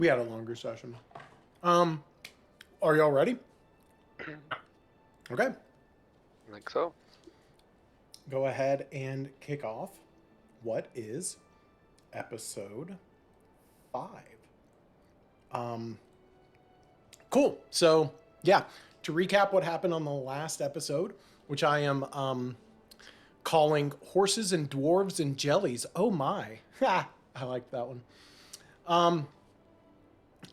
We had a longer session. Are y'all ready? Okay. I think so. Go ahead and kick off. What is episode 5? Cool. So, yeah, to recap what happened on the last episode, which I am calling Horses and Dwarves and Jellies. Oh my. Ha! I like that one.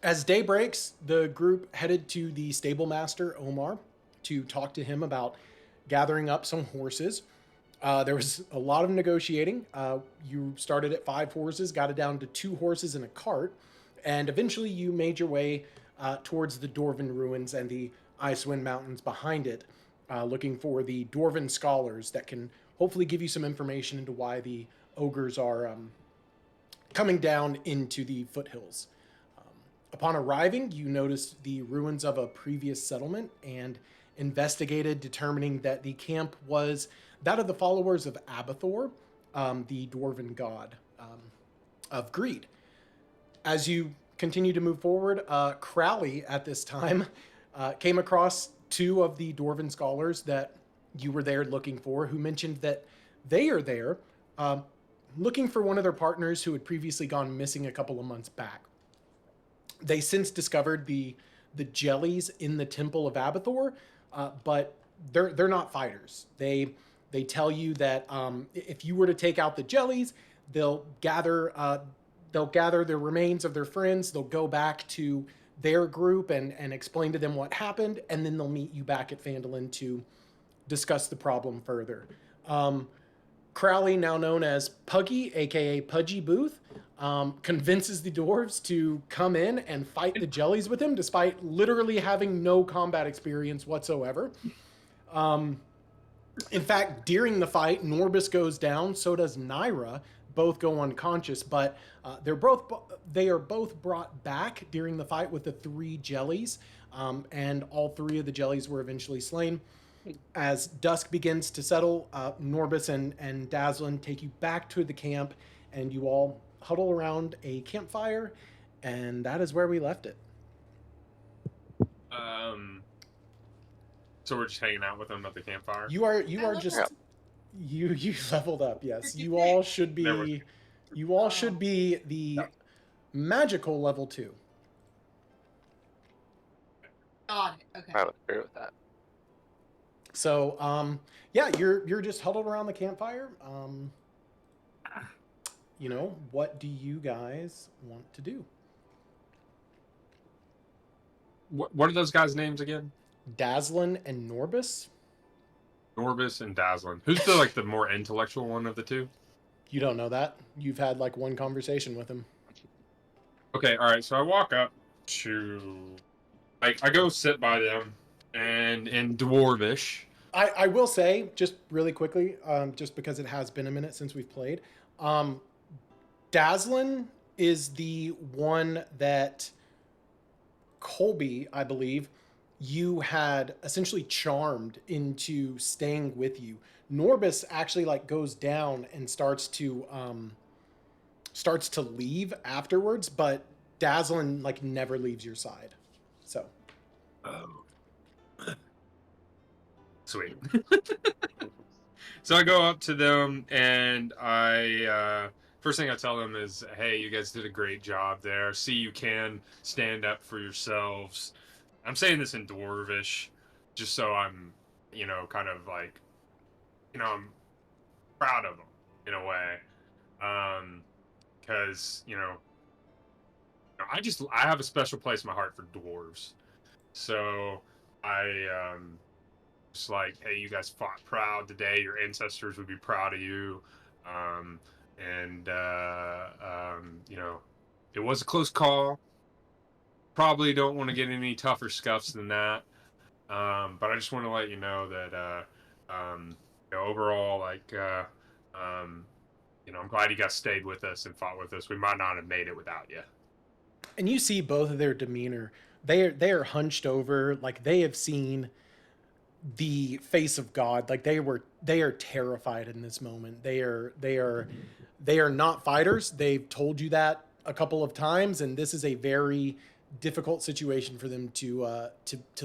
As day breaks, the group headed to the stable master, Omar, to talk to him about gathering up some horses. There was a lot of negotiating. You started at 5 horses, got it down to 2 horses and a cart, and eventually you made your way towards the Dwarven ruins and the Icewind Mountains behind it, looking for the Dwarven scholars that can hopefully give you some information into why the ogres are coming down into the foothills. Upon arriving, you noticed the ruins of a previous settlement and investigated, determining that the camp was that of the followers of Abbathor, the dwarven god of greed. As you continue to move forward, Crowley at this time came across 2 of the dwarven scholars that you were there looking for, who mentioned that they are there looking for one of their partners who had previously gone missing a couple of months back. They since discovered the jellies in the temple of Abbathor, but they're not fighters. They tell you that if you were to take out the jellies, they'll gather the remains of their friends. They'll go back to their group and explain to them what happened, and then they'll meet you back at Phandalin to discuss the problem further. Crowley, now known as Puggy, aka Pudgy Boothe, convinces the dwarves to come in and fight the jellies with him, despite literally having no combat experience whatsoever. In fact, during the fight, Norbus goes down, so does Nira. Both go unconscious, but they are both brought back during the fight with the 3 jellies, and all 3 of the jellies were eventually slain. As dusk begins to settle, Norbus and Dazzlin take you back to the camp, and you all huddle around a campfire, and that is where we left it. So we're just hanging out with them at the campfire. You are just you leveled up. Yes, you all should be the magical level 2. Got it. Okay. I would agree with that. So, yeah, you're just huddled around the campfire. What do you guys want to do? What are those guys' names again? Dazzlin and Norbus. Norbus and Dazzlin. Who's the more intellectual one of the 2? You don't know that. You've had one conversation with him. Okay, all right. So I walk up to, I go sit by them, and in Dwarvish. I will say, just really quickly, just because it has been a minute since we've played, Dazzlin is the one that Colby, I believe, you had essentially charmed into staying with you. Norbus actually goes down and starts to leave afterwards, but Dazzlin never leaves your side. So. Sweet. So I go up to them, and I first thing I tell them is, "Hey, you guys did a great job there. See, you can stand up for yourselves." I'm saying this in Dwarvish, just so I'm, kind of I'm proud of them in a way, because I have a special place in my heart for dwarves, so I just hey, you guys fought proud today. Your ancestors would be proud of you, it was a close call. Probably don't want to get any tougher scuffs than that, but I just want to let you know that overall, I'm glad you guys stayed with us and fought with us. We might not have made it without you. And you see both of their demeanor. They are hunched over, they have seen the face of God. They are terrified in this moment. They are not fighters. They've told you that a couple of times, and this is a very difficult situation for them to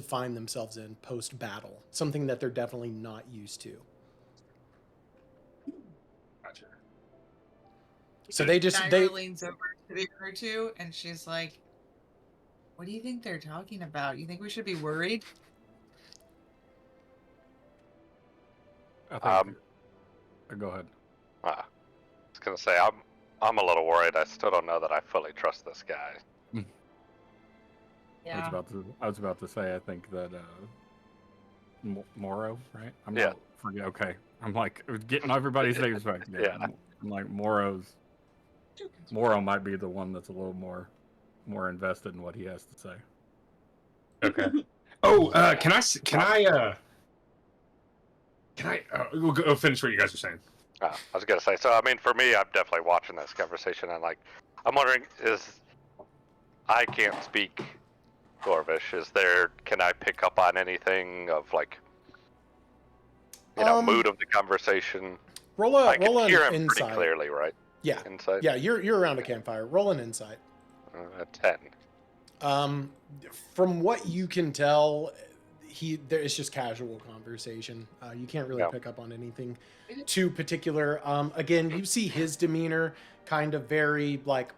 find themselves in post battle. Something that they're definitely not used to. Gotcha. So they Nira leans over to the other two, and she's like, "What do you think they're talking about? You think we should be worried?" I think. Go ahead. I was gonna say I'm a little worried. I still don't know that I fully trust this guy. Yeah. I was about to say I think that Morro, right? Yeah. Okay. I'm like getting everybody's names back together. Yeah. I'm like Morro might be the one that's a little more invested in what he has to say. Okay. Oh, can I we'll go finish what you guys are saying. I was gonna say. So I mean, for me, I'm definitely watching this conversation, and like, I'm wondering, I can't speak Dwarvish. Can I pick up on anything of like, mood of the conversation? I can hear him insight. pretty clearly, right? Yeah. Insight. Yeah, you're around a campfire. Roll an insight. A 10. From what you can tell, it's just casual conversation. You can't really pick up on anything too particular. Again, you see his demeanor kind of very like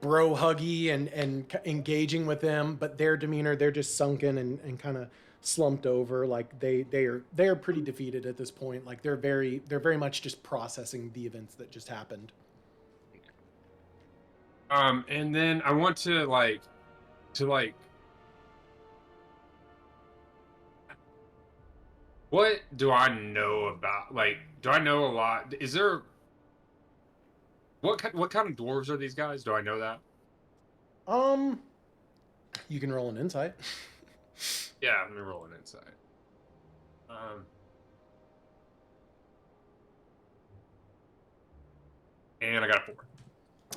bro huggy and engaging with them, but their demeanor, they're just sunken and kind of slumped over. Like they are pretty defeated at this point. Like they're very much just processing the events that just happened. And then I want to what do I know about, like, do I know a lot? Is there, what kind of dwarves are these guys? Do I know that? You can roll an insight. Yeah, let me roll an insight. And I got a 4.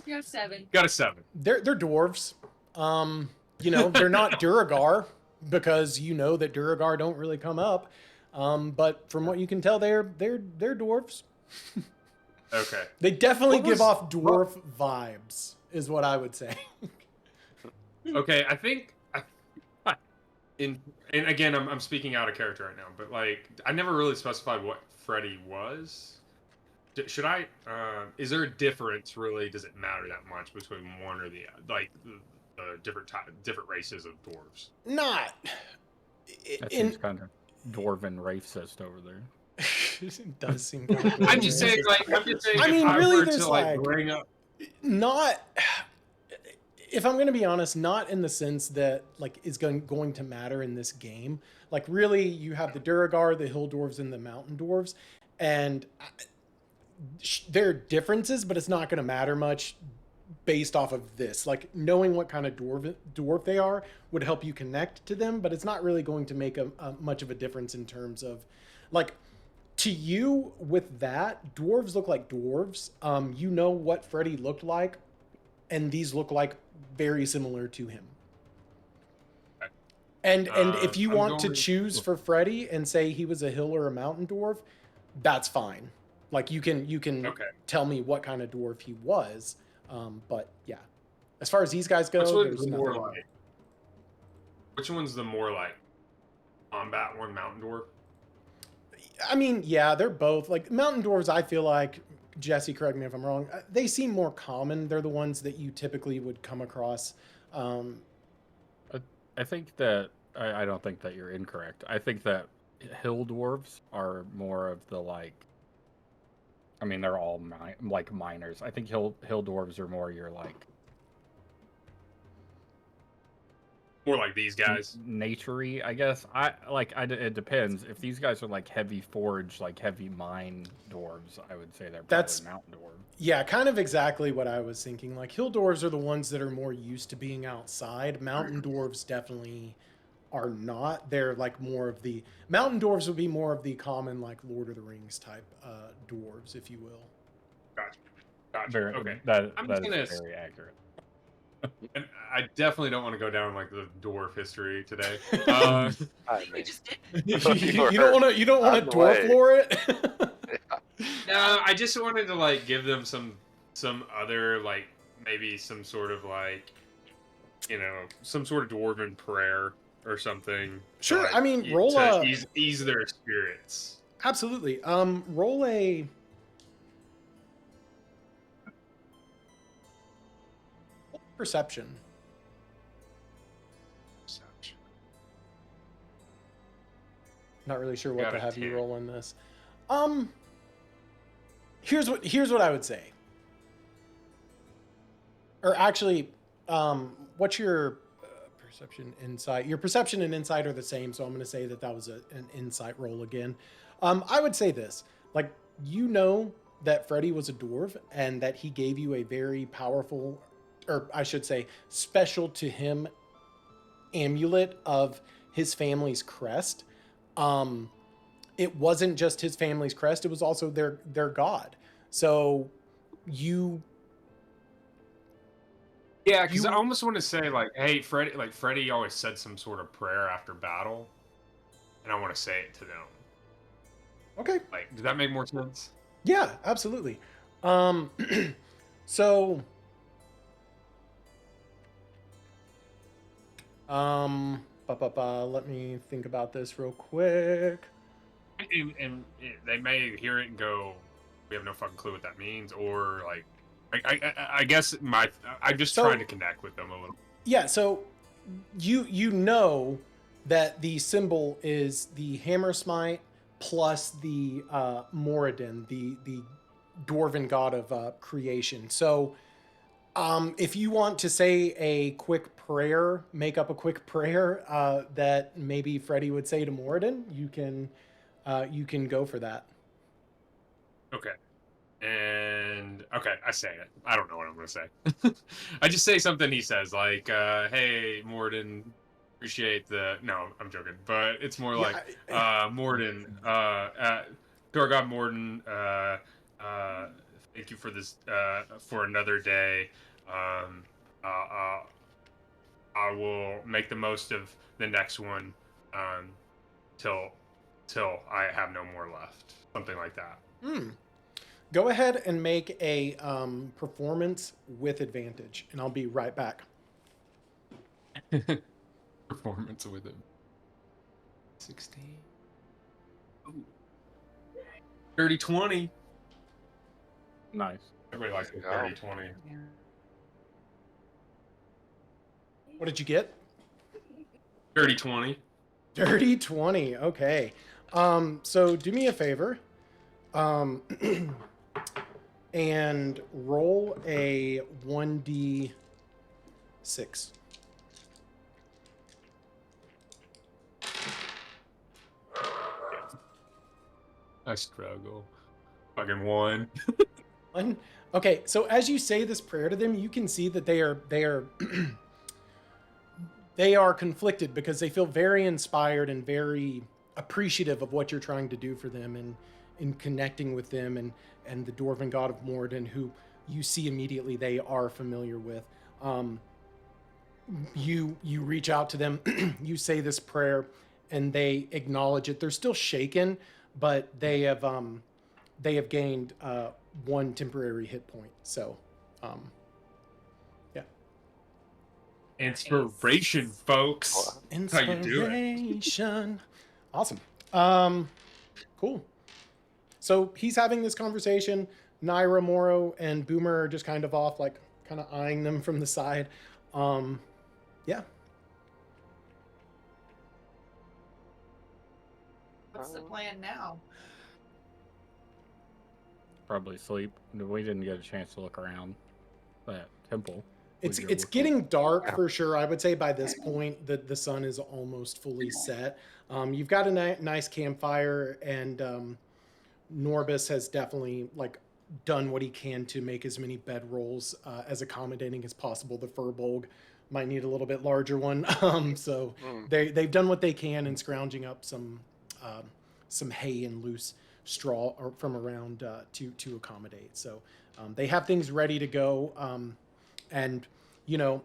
You have 7. Got a 7. They're dwarves. They're not Duragar because you know that Duragar don't really come up. But from what you can tell, they're dwarves. Okay. They definitely give off dwarf vibes, is what I would say. Okay, I think and again, I'm speaking out of character right now, but like I never really specified what Freddy was. Should I? Is there a difference? Really, does it matter that much between one or the different races of dwarves? Not. That seems kind of dwarven racist over there. It does seem kind of I'm just saying, I mean, if really, were there's to like bring up. Not. If I'm going to be honest, not in the sense that like is going to matter in this game. Like really, you have the Duragar, the Hill Dwarves, and the Mountain Dwarves, and there are differences, but it's not going to matter much based off of this. Like knowing what kind of dwarf they are would help you connect to them, but it's not really going to make a much of a difference in terms of like to you with that. Dwarves look like dwarves. You know what Freddy looked like, and these look like very similar to him. And if you want to choose for Freddy and say he was a hill or a mountain dwarf, that's fine. Like you can tell me what kind of dwarf he was. But yeah, as far as these guys go, there's nothing. Which one's the more like combat one, mountain dwarf? I mean, yeah, they're both like mountain dwarves. I feel like, Jesse, correct me if I'm wrong, they seem more common. They're the ones that you typically would come across. I think that I don't think that you're incorrect. I think that hill dwarves are more of the like. I mean, they're all like miners. I think hill dwarves are more your like. More like these guys. Naturey, I guess. It depends. If these guys are like heavy forge, like heavy mine dwarves, I would say they're probably mountain dwarves. Yeah, kind of exactly what I was thinking. Like hill dwarves are the ones that are more used to being outside. Mountain dwarves definitely are not. They're like more of the mountain dwarves would be more of the common like Lord of the Rings type dwarves, if you will. Gotcha. Very, okay. That is very accurate. And I definitely don't want to go down like the dwarf history today. We just did. You don't want to dwarf lore it. No, I just wanted to like give them some other like maybe some sort of like, some sort of dwarven prayer or something. Sure. Like, I mean, roll to a ease their spirits. absolutely. Roll a perception. Not really sure what Got to a have you 10. roll in this. Here's what I would say. Or actually, what's your perception, insight? Your perception and insight are the same, so I'm going to say that was an insight roll again. I would say this, like, you know that Freddy was a dwarf and that he gave you a very powerful, or I should say, special to him amulet of his family's crest. It wasn't just his family's crest; it was also their god. So you. Yeah, because I almost want to say, like, hey, Freddy always said some sort of prayer after battle, and I want to say it to them. Okay. Like, does that make more sense? Yeah, absolutely. So, let me think about this real quick. And they may hear it and go, "We have no fucking clue what that means," or like, I guess I'm just trying to connect with them a little. Yeah, so you know that the symbol is the hammer smite plus the Moradin, the dwarven god of creation. So if you want to say a quick prayer, make up a quick prayer that maybe Freddy would say to Moradin, you can go for that. Okay. And okay, I say it. I don't know what I'm gonna say. I just say something he says, like, "Hey, Morden, appreciate the." No, I'm joking, but it's more like, "Morden, to our god Morden, thank you for this, for another day. I will make the most of the next one, till I have no more left." Something like that. Go ahead and make a performance with advantage, and I'll be right back. Performance with him. 16. Ooh. 30-20. Nice. Everybody likes the 30-20. What did you get? 30-20. Dirty 20. Okay. So do me a favor. And roll a 1d6. I struggle. Fucking one. One. Okay, so as you say this prayer to them, you can see that they are they are conflicted because they feel very inspired and very appreciative of what you're trying to do for them and in connecting with them and the dwarven god of Morden, who you see immediately they are familiar with. You reach out to them, you say this prayer, and they acknowledge it. They're still shaken, but they have gained 1 temporary hit point. So, yeah. Inspiration, folks. Inspiration. How you doing? Awesome. Cool. So he's having this conversation. Nira, Morro, and Boomer are just kind of off, like kind of eyeing them from the side. Yeah. What's the plan now? Probably sleep. We didn't get a chance to look around that temple. It's getting dark for sure. I would say by this point the sun is almost fully set. You've got a nice campfire, and Norbus has definitely like done what he can to make as many bedrolls as accommodating as possible. The Furbolg might need a little bit larger one, so they've done what they can in scrounging up some hay and loose straw from around to accommodate. So they have things ready to go, and you know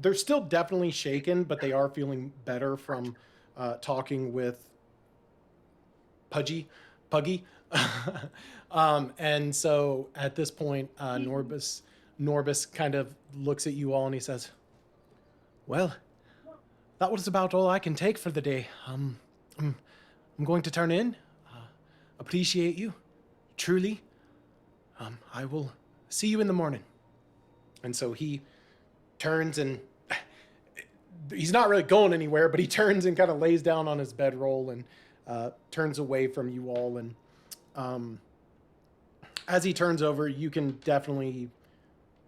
they're still definitely shaken, but they are feeling better from talking with Pudgy. And so at this point, Norbus Norbus kind of looks at you all and he says, "Well, that was about all I can take for the day. I'm going to turn in. Appreciate you, truly. I will see you in the morning." And so he turns and he's not really going anywhere, but he turns and kind of lays down on his bedroll and turns away from you all. And as he turns over, you can definitely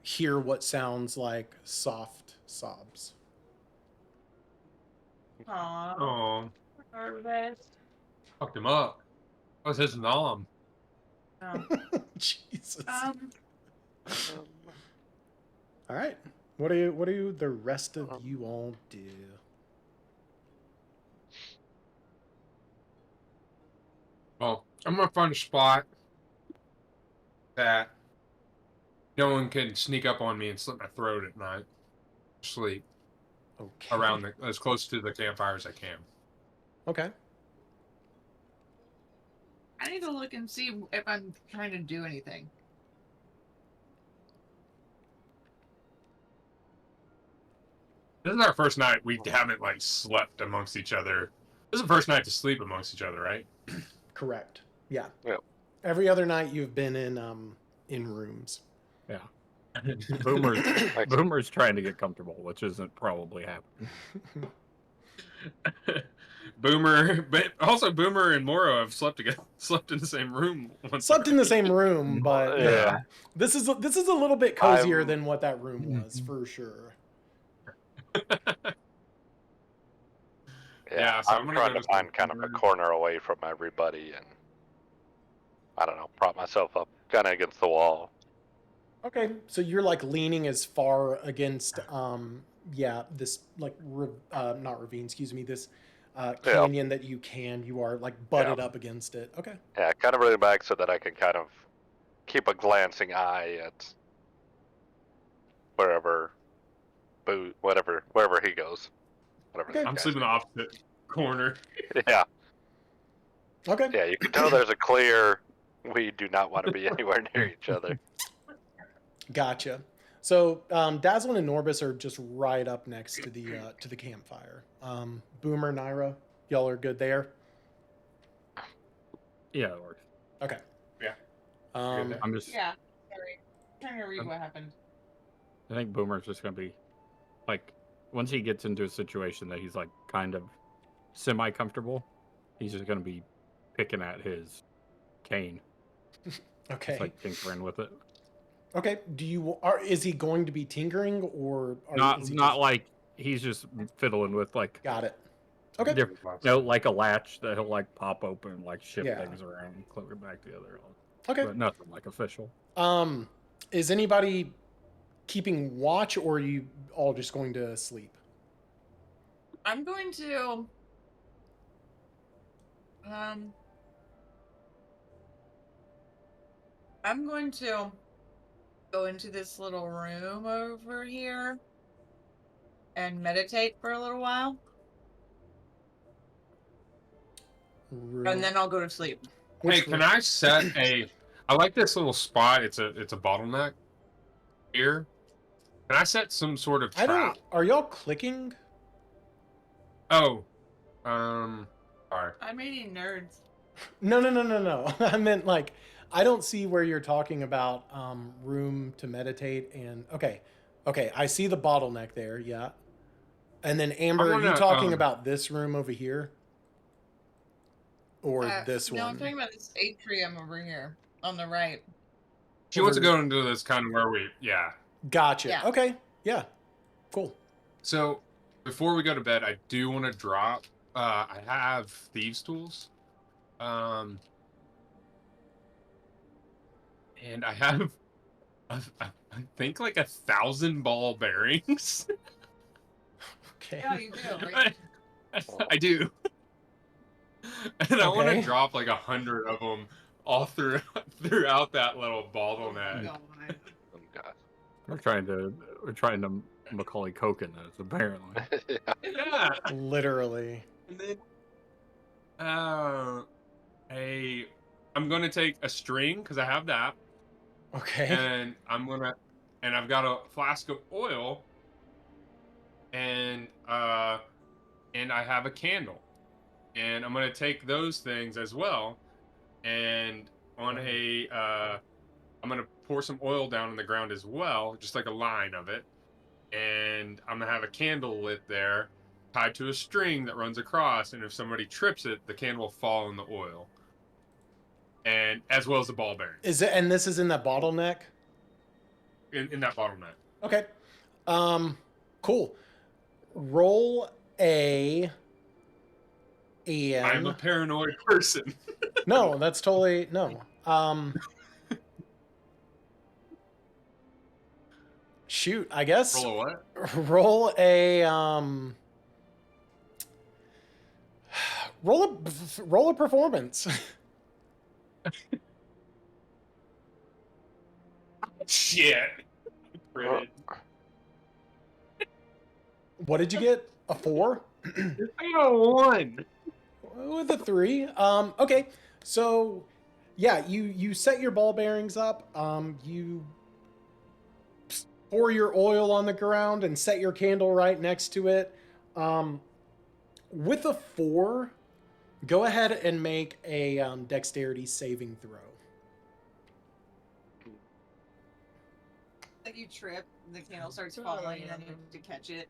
hear what sounds like soft sobs. Aww. Oh, Nervous. fucked him up. That was his mom. Oh. Jesus. Um, All right. What do the rest of you all do? Well, I'm gonna find a spot that no one can sneak up on me and slit my throat at night. Sleep Okay. around as close to the campfire as I can. Okay. I need to look and see if I'm trying to do anything. This is our first night we haven't like slept amongst each other. This is the first night to sleep amongst each other, right? Correct. Yeah. Yep. Every other night you've been in rooms. Yeah. Boomer's trying to get comfortable, which isn't probably happening. Boomer, but also Boomer and Morro have slept in the same room. Slept in the same room, but Yeah. this is a little bit cozier than what that room was for sure. Yeah, so I'm I'm gonna trying go to to find some kind of a corner. corner away from everybody and, I don't know, prop myself up kind of against the wall. Okay, so you're like leaning as far against this like not ravine, excuse me, this canyon that you can. You are like butted up against it. Okay. Yeah, kind of really back so that I can kind of keep a glancing eye at wherever he goes. Whatever. Okay. I'm sleeping the opposite corner. Yeah, Okay. yeah. You can tell there's a clear. We do not want to be anywhere near each other. Gotcha. So Dazzle and Norbus are just right up next to the campfire. Boomer, Nira, y'all are good there. Yeah, it works. Okay. Yeah. I'm just. Yeah. Sorry. I'm trying to read what happened. I think Boomer's just gonna be like, once he gets into a situation that he's like kind of semi-comfortable, he's just gonna be picking at his cane, Okay. just like tinkering with it. Okay. Is he going to be tinkering or is he Not just... like he's just fiddling with like Got it. Okay. like a latch that he'll like pop open, like shift Yeah. things around and click it back together. Okay. But nothing like official. Is anybody keeping watch, or are you all just going to sleep? I'm going to go into this little room over here and meditate for a little while. And then I'll go to sleep. Hey, can I set a? I like this little spot. It's a bottleneck here. Can I set some sort of trap? Are y'all clicking? Oh, sorry. I'm eating nerds. No. I meant like, I don't see where you're talking about room to meditate and okay. I see the bottleneck there. Yeah. And then Amber, are you talking about this room over here? Or this one? No, I'm talking about this atrium over here on the right. She wants to go into this kind of where we, Gotcha. Yeah. Okay. Yeah. Cool. So before we go to bed, I do want to drop. I have thieves' tools, and I have, I think like 1,000 ball bearings. Okay. Yeah, you do. Right? I do. And I want to drop like 100 of them all throughout that little bottleneck. Oh, God. We're trying to Macaulay Culkin this, apparently. Yeah. Literally. And then, I'm gonna take a string because I have that, Okay. and I'm gonna and I've got a flask of oil, and I have a candle, and I'm gonna take those things as well, and on I'm gonna pour some oil down on the ground as well, just like a line of it, and I'm gonna have a candle lit there, tied to a string that runs across, and if somebody trips it, the candle will fall in the oil, and as well as the ball bearing Is it? And this is in that bottleneck. in that bottleneck. Okay. Cool. Roll a. I'm a paranoid person. No, that's totally no. Shoot, I guess. Roll a what? Roll a roll a performance. Shit. Crit. What did you get? A 4? I got a 1. With a 3. Okay. So yeah, you set your ball bearings up. You pour your oil on the ground and set your candle right next to it. With a 4, go ahead and make a dexterity saving throw. Like you trip, the candle starts falling, and then you have to catch it.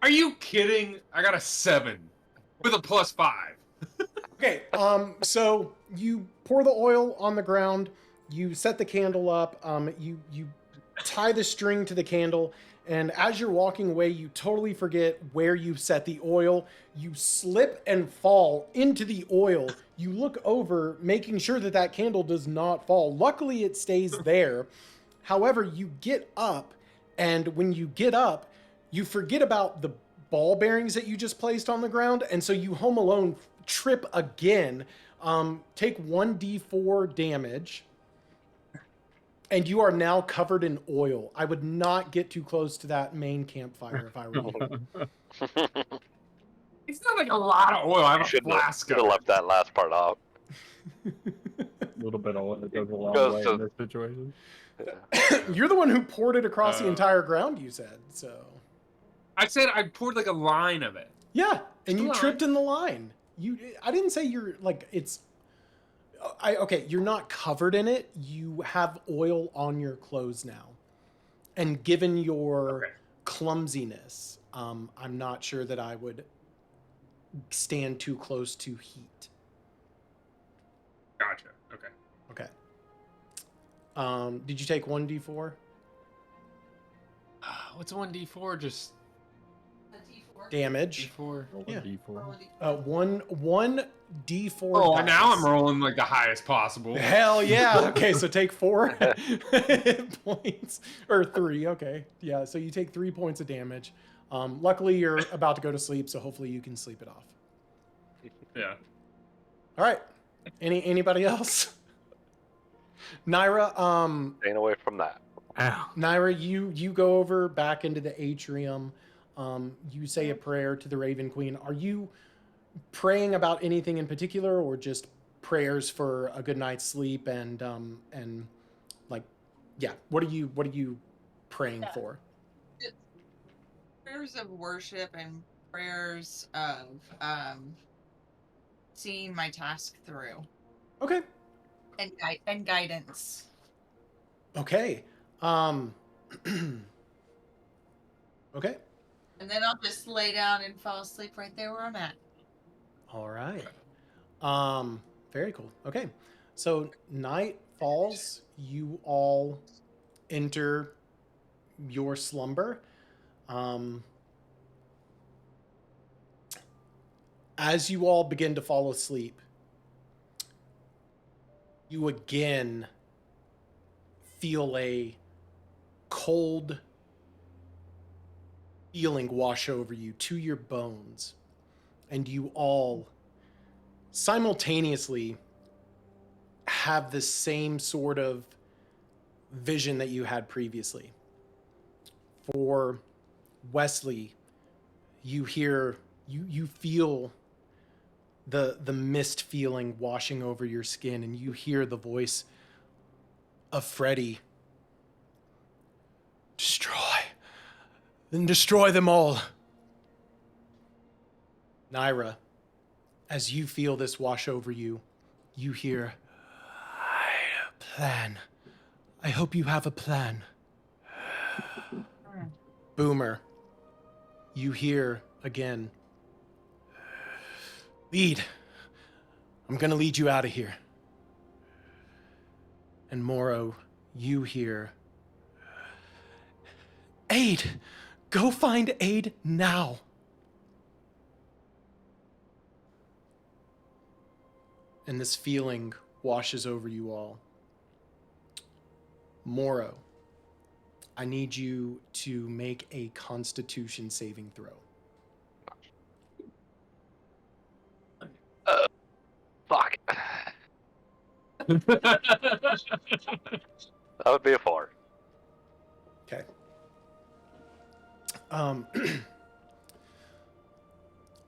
Are you kidding? I got a 7 with a +5. Okay, so you pour the oil on the ground, you set the candle up, you tie the string to the candle, and as you're walking away, you totally forget where you set the oil. You slip and fall into the oil. You look over, making sure that that candle does not fall. Luckily, it stays there. However, you get up, and when you get up, you forget about the ball bearings that you just placed on the ground, and so you home alone trip again. Take 1d4 damage, and you are now covered in oil. I would not get too close to that main campfire if I were you. It's not like a lot of oil. I have a Should flask have of it. left that last part out. A little bit of it goes a long Goes way to- in this situation. You're the one who poured it across the Uh, entire ground, you said. So I said I poured like a line of it. yeah, and you Line. tripped in the line. I didn't say you're like it's. Okay, you're not covered in it. You have oil on your clothes now, and given your Okay. clumsiness, I'm not sure that I would stand too close to heat. Gotcha. Okay. Okay. Did you take 1d4 What's 1d4? Just A D4. damage? d4. Roll a Yeah. D4. One d4. Oh, dice. now I'm rolling like the highest possible. Hell yeah. Okay, so take 4 hit points. Or 3, okay. Yeah, so you take 3 points of damage. Luckily, you're about to go to sleep, so hopefully you can sleep it off. Yeah. All right. Anybody else? Nira, Staying away from that. Ow. Nira, you go over back into the atrium. You say a prayer to the Raven Queen. Are you praying about anything in particular, or just prayers for a good night's sleep and like, yeah? What are you praying for? Prayers of worship and prayers of seeing my task through Okay. and guidance. Okay. Okay. And then I'll just lay down and fall asleep right there where I'm at. All right. Very cool. Okay. So night falls. You all enter your slumber. As you all begin to fall asleep, you again feel a cold feeling wash over you to your bones, and you all simultaneously have the same sort of vision that you had previously. For Wesley, you feel the mist feeling washing over your skin, and you hear the voice of Freddy. Destroy. Then destroy them all. Nira, as you feel this wash over you, you hear, I have a plan. I hope you have a plan. Boomer, you hear again, lead. I'm gonna lead you out of here. And Morro, you hear, Aid! Go find Aid now! And this feeling washes over you all. Morro, I need you to make a Constitution saving throw. Fuck. That would be a 4. Okay.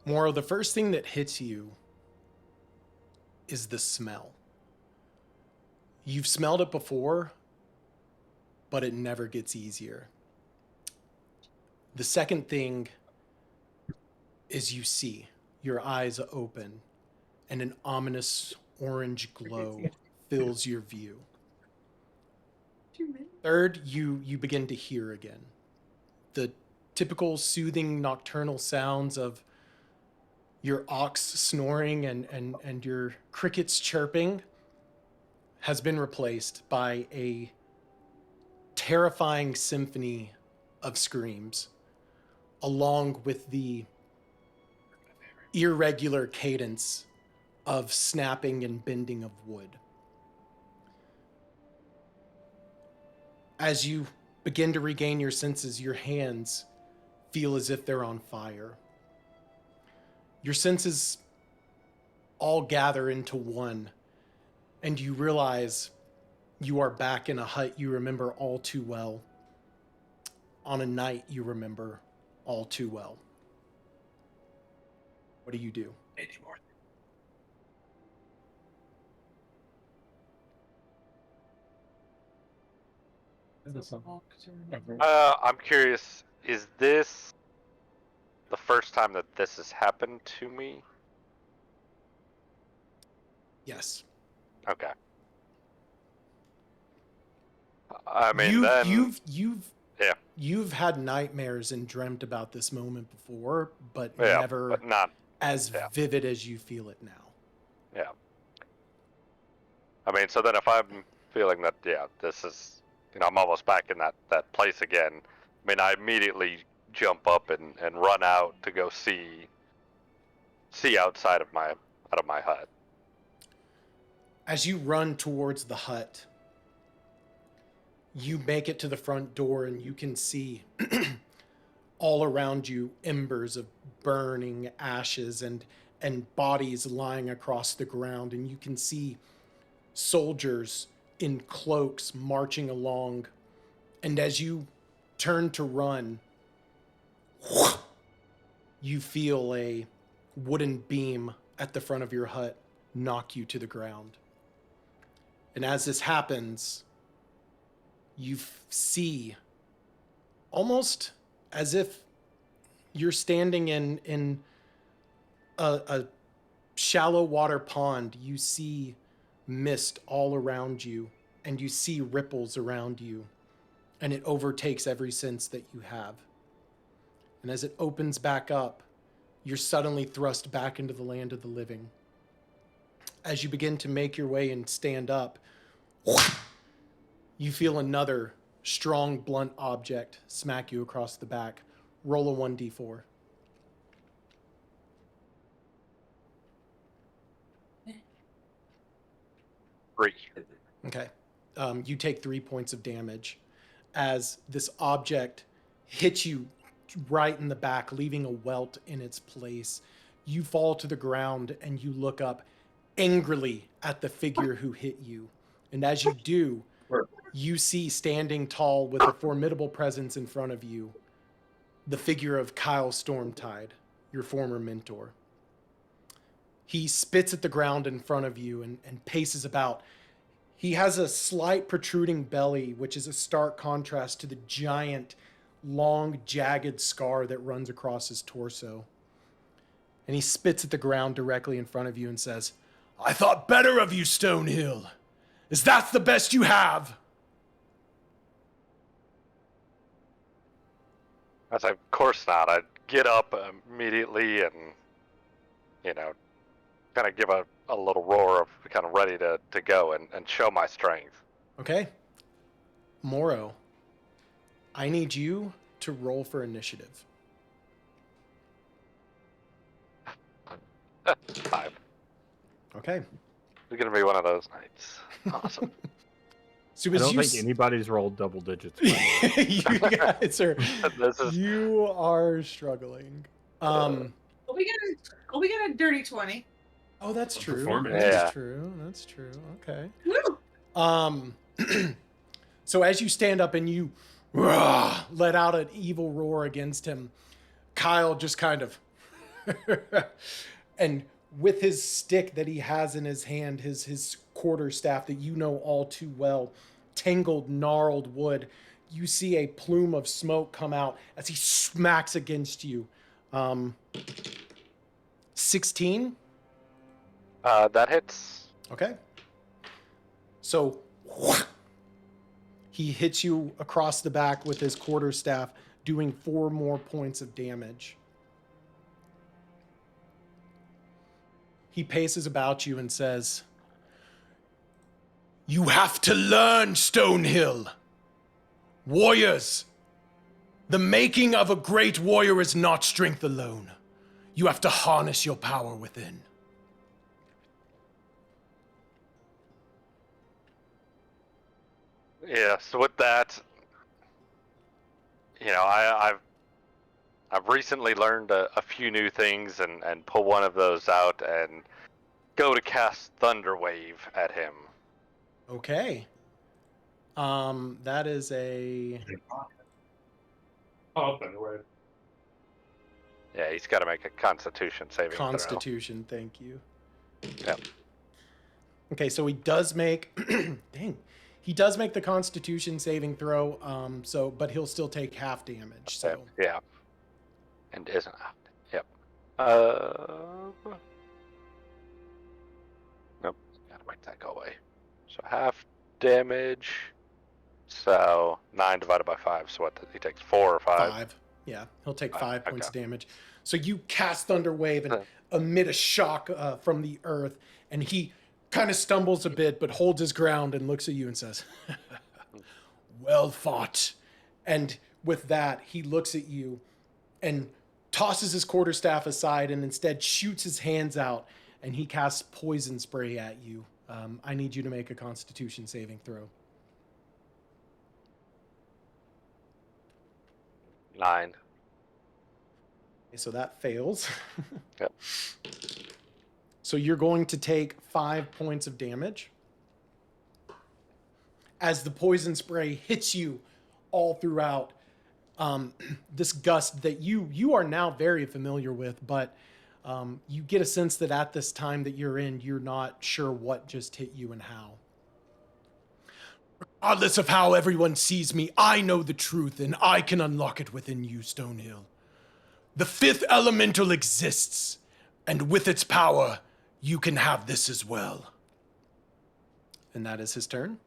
Morro, the first thing that hits you is the smell. You've smelled it before, but it never gets easier. The second thing is you see your eyes open and an ominous orange glow fills your view. Third, you begin to hear again. The typical soothing nocturnal sounds of your ox snoring and your crickets chirping has been replaced by a terrifying symphony of screams, along with the irregular cadence of snapping and bending of wood. As you begin to regain your senses, your hands feel as if they're on fire. Your senses all gather into one, and you realize you are back in a hut you remember all too well, on a night you remember all too well. What do you do? Anymore. I'm curious, is this the first time that this has happened to me? Yes. Okay. I mean, you've had nightmares and dreamt about this moment before, but yeah, never but not as vivid as you feel it now. Yeah. I mean, so then if I'm feeling that, yeah, this is, I'm almost back in that place again. I mean, I immediately jump up and run out to go see outside of my hut. As you run towards the hut, you make it to the front door and you can see all around you embers of burning ashes and bodies lying across the ground, and you can see soldiers in cloaks marching along. And as you turn to run, you feel a wooden beam at the front of your hut knock you to the ground. And as this happens, you see, almost as if you're standing in a shallow water pond, you see mist all around you, and you see ripples around you, and it overtakes every sense that you have. And as it opens back up, you're suddenly thrust back into the land of the living. As you begin to make your way and stand up, you feel another strong, blunt object smack you across the back. Roll a 1d4. Great. Okay. You take 3 points of damage as this object hits you right in the back, leaving a welt in its place. You fall to the ground and you look up angrily at the figure who hit you. And as you do, you see standing tall with a formidable presence in front of you, the figure of Kyle Stormtide, your former mentor. He spits at the ground in front of you and paces about. He has a slight protruding belly, which is a stark contrast to the giant, long, jagged scar that runs across his torso. And he spits at the ground directly in front of you and says, "I thought better of you, Stonehill. Is that the best you have?" I was like, of course not. I'd get up immediately and, kind of give a little roar of kind of ready to go and show my strength. Okay. Morro, I need you to roll for initiative. 5. Okay. It's going to be one of those nights. Awesome. So I as don't you think anybody's rolled double digits. by the way. you guys are This is- you are struggling. Well, we got a dirty 20. Oh, that's A true. performance. That's Yeah. true. That's true. Okay. Woo! So as you stand up and you let out an evil roar against him, Kyle just kind of and with his stick that he has in his hand, his quarterstaff that you know all too well, tangled, gnarled wood, you see a plume of smoke come out as he smacks against you. 16. that hits. Okay. So he hits you across the back with his quarterstaff, doing 4 more points of damage. He paces about you and says, "You have to learn, Stonehill. Warriors, the making of a great warrior is not strength alone. You have to harness your power within." Yeah, so with that, I've recently learned a few new things and pull one of those out and go to cast Thunderwave at him. Okay. That is a Oh, anyway. Yeah, he's got to make a Constitution saving throw. Constitution, thank you. Yep. Okay, so he does make dang. He does make the Constitution saving throw, but he'll still take half damage. So Yeah. And isn't out. Yep. Nope. Gotta make that go away. So half damage. So 9 divided by 5. So what? He takes 4 or 5. 5. Yeah, he'll take 5, 5 points okay. of damage. So you cast Thunder Wave and emit a shock from the earth, and he kind of stumbles a bit, but holds his ground and looks at you and says, "Well fought." And with that, he looks at you and tosses his quarterstaff aside and instead shoots his hands out, and he casts poison spray at you. I need you to make a Constitution saving throw. 9. Okay, so that fails. Yep. So you're going to take 5 points of damage as the poison spray hits you all throughout this gust that you are now very familiar with, but you get a sense that at this time that you're in, you're not sure what just hit you and how. "Regardless of how everyone sees me, I know the truth and I can unlock it within you, Stonehill. The 5th elemental exists, and with its power, you can have this as well." And that is his turn.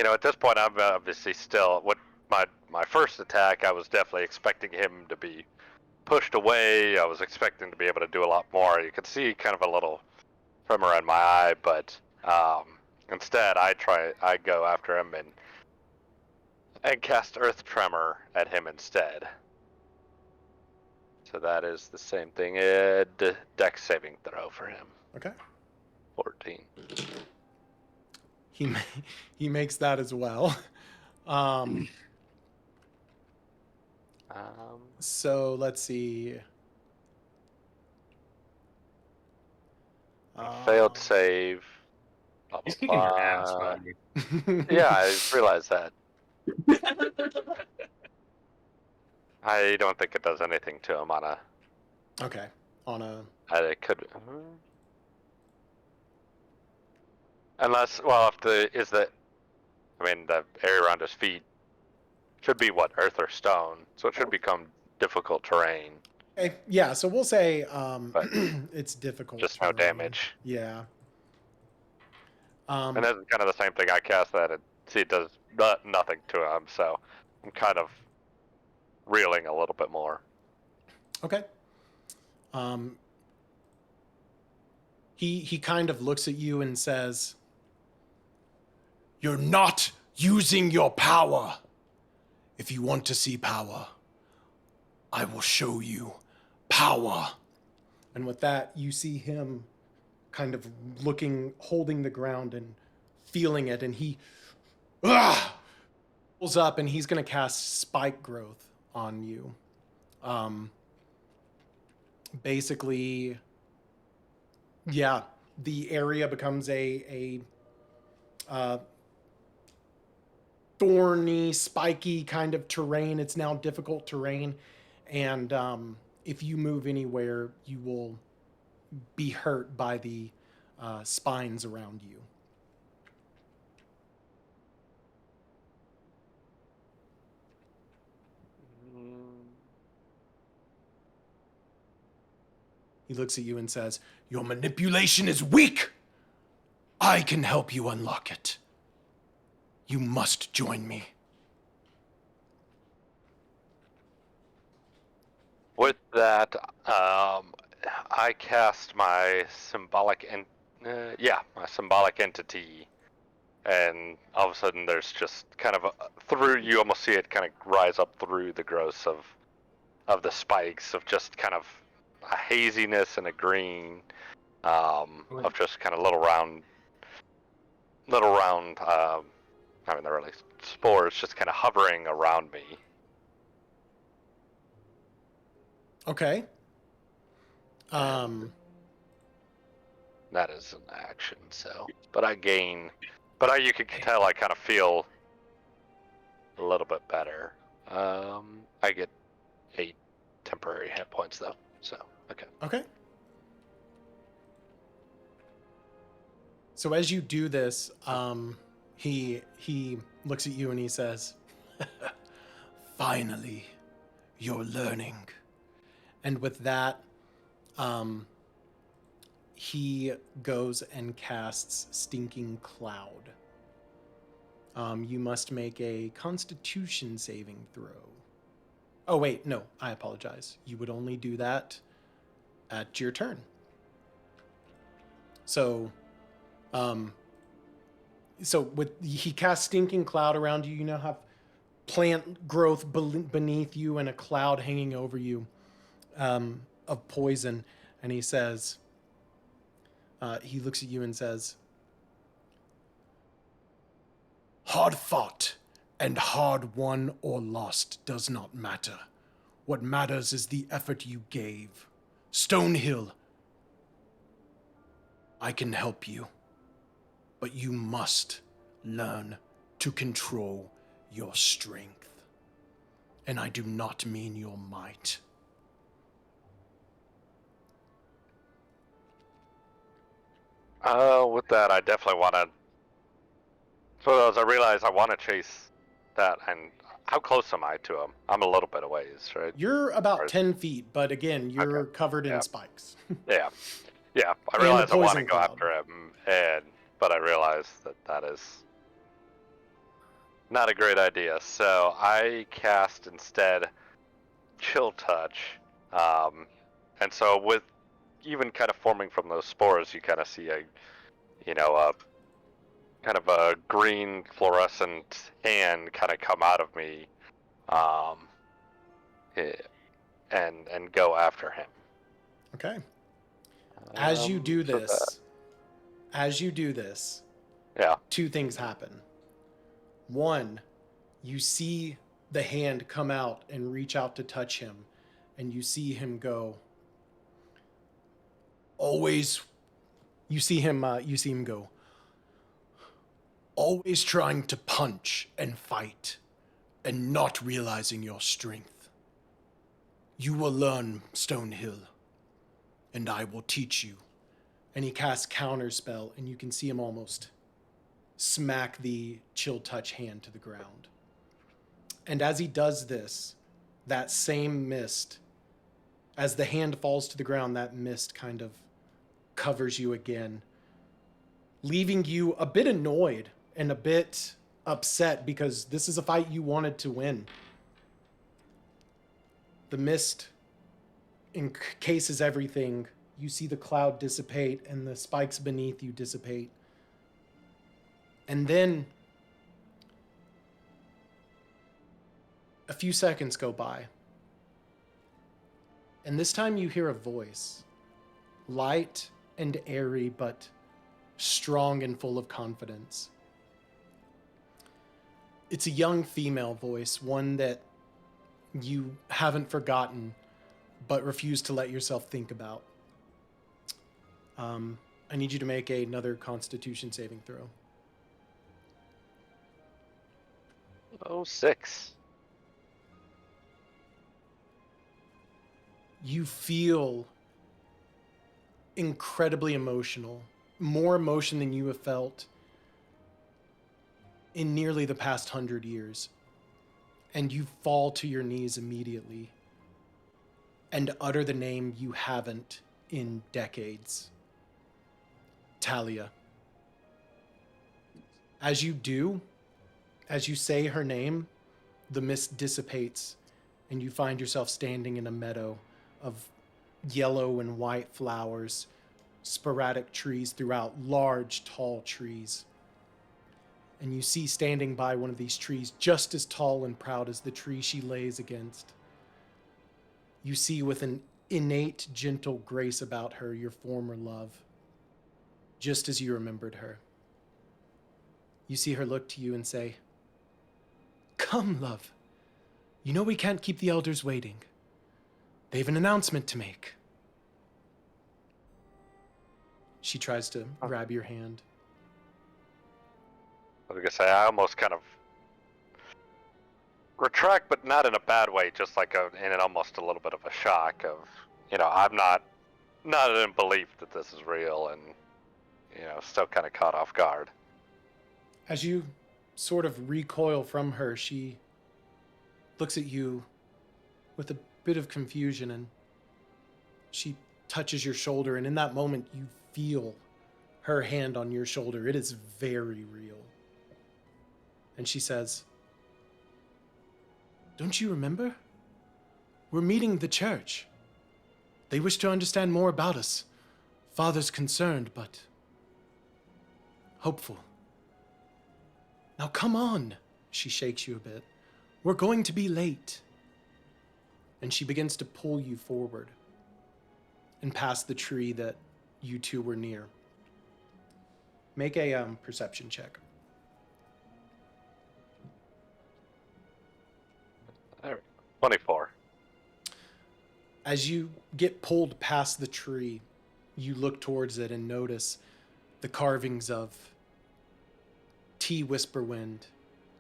At this point, I'm obviously still what my first attack. I was definitely expecting him to be pushed away. I was expecting to be able to do a lot more. You could see kind of a little tremor in my eye, but instead, I go after him and cast Earth Tremor at him instead. So that is the same thing. Dex saving throw for him. Okay. 14. He makes that as well. So let's see. Failed save. Blah, He's blah, kicking your blah. ass, buddy. Yeah, I realized that. I don't think it does anything to him on a Okay. On a. It could. Unless, well, if the area around his feet should be what, earth or stone, so it should become difficult terrain. Okay. Yeah. So we'll say But it's difficult. just no terrain. damage. Yeah. And that's kind of the same thing. I cast that, and see, it does nothing to him. So I'm kind of reeling a little bit more. Okay. He kind of looks at you and says, "You're not using your power. If you want to see power, I will show you power." And with that, you see him kind of holding the ground and feeling it, and he pulls up and he's going to cast spike growth on you. Basically, yeah, the area becomes a thorny, spiky kind of terrain. It's now difficult terrain, and if you move anywhere, you will be hurt by the spines around you. He looks at you and says, "Your manipulation is weak. I can help you unlock it. You must join me." With that, I cast my symbolic my symbolic entity, and all of a sudden there's just kind of you almost see it kind of rise up through the growths of the spikes of just kind of a haziness and a green, of just kind of little round, they're really spores just kind of hovering around me. Okay. That is an action, so. But you can tell I kind of feel a little bit better. I get 8 temporary hit points though, so okay. Okay. So as you do this, he looks at you and he says, "Finally, you're learning." And with that, he goes and casts Stinking Cloud. You must make a Constitution saving throw. Oh, wait, no, I apologize. You would only do that at your turn. So, he casts Stinking Cloud around you. You now have plant growth beneath you and a cloud hanging over you of poison. And he says, he looks at you and says, "Hard fought and hard won or lost does not matter. What matters is the effort you gave. Stonehill, I can help you, but you must learn to control your strength. And I do not mean your might." With that, I definitely want to. So as I realize I want to chase that, and how close am I to him? I'm a little bit away, right? You're about 10 feet, but again, you're Okay. covered in Yeah. spikes. Yeah. I And realize the I want to poison go cloud. after him, but I realize that is not a great idea. So I cast instead Chill Touch, and so with even kind of forming from those spores, you kind of see a kind of a green fluorescent hand kind of come out of me, and go after him. Okay. As you do so this, yeah. 2 things happen. 1, you see the hand come out and reach out to touch him, and you see him go. You see him go. "Always trying to punch and fight, and not realizing your strength. You will learn, Stonehill. and I will teach you. And he casts Counterspell, and you can see him almost smack the Chill Touch hand to the ground. And as he does this, that same mist, as the hand falls to the ground, that mist kind of covers you again, leaving you a bit annoyed and a bit upset because this is a fight you wanted to win. The mist encases everything. You see the cloud dissipate and the spikes beneath you dissipate. And then a few seconds go by. And this time you hear a voice, light and airy, but strong and full of confidence. It's a young female voice, one that you haven't forgotten, but refuse to let yourself think about. I need you to make another Constitution saving throw. Oh, 6. You feel incredibly emotional, more emotion than you have felt in nearly the past 100 years. And you fall to your knees immediately and utter the name you haven't in decades. Talia. As you do, as you say her name, the mist dissipates and you find yourself standing in a meadow of yellow and white flowers, sporadic trees throughout, large, tall trees. And you see standing by one of these trees, just as tall and proud as the tree she lays against. You see with an innate, gentle grace about her your former love, just as you remembered her. You see her look to you and say, "Come, love. You know we can't keep the elders waiting. They've an announcement to make." She tries to grab your hand. I was gonna say, I almost kind of retract, but not in a bad way, just like in almost a little bit of a shock of, I'm not in belief that this is real, and still kind of caught off guard. As you sort of recoil from her, she looks at you with a bit of confusion, and she touches your shoulder, and in that moment you feel her hand on your shoulder. It is very real. And she says, "Don't you remember? We're meeting the church. They wish to understand more about us. Father's concerned, but hopeful. Now come on." She shakes you a bit. "We're going to be late." And she begins to pull you forward and past the tree that you two were near. Make a perception check. All right. 24. As you get pulled past the tree, you look towards it and notice the carvings of T. Whisperwind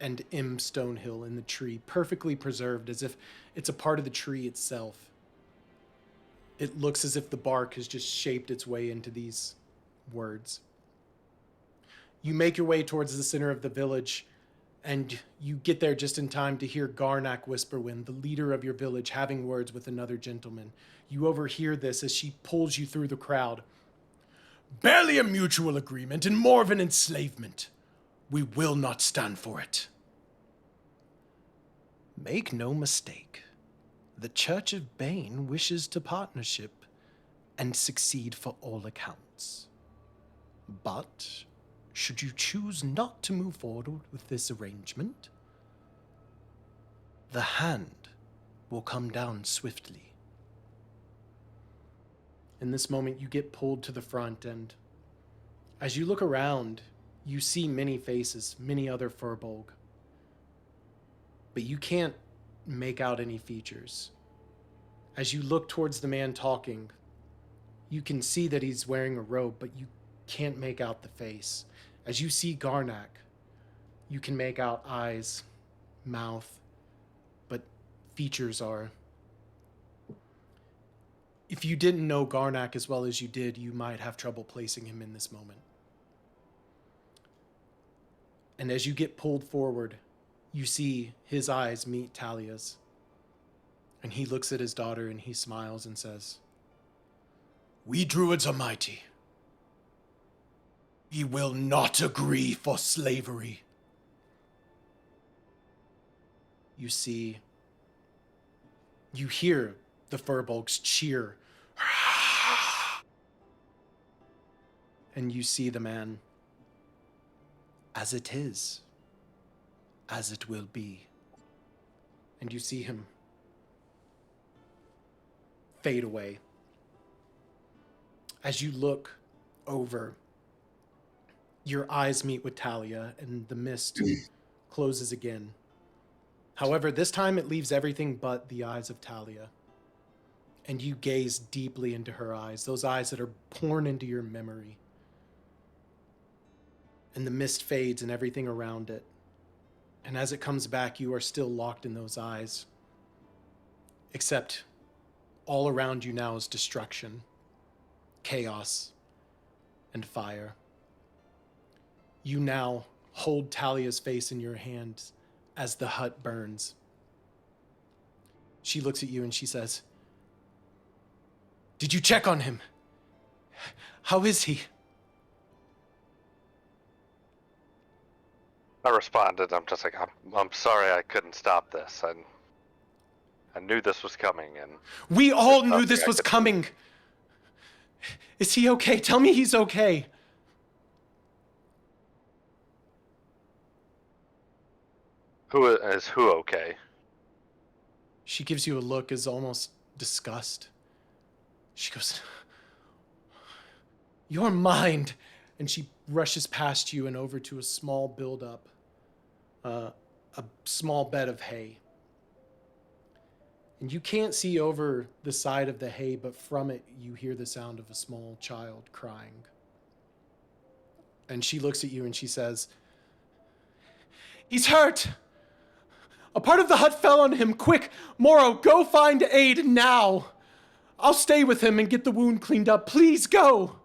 and M. Stonehill in the tree, perfectly preserved, as if it's a part of the tree itself. It looks as if the bark has just shaped its way into these words. You make your way towards the center of the village, and you get there just in time to hear Garnak Whisperwind, the leader of your village, having words with another gentleman. You overhear this as she pulls you through the crowd. "Barely a mutual agreement and more of an enslavement. We will not stand for it." "Make no mistake. The Church of Bane wishes to partnership and succeed for all accounts. But should you choose not to move forward with this arrangement, the hand will come down swiftly." In this moment, you get pulled to the front, and as you look around, you see many faces, many other Furbolg. But you can't make out any features. As you look towards the man talking, you can see that he's wearing a robe, but you can't make out the face. As you see Garnak, you can make out eyes, mouth, but features are if you didn't know Garnak as well as you did, you might have trouble placing him in this moment. And as you get pulled forward, you see his eyes meet Talia's. And he looks at his daughter and he smiles and says, "We druids are mighty. We will not agree for slavery." You see, you hear the furbolgs cheer. And you see the man, as it is, as it will be. And you see him fade away. As you look over, your eyes meet with Talia, and the mist closes again. However, this time it leaves everything but the eyes of Talia. And you gaze deeply into her eyes, those eyes that are poured into your memory. And the mist fades and everything around it. And as it comes back, you are still locked in those eyes. Except all around you now is destruction, chaos, and fire. You now hold Talia's face in your hands as the hut burns. She looks at you and she says, "Did you check on him? How is he?" I responded, I'm just like, I'm sorry I couldn't stop this. I knew this was coming, and We all there's knew nothing this I was could do. coming. Is he okay? Tell me he's okay. Who is who okay? She gives you a look as almost disgust. She goes, "Your mind." And she rushes past you and over to a small buildup, a small bed of hay. And you can't see over the side of the hay, but from it you hear the sound of a small child crying. And she looks at you and she says, "He's hurt. A part of the hut fell on him. Quick, Morro, go find aid now. I'll stay with him and get the wound cleaned up. Please go."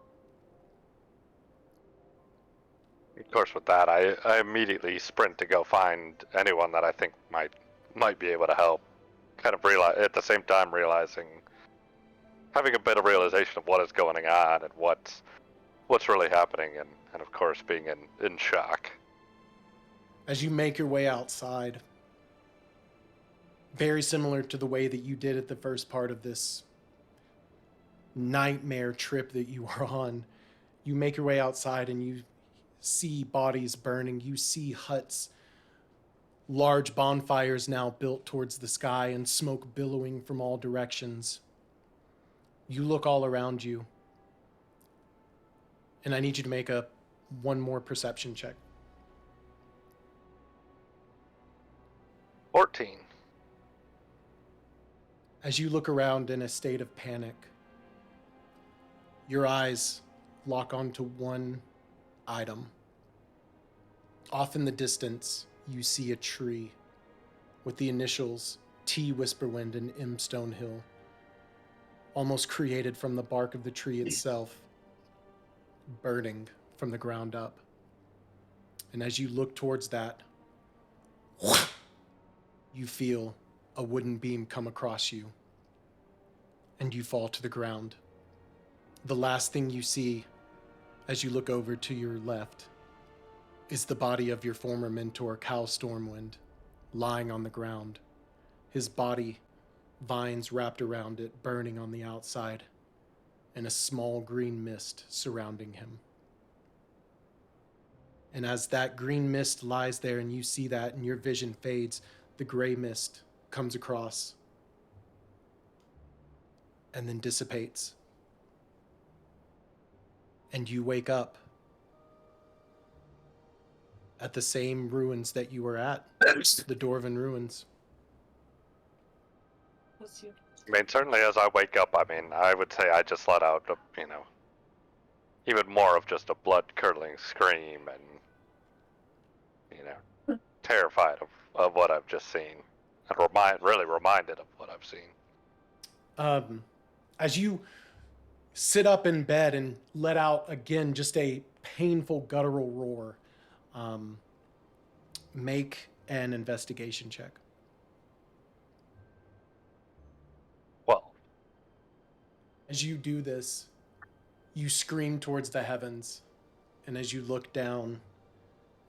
Of course, with that, I immediately sprint to go find anyone that I think might be able to help. Kind of at the same time having a bit of realization of what is going on and what's really happening, and of course being in shock. As you make your way outside, very similar to the way that you did at the first part of this nightmare trip that you were on, you make your way outside and you see bodies burning. You see huts, large bonfires now built towards the sky and smoke billowing from all directions. You look all around you, and I need you to make one more perception check. 14. As you look around in a state of panic, your eyes lock onto one item. Off in the distance, you see a tree with the initials T Whisperwind and M Stonehill, almost created from the bark of the tree itself, burning from the ground up. And as you look towards that, you feel a wooden beam come across you, and you fall to the ground. The last thing you see as you look over to your left is the body of your former mentor, Cal Stormwind, lying on the ground. His body, vines wrapped around it, burning on the outside, and a small green mist surrounding him. And as that green mist lies there and you see that and your vision fades, the gray mist comes across and then dissipates. And you wake up at the same ruins that you were at, the Dwarven ruins. I mean, certainly as I wake up, I would say I just let out, even more of just a blood-curdling scream and, terrified of what I've just seen. And really reminded of what I've seen. as you sit up in bed and let out again just a painful guttural roar, make an investigation check. Well, As you do this, you scream towards the heavens, and as you look down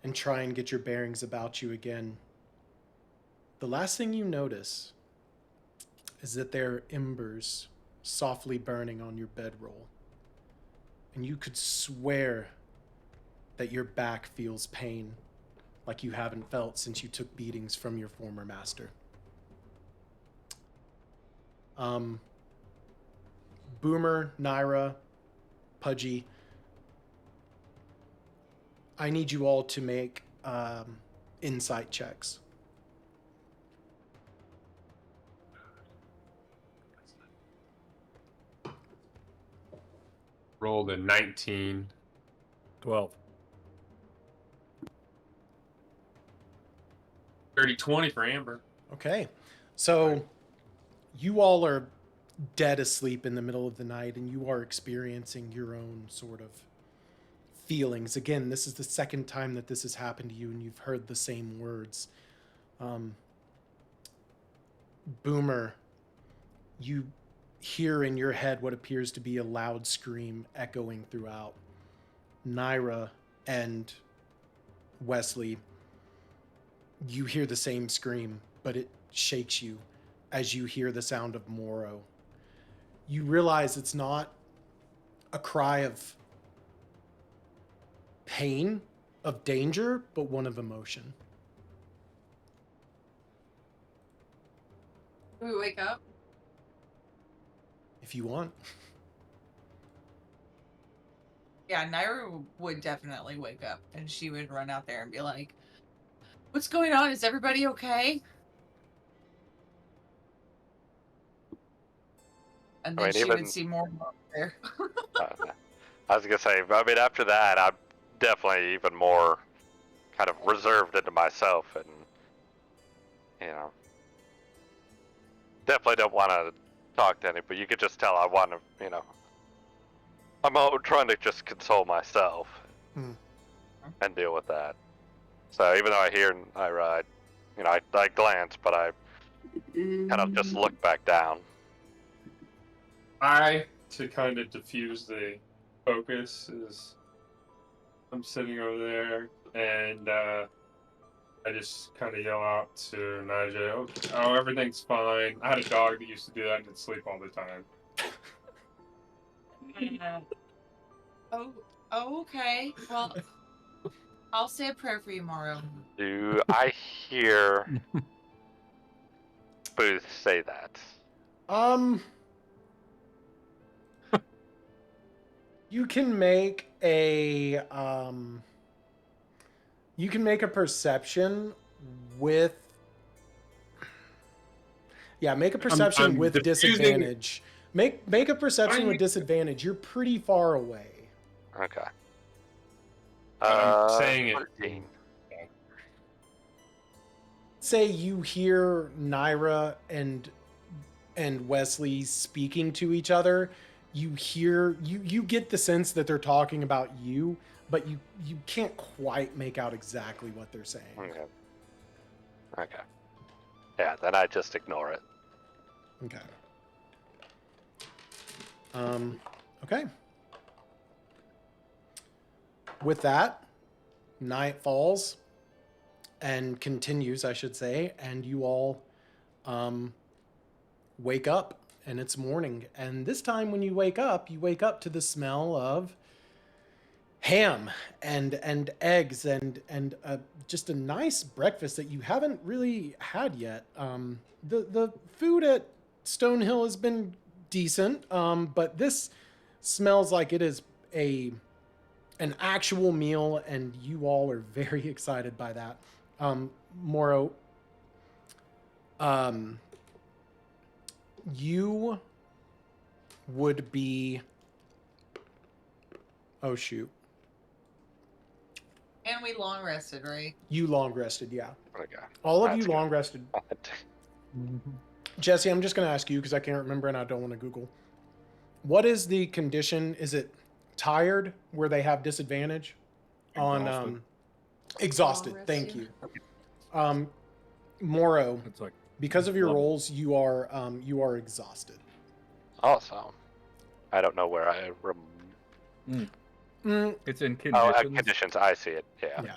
and try and get your bearings about you again, the last thing you notice is that there are embers softly burning on your bedroll. And you could swear that your back feels pain like you haven't felt since you took beatings from your former master. Boomer, Nira, Pudgy, I need you all to make insight checks. Rolled a 19. 12. 30-20 for Amber. Okay. So you all are dead asleep in the middle of the night, and you are experiencing your own sort of feelings. Again, this is the second time that this has happened to you, and you've heard the same words. Boomer, you hear in your head what appears to be a loud scream echoing throughout. Nira and Wesley, you hear the same scream, but it shakes you as you hear the sound of Morro. You realize it's not a cry of pain, of danger, but one of emotion. Do we wake up? If you want. Yeah, Nira would definitely wake up, and she would run out there and be like, "What's going on? Is everybody okay?" And then she would see more up there. I was gonna say, I mean, after that, I'm definitely even more kind of reserved into myself, and definitely don't want to talk to anybody. You could just tell I want to, I'm trying to just console myself and deal with that. So even though I hear Nira, I glance, but I kind of just look back down. To kind of diffuse the focus, is I'm sitting over there, and I just kind of yell out to Nigel, "Oh, everything's fine. I had a dog that used to do that and it'd sleep all the time." Oh, okay. Well, I'll say a prayer for you, Morro. Do I hear Booth say that? You can make a perception with make a perception I'm with diffusing- disadvantage. Make a perception with disadvantage. You're pretty far away. Okay. I'm saying it. 13. Say you hear Nira and Wesley speaking to each other. You hear you get the sense that they're talking about you, but you can't quite make out exactly what they're saying. Okay. Yeah, then I just ignore it. Okay. Okay. With that, night falls and continues, I should say, and you all wake up, and it's morning. And this time when you wake up to the smell of ham and eggs and just a nice breakfast that you haven't really had yet. The food at Stonehill has been decent, but this smells like it is an actual meal, and you all are very excited by that. Morro, you would be... Oh, shoot. And we long rested, right? You long rested, yeah. Okay. All of That's you good. long rested. Jesse, I'm just going to ask you because I can't remember and I don't want to Google. what is the condition? Is it tired where they have disadvantage on exhausted? Long Thank rest, you. Morro, It's like because of your level. rolls, you are exhausted. Awesome. I don't know where I. it's in Oh, conditions. conditions. I see it. Yeah. Yeah.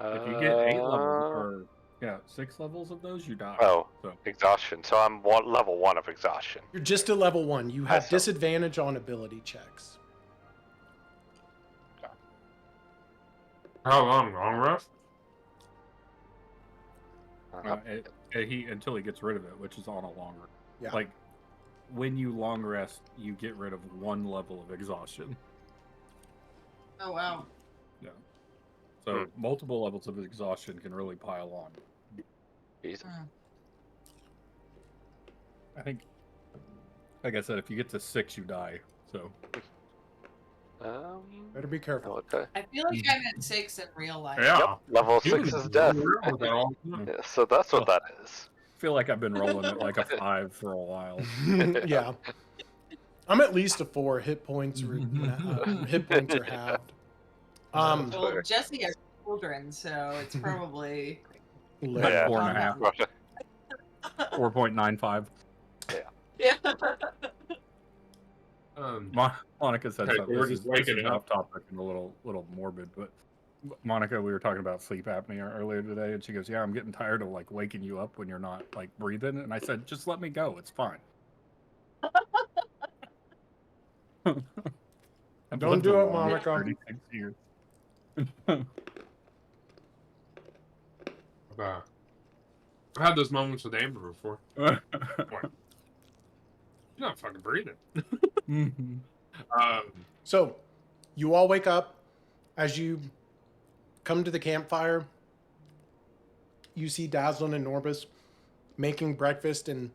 If you get 8 levels or 6 levels of those, you die. Oh, So exhaustion. So I'm level 1 of exhaustion. You're just at level 1. You have Awesome. disadvantage on ability checks. How long? Long rest? until he gets rid of it, which is on a longer. Yeah. Like when you long rest, you get rid of 1 level of exhaustion. Oh wow. Yeah. So multiple levels of exhaustion can really pile on. Jeez. I think, like I said, if you get to 6, you die. So Better be careful. Okay. I feel like I'm at 6 in real life. Yeah. Yep. Level You 6 can is death. roll with that all the time. Yeah, so that's what that is. I feel like I've been rolling at like a 5 for a while. Yeah. I'm at least a 4. Hit points are halved. Well, Jesse has children, so it's probably Like Yeah. 4.5, 4.95. yeah. Monica said Okay, something. we're This just is waking off up. topic and a little morbid, but Monica, we were talking about sleep apnea earlier today, and she goes, "Yeah, I'm getting tired of like waking you up when you're not like breathing." And I said, "Just let me go. It's fine." I've Don't lived do a it, long Monica. 36 years. I've had those moments with Amber before. What? You're not fucking breathing. So, you all wake up. As you come to the campfire, you see Dazzlin and Norbus making breakfast, and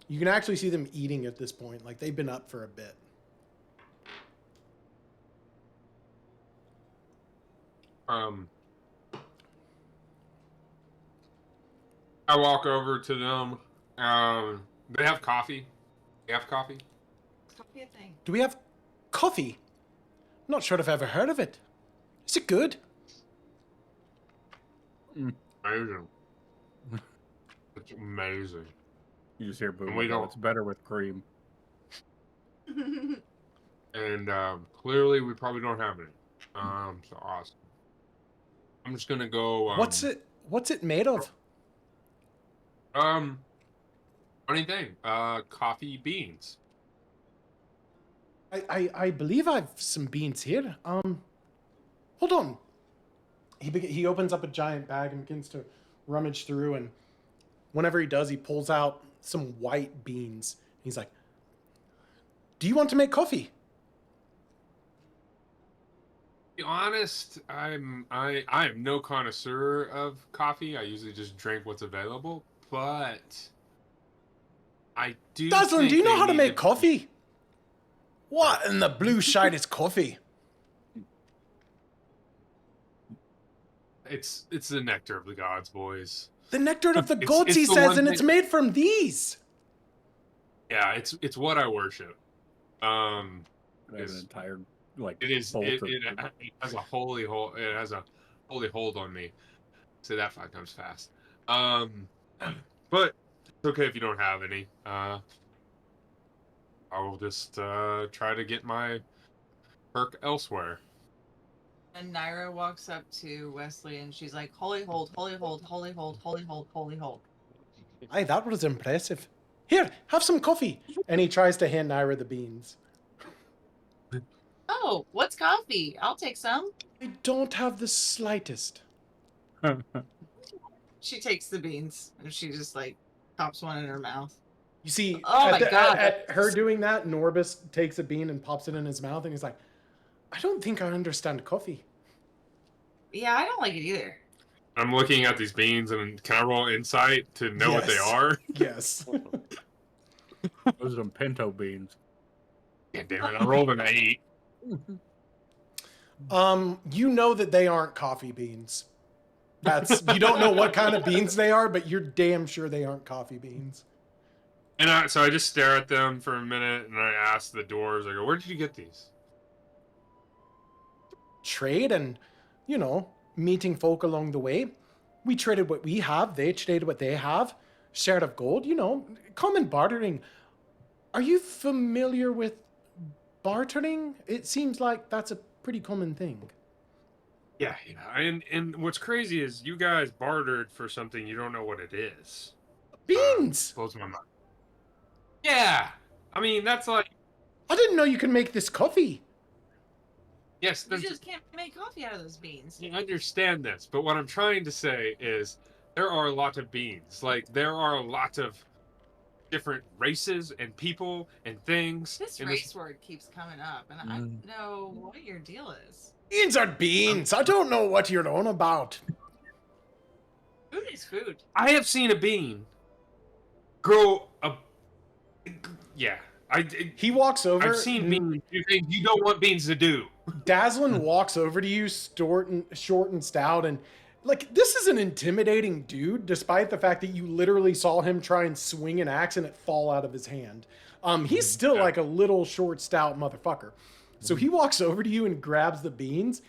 you can actually see them eating at this point. Like, they've been up for a bit. I walk over to them. They have coffee. They have coffee. Coffee a thing. Do we have coffee? I'm not sure if I've ever heard of it. Is it good? Amazing. It's amazing. You just hear boom. We don't- It's better with cream. And clearly we probably don't have any. So awesome. I'm just gonna go. What's it made of? Funny thing. Coffee beans. I believe I've some beans here. Hold on. He opens up a giant bag and begins to rummage through, and whenever he does, he pulls out some white beans. He's like, "Do you want to make coffee?" To be honest, I'm no connoisseur of coffee. I usually just drink what's available, but I do. Dazzlin, think do you know they how to need make coffee? What in the blue shite is coffee? It's the nectar of the gods, boys. The nectar of the It's- gods, it's he the says, one and it's thing- made from these. Yeah, it's what I worship. I have It's- an entire like It is. bolt It of- has a holy hold. It has a holy hold on me. Say that 5 times fast. But it's okay if you don't have any. I will just try to get my perk elsewhere. And Nira walks up to Wesley and she's like, "Holy hold, holy hold, holy hold, holy hold, holy hold." Aye, that was impressive. Here, have some coffee. And he tries to hand Nira the beans. Oh, what's coffee? I'll take some. I don't have the slightest. She takes the beans and she just like pops one in her mouth. You see, Oh my God, at her that's- doing that, Norbus takes a bean and pops it in his mouth, and he's like, "I don't think I understand coffee." Yeah, I don't like it either. I'm looking at these beans, and can I roll insight to know what they Yes. are? Yes. Those are some pinto beans. Yeah, damn it! I rolled an 8. You know that they aren't coffee beans. You don't know what kind of beans they are, but you're damn sure they aren't coffee beans. And so I just stare at them for a minute, and I ask the dwarves, I go, where did you get these? Trade and, meeting folk along the way. We traded what we have, they traded what they have. Shared of gold, common bartering. Are you familiar with bartering? It seems like that's a pretty common thing. Yeah. And what's crazy is you guys bartered for something you don't know what it is. Beans! Blows my mind. Yeah. I mean, that's like... I didn't know you could make this coffee. Yes, You just can't make coffee out of those beans. I understand this, but what I'm trying to say is there are a lot of beans. Like, there are a lot of different races and people and things. This race word keeps coming up, and I don't know what your deal is. Beans are beans. I don't know what you're on about. Food is food. I have seen a bean grow a... Yeah. He walks over. I've seen beans do things you don't want beans to do. Dazzlin walks over to you, short and stout, and this is an intimidating dude, despite the fact that you literally saw him try and swing an axe and it fall out of his hand. He's still like a little short, stout motherfucker. So he walks over to you and grabs the beans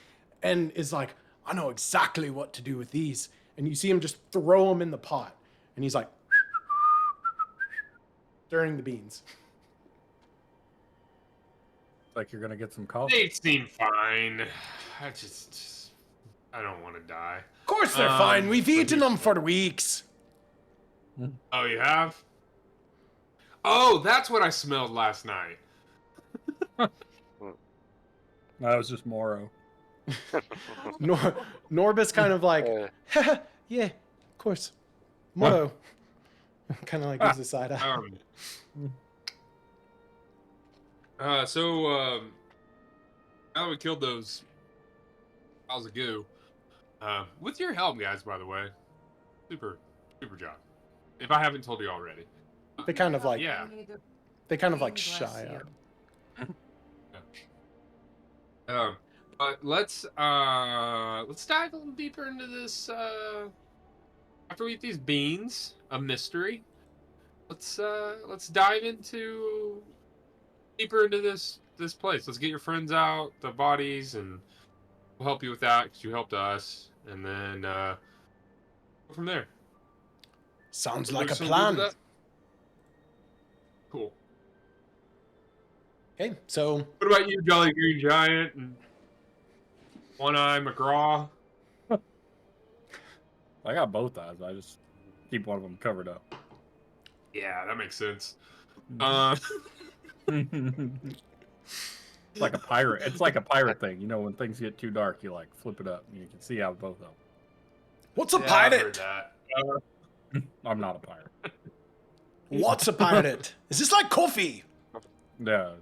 and is like, I know exactly what to do with these. And you see him just throw them in the pot. And he's like, stirring the beans. Like you're gonna get some coffee. They seem fine. I don't want to die. Of course they're fine. We've eaten them for weeks. Oh, you have? Oh, that's what I smelled last night. That was just Morro. Norbus kind of like, yeah, of course. Morro. Kind of like gives a side eye. So now that we killed those piles of goo, with your help, guys, by the way, super job. If I haven't told you already. They kind of like, Yeah. they kind of like shy up. But let's dive a little deeper into this. After we eat these beans, a mystery. Let's dive deeper into this place. Let's get your friends out, the bodies, and we'll help you with that because you helped us, and then go from there. Sounds like a Some plan. good with that? Cool. Okay, so What about you, Jolly Green Giant and One Eye McGraw? I got both eyes. I just keep one of them covered up. Yeah, that makes sense. It's like a pirate. It's like a pirate thing. When things get too dark, you like flip it up and you can see out both of them. what's a Yeah, I've heard pirate? that. I'm not a pirate. What's a pirate? Is this like coffee? No.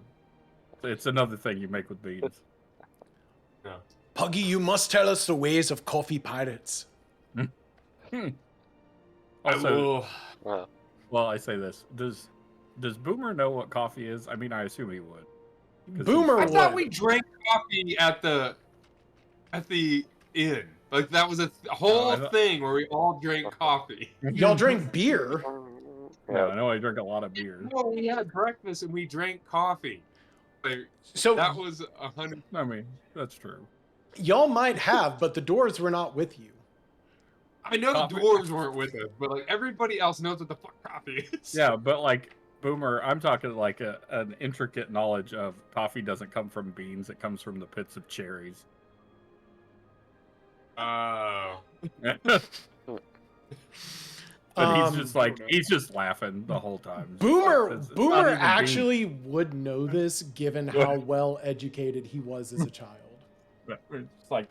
It's another thing you make with beans. Puggy, you must tell us the ways of coffee pirates. Also, Well, I say this. Does Boomer know what coffee is? I mean, I assume he would. 'Cause Boomer I thought would. we drank coffee at the inn. Like that was a whole thing where we all drank coffee. Y'all drink beer. Yeah, I know I drink a lot of beer. No, we had breakfast and we drank coffee. Like, So that was 100. I mean, that's true. y'all might have, but the dwarves were not with you. I know Coffee. the dwarves weren't with us, but like everybody else knows what the fuck coffee is. Yeah, but like Boomer, I'm talking like an intricate knowledge of coffee doesn't come from beans; it comes from the pits of cherries. Oh. But he's just laughing the whole time. Boomer It's not Boomer even actually would know this given how well educated he was as a child. beans. It's like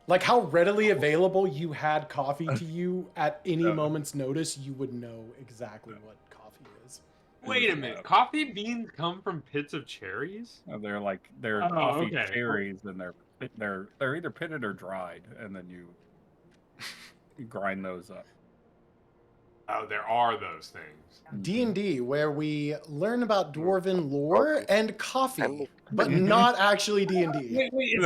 Like how readily available you had coffee to you at any moment's notice, you would know exactly what coffee is. Wait a minute. Coffee beans come from pits of cherries? they're Oh, coffee okay. cherries, and they're either pitted or dried, and then you grind those up. Oh, there are those things. D&D, where we learn about dwarven lore and coffee, And- but not actually D&D. Wait, is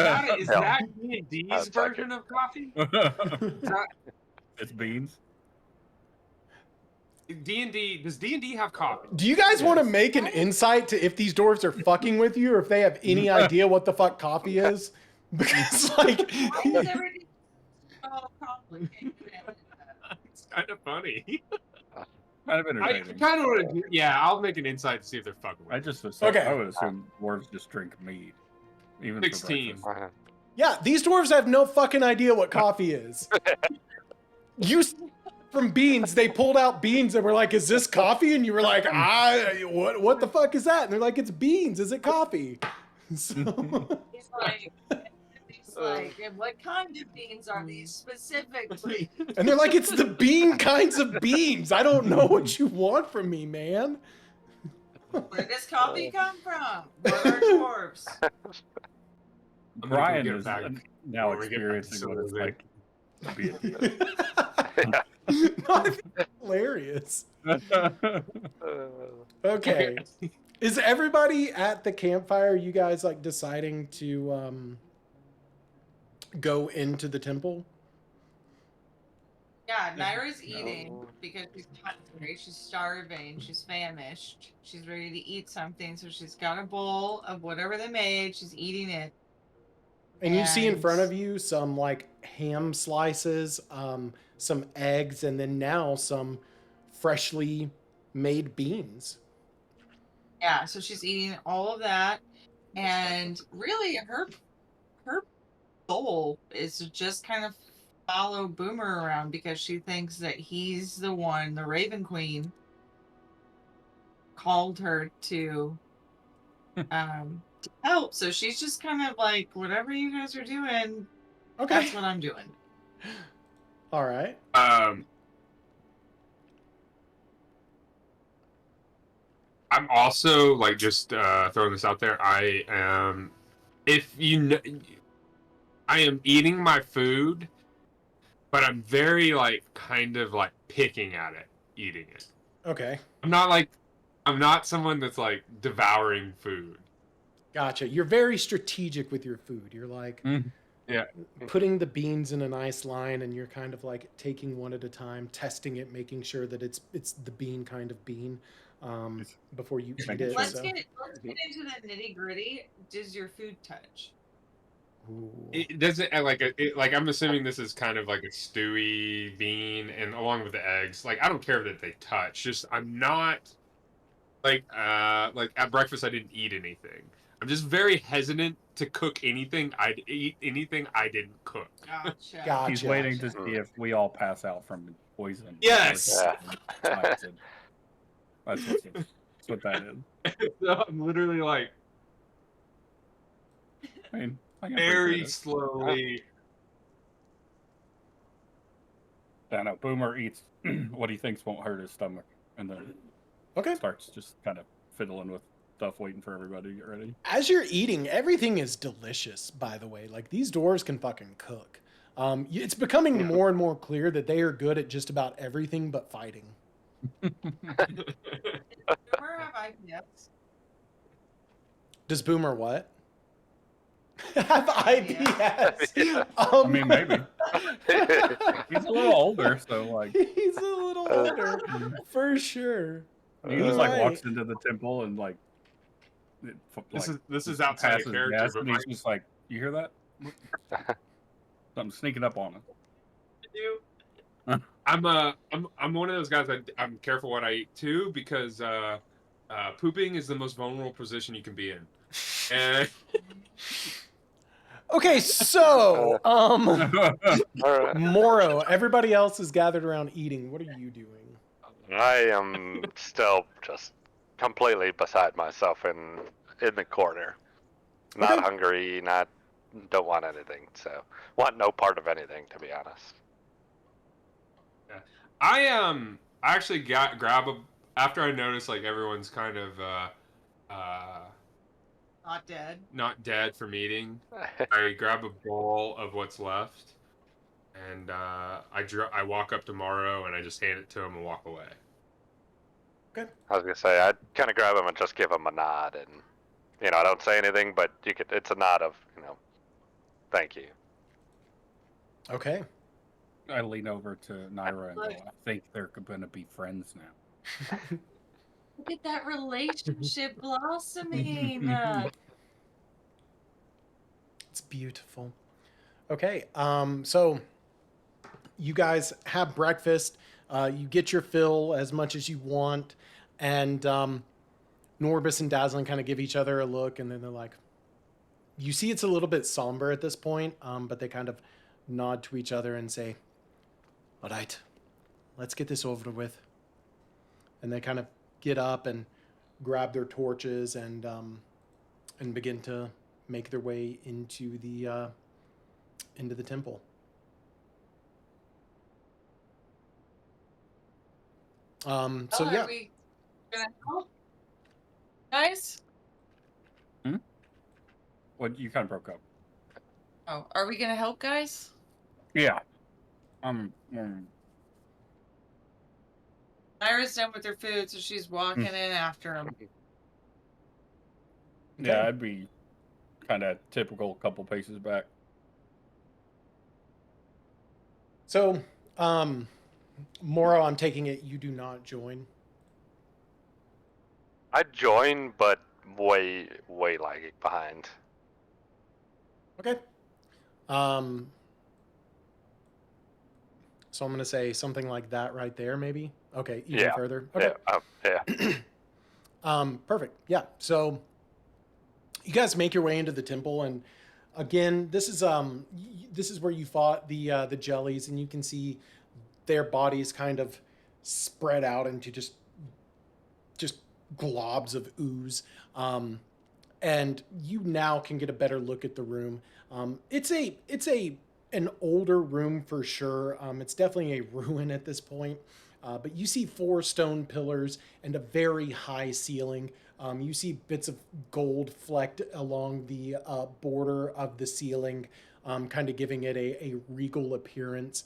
that D&D's version of coffee? It's beans. D&D, does D&D have coffee? Do you guys want to Yes. make an insight to if these dwarves are fucking with you or if they have any idea what the fuck coffee is? Because, like, Why is everything so complicated? It's kind of funny. Kind of I entertaining. kind of want to. Yeah, I'll make an insight to see if they're fucking with I me. just assume, Okay. I would assume dwarves just drink mead, even 16. for breakfast. yeah, these dwarves have no fucking idea what coffee is. You from beans, they pulled out beans and were like, "Is this coffee?" And you were like, what the fuck is that?" And they're like, "It's beans. Is it coffee?" So, He's like, "And what kind of beans are these specifically?" and they're like, "It's the bean kinds of beans. I don't know what you want from me, man." Where does coffee come from? What are dwarves? I'm gonna Brian get is back now when we get back to experiencing what it's like to be a No, I think that's hilarious. Okay. Is everybody at the campfire, you guys like deciding to go into the temple? Yeah, Nira's eating because she's hungry, she's starving, she's famished, she's ready to eat something, so she's got a bowl of whatever they made, she's eating it. And you see in And- front of you some like ham slices, some eggs, and then now some freshly made beans. Yeah, so she's eating all of that, and really her goal is to just kind of follow Boomer around because she thinks that he's the one, the Raven Queen, called her to help. So she's just kind of like, whatever you guys are doing, Okay. that's what I'm doing. All right. I'm also like just throwing this out there. I am, if you know, I am eating my food, but I'm very like kind of like picking at it, eating it. Okay. I'm not someone that's like devouring food. Gotcha. You're very strategic with your food. You're like Yeah. putting the beans in a nice line, and you're kind of like taking one at a time, testing it, making sure that it's the bean kind of bean before you eat it. Let's So. get into the nitty gritty. Does your food touch? Ooh. It doesn't like I'm assuming this is kind of like a stewy bean, and along with the eggs. Like I don't care that they touch. Just I'm not like at breakfast I didn't eat anything. I'm just very hesitant to cook anything. I'd eat anything I didn't cook. Gotcha. Gotcha. He's waiting to see if we all pass out from poison. Yes. That's what that is. So I'm literally like I mean, I can very appreciate it. slowly. I know. Boomer eats what he thinks won't hurt his stomach, and then Okay. starts just kind of fiddling with stuff, waiting for everybody to get ready. As you're eating, everything is delicious, by the way. Like, these dwarves can fucking cook. It's becoming more and more clear that they are good at just about everything but fighting. Does Boomer have IPS? Does Boomer what? Have IPS. I mean, maybe. He's a little older, so like He's a little older, for sure. he just like Right. walks into the temple and like This is outside passes of character, gas, but and he's just like, you hear that? Something sneaking up on him. I'm one of those guys. I'm careful what I eat too, because pooping is the most vulnerable position you can be in. And Okay, so, All right. Morro, everybody else is gathered around eating. What are you doing? I am still just completely beside myself in the corner. Not Okay. hungry, don't want anything, so want no part of anything, to be honest. I actually grab a, after I notice like everyone's kind of Not dead. not dead from eating. I grab a bowl of what's left, and I walk up to Morro and I just hand it to him and walk away. I was gonna say I'd kind of grab him and just give him a nod, and I don't say anything, but it's a nod of thank you. Okay. I lean over to Nira and go, Look. I think they're going to be friends now. Look at that relationship blossoming. It's beautiful. Okay, so you guys have breakfast. You get your fill as much as you want, and Norbus and Dazzling kind of give each other a look, and then they're like, you see it's a little bit somber at this point, but they kind of nod to each other and say, all right, let's get this over with. And they kind of get up and grab their torches and begin to make their way into the temple. So yeah. Are we gonna help, guys? Well, you kind of broke up. Oh, are we gonna help, guys? Yeah. Lyra's done with her food, so she's walking in after him. Yeah, I'd be kind of typical couple paces back. So, Morro, I'm taking it you do not join. I'd join, but way lagging behind. Okay. So I'm going to say something like that right there, maybe. Okay, even further. Okay. Yeah. Perfect. Yeah. So you guys make your way into the temple, and again, this is where you fought the jellies, and you can see their bodies kind of spread out into just globs of ooze. And you now can get a better look at the room. It's an older room for sure. It's definitely a ruin at this point. But you see 4 stone pillars and a very high ceiling. You see bits of gold flecked along the border of the ceiling, kind of giving it a regal appearance.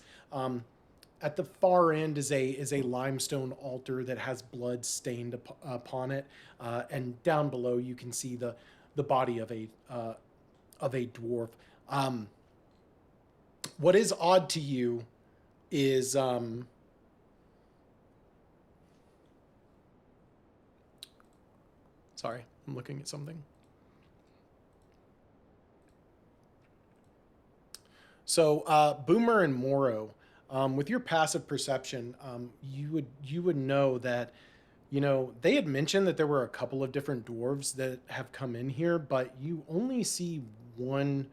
At the far end is a limestone altar that has blood stained upon it, and down below you can see the body of a dwarf. What is odd to you is sorry, I'm looking at something. So Boomer and Morro, with your passive perception, you would know that, you know, they had mentioned that there were a couple of different dwarves that have come in here, but you only see one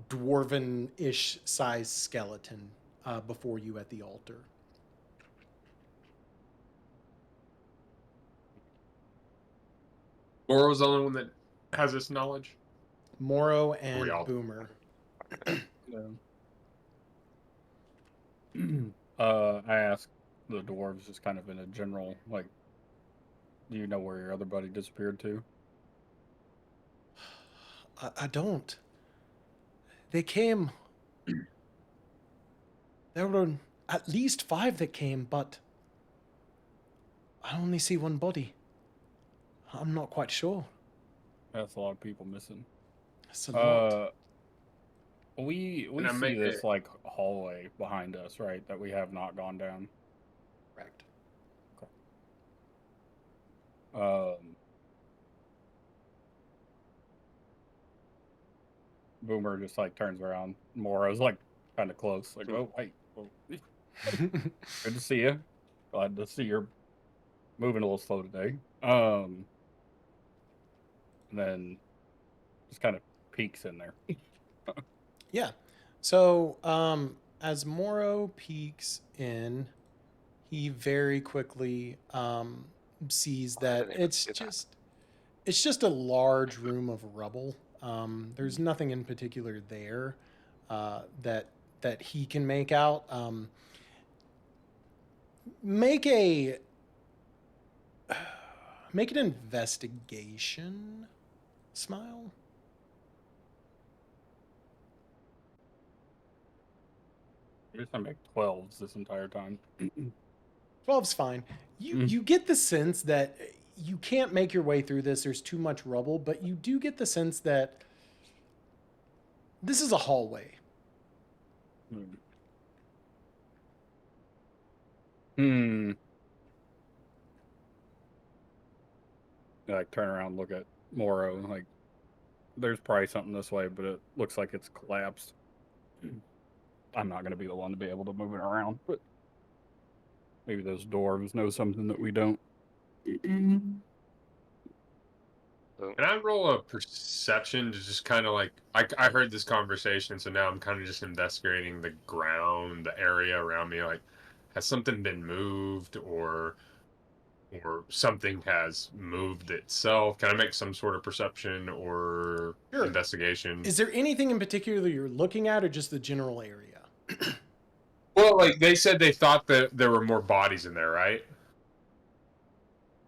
dwarven-ish size skeleton before you at the altar. Morro's the only one that has this knowledge. Morro and We all- Boomer. I asked the dwarves just kind of in a general, like, do you know where your other buddy disappeared to? I don't. They came. There were at least 5 that came, but I only see one body. I'm not quite sure. That's a lot of people missing. That's a lot. We And I see make this it- like hallway behind us, right? That we have not gone down. Correct. Boomer just like turns around. Morro's like kind of close, like, oh wait, good to see you. Glad to see you're moving a little slow today. And then just kind of peeks in there. Yeah. So, as Morro peeks in, he very quickly sees that it's just a large room of rubble. There's nothing in particular there that he can make out. Make an investigation. Smile. You're just gonna make 12s this entire time. 12's fine. You get the sense that you can't make your way through this. There's too much rubble, but you do get the sense that this is a hallway. Hmm. Like turn around, and look at Morro. Like, there's probably something this way, but it looks like it's collapsed. I'm not gonna be the one to be able to move it around, but maybe those dwarves know something that we don't. Can I roll a perception to just kind of like I heard this conversation, so now I'm kind of just investigating the ground, the area around me. Like, has something been moved, or something has moved itself? Can I make some sort of perception or Sure. investigation? Is there anything in particular you're looking at, or just the general area? Well, like they said, they thought that there were more bodies in there, right?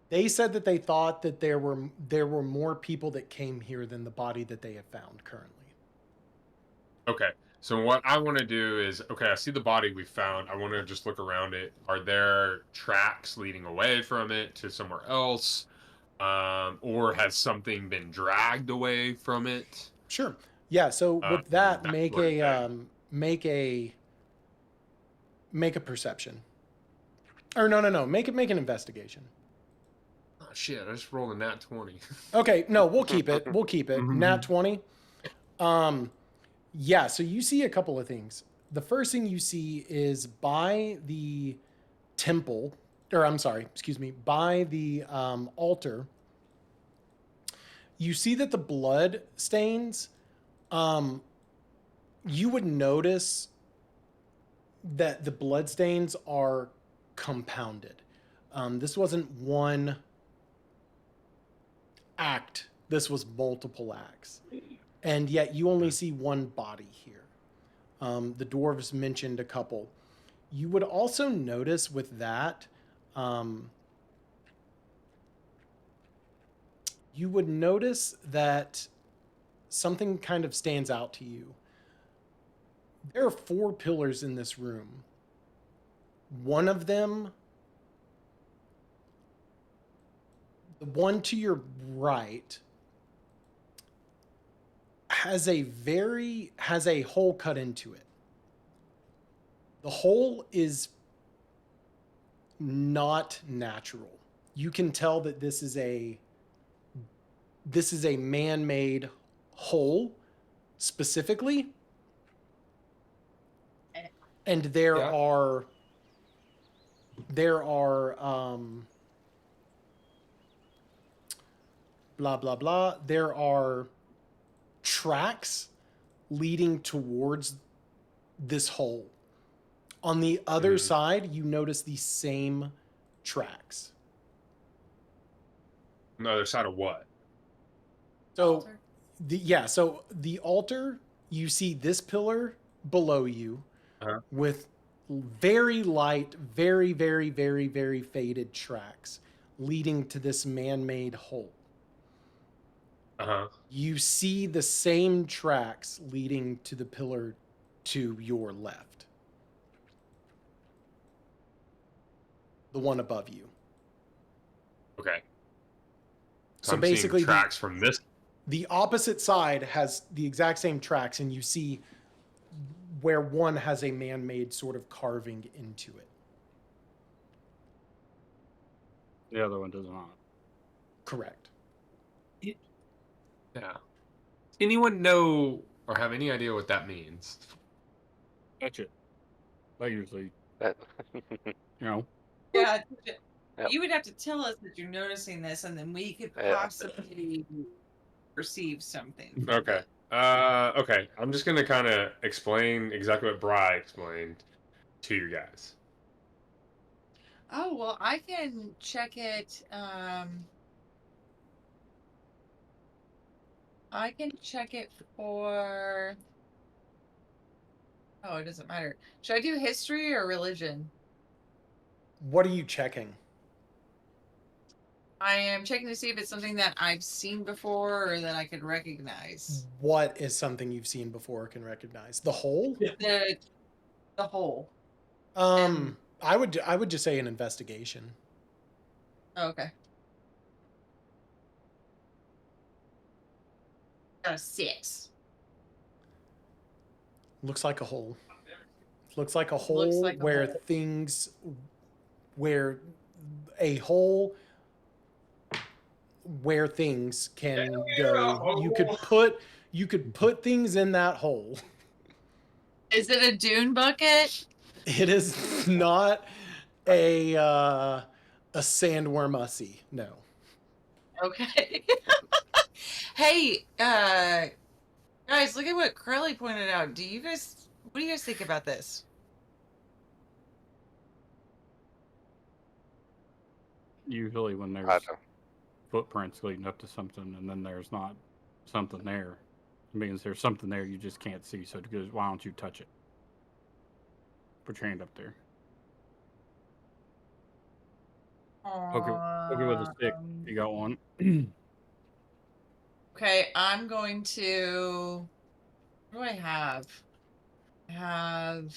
They said that they thought that there were more people that came here than the body that they have found currently. Okay. So what I want to do is, okay, I see the body we found. I want to just look around it. Are there tracks leading away from it to somewhere else? Or has something been dragged away from it? Sure. Yeah. So with that, that's make what I'm a saying. make a perception. Or no. Make an investigation. Oh, shit, I just rolled a nat 20. Okay. No, we'll keep it. We'll keep it. Mhm. Nat 20. Yeah. So you see a couple of things. The first thing you see is by the temple, or I'm sorry, excuse me, by the altar. You see that the blood stains, you would notice that the blood stains are compounded. This wasn't one act, this was multiple acts. And yet you only see one body here. The dwarves mentioned a couple. You would also notice with that, you would notice that something kind of stands out to you. There are 4 pillars in this room. One of them, the one to your right, has a hole cut into it. The hole is not natural. You can tell that this is a man-made hole specifically. And there Yeah. are blah blah blah. There are tracks leading towards this hole. On the other side, you notice the same tracks. On the other side of what? So so the altar, you see this pillar below you with very light, very, very, very, very faded tracks leading to this man-made hole. You see the same tracks leading to the pillar to your left. The one above you. Okay. So I'm basically seeing tracks from this. The opposite side has the exact same tracks, and you see where one has a man-made sort of carving into it. The other one does not. Correct. Yeah. Anyone know or have any idea what that means? Touch it. I usually, That- you know. Yeah, Yep. you would have to tell us that you're noticing this, and then we could Yeah. possibly perceive something. Okay. Okay. I'm just gonna kind of explain exactly what Bri explained to you guys. Oh well, I can check it. I can check it for. Oh, it doesn't matter. Should I do history or religion? What are you checking? I am checking to see if it's something that I've seen before or that I could recognize. What is something you've seen before or can recognize? The hole? The whole. I would just say an investigation. Oh, okay. Got a 6. Looks like a hole. Looks like a hole Looks like a where hole. things where a hole where things can go. You could put things in that hole. Is it a dune bucket? It is not a sandworm-ussy, no. Okay. Hey, guys, look at what Crowley pointed out. What do you guys think about this? Usually when I there's don't. footprints leading up to something and then there's not something there, it means there's something there you just can't see. So it goes, why don't you touch it? Put your hand up there. Okay, with a stick. You got one. Okay, I'm going to. What do I have? I have.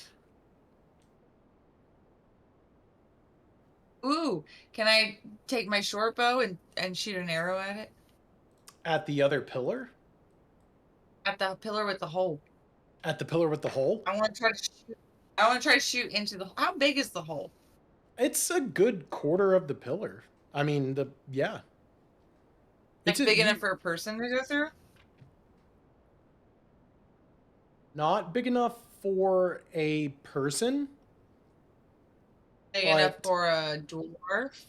Ooh, can I take my short bow and shoot an arrow at it? At the other pillar? At the pillar with the hole. At the pillar with the hole? I want to try to shoot. I want to try to shoot into the. How big is the hole? It's a good quarter of the pillar. I mean, yeah. Like big enough for a person to go through? Not big enough for a person. Big enough for a dwarf?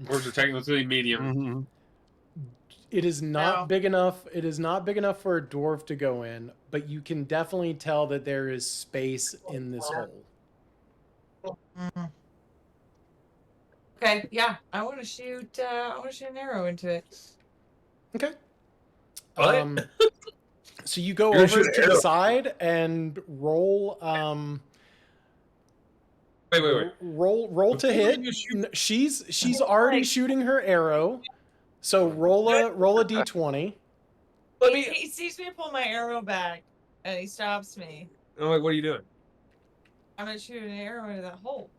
Dwarves are technically medium. It is not big enough. It is not big enough for a dwarf to go in, but you can definitely tell that there is space in this hole. Okay, yeah, I want to shoot. I want to shoot an arrow into it. Okay. What? So you go You're over gonna shoot to an the arrow. side and roll. Wait. Roll to hit. She's already shooting her arrow. So roll a d20. He sees me pull my arrow back, and he stops me. I'm like, what are you doing? I'm gonna shoot an arrow into that hole.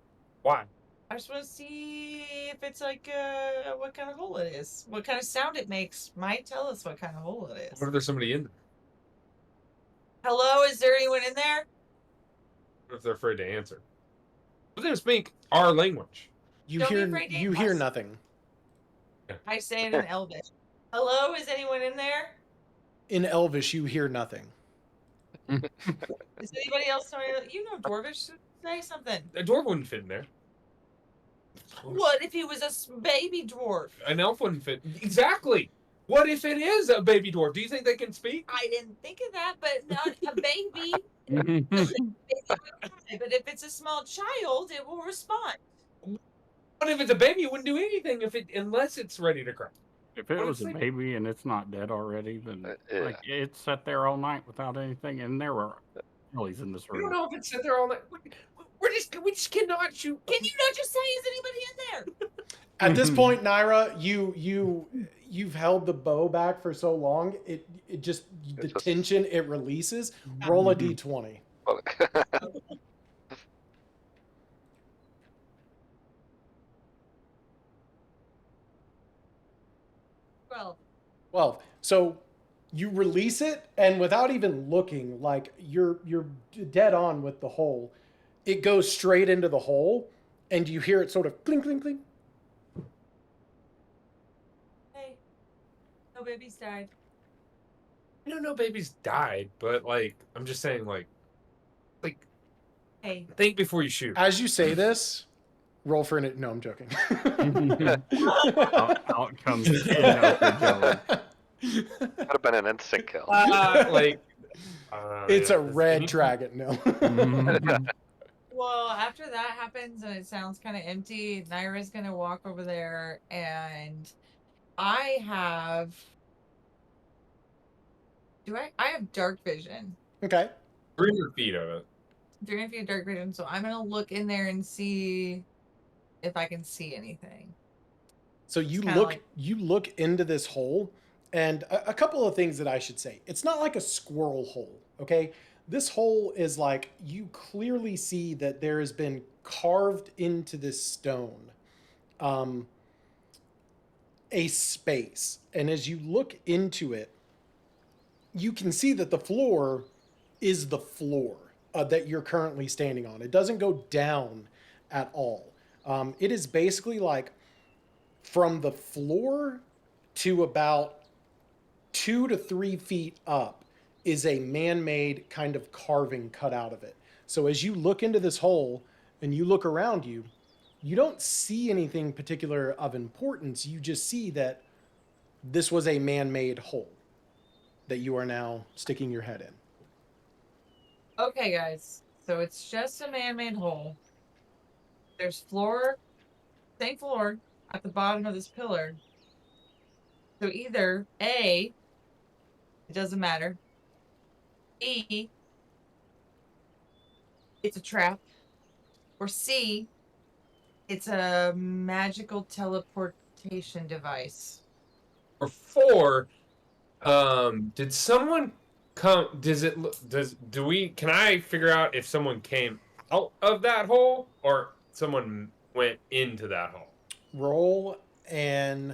Why? I just want to see if it's like what kind of hole it is. What kind of sound it makes might tell us what kind of hole it is. What if there's somebody in there? Hello, is there anyone in there? What if they're afraid to answer? Let them speak our language. You Don't be hear afraid to you ask. hear nothing. I say it in Elvish. Hello, is anyone in there? In Elvish, you hear nothing. Is anybody else knowing? You know Dwarvish. Say something. A dwarf wouldn't fit in there. What if he was a baby dwarf? An elf wouldn't fit. Exactly. What if it is a baby dwarf? Do you think they can speak? I didn't think of that, but not a baby. But if it's a small child, it will respond. What if it's a baby? It wouldn't do anything unless it's ready to cry. If it What was if a they- baby and it's not dead already, then Yeah. like it sat there all night without anything, and there were jellies in this We don't room. know if it's sit there all night. We just cannot shoot. Can you not just say, is anybody in there? At this point, Nira, you've held the bow back for so long, the just- tension it releases. Roll a d20. Well, 12. So you release it, and without even looking, like you're dead on with the hole. It goes straight into the hole, and you hear it sort of clink, clink, clink. hey, no babies died. No babies died, but like I'm just saying, like Hey, think before you shoot. As you say this, roll for an. No, I'm joking. Out comes the jelly. Could have been an instant kill. It's yeah, a red dragon. No. well, after that happens and it sounds kind of empty, Nira's gonna walk over there, and I have. I have dark vision. Okay. 300 feet of it. 300 feet of dark vision, so I'm gonna look in there and see if I can see anything. So you kinda look like- you look into this hole, and a couple of things that I should say. It's not like a squirrel hole, okay? This hole is like, you clearly see that there has been carved into this stone a space. And as you look into it, you can see that the floor is the floor that you're currently standing on. It doesn't go down at all. It is basically like from the floor to about 2 to 3 feet up is a man-made kind of carving cut out of it. So as you look into this hole and you look around you, you don't see anything particular of importance. You just see that this was a man-made hole that you are now sticking your head in. Okay, guys. So it's just a man-made hole. There's same floor at the bottom of this pillar. So either A, it doesn't matter. B, it's a trap. Or C, it's a magical teleportation device. Or 4, did someone come? Can I figure out if someone came out of that hole or someone went into that hole? Roll a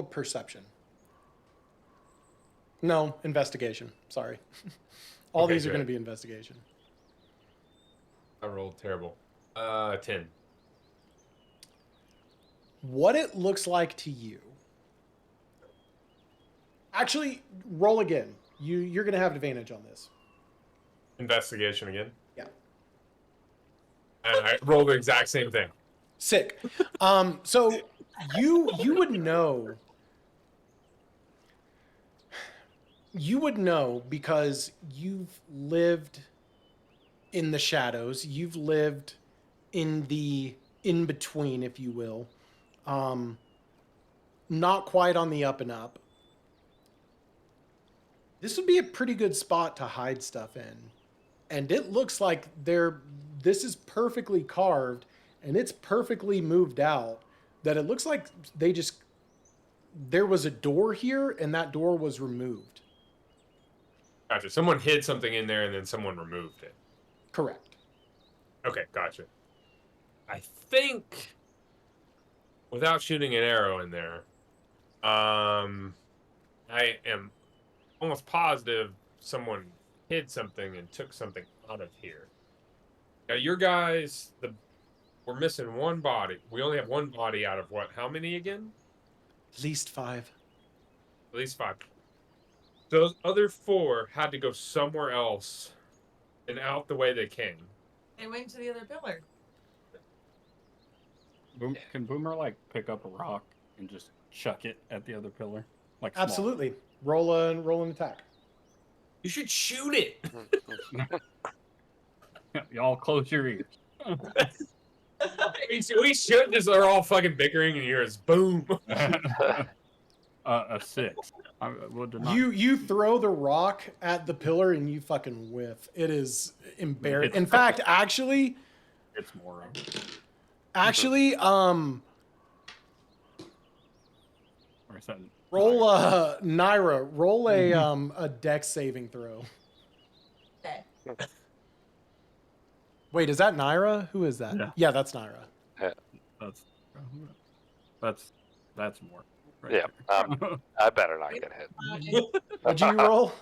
perception. No, investigation. Sorry. All Okay, these are good. going to be investigation. I rolled terrible. 10. What it looks like to you. Actually, roll again. You're going to have advantage on this. Investigation again. Yeah. And I rolled the exact same thing. Sick. So you would know. You would know because you've lived in the shadows. You've lived in the in-between, if you will. Not quite on the up and up. This would be a pretty good spot to hide stuff in. And it looks like this is perfectly carved and it's perfectly moved out, that it looks like there was a door here and that door was removed. Gotcha. Someone hid something in there and then someone removed it. Correct. Okay, gotcha. I think, without shooting an arrow in there, I am almost positive someone hid something and took something out of here. Now, your guys, we're missing one body. We only have one body out of what? How many again? At least 5. At least 5. Those other 4 had to go somewhere else and out the way they came. They went to the other pillar. Can Boomer like pick up a rock and just chuck it at the other pillar? Like small? Absolutely. Roll an attack. You should shoot it. Y'all close your ears. We should just are all fucking bickering and you hear us boom. A 6. You throw the rock at the pillar and you fucking whiff. It is embarrassing. In fact, actually, it's Morro. Actually, Or something. roll Nira. Roll a dex saving throw. Okay. Wait, is that Nira? Who is that? Yeah. That's Nira. That's more. Right Yeah, there. I better not get hit. What'd you roll?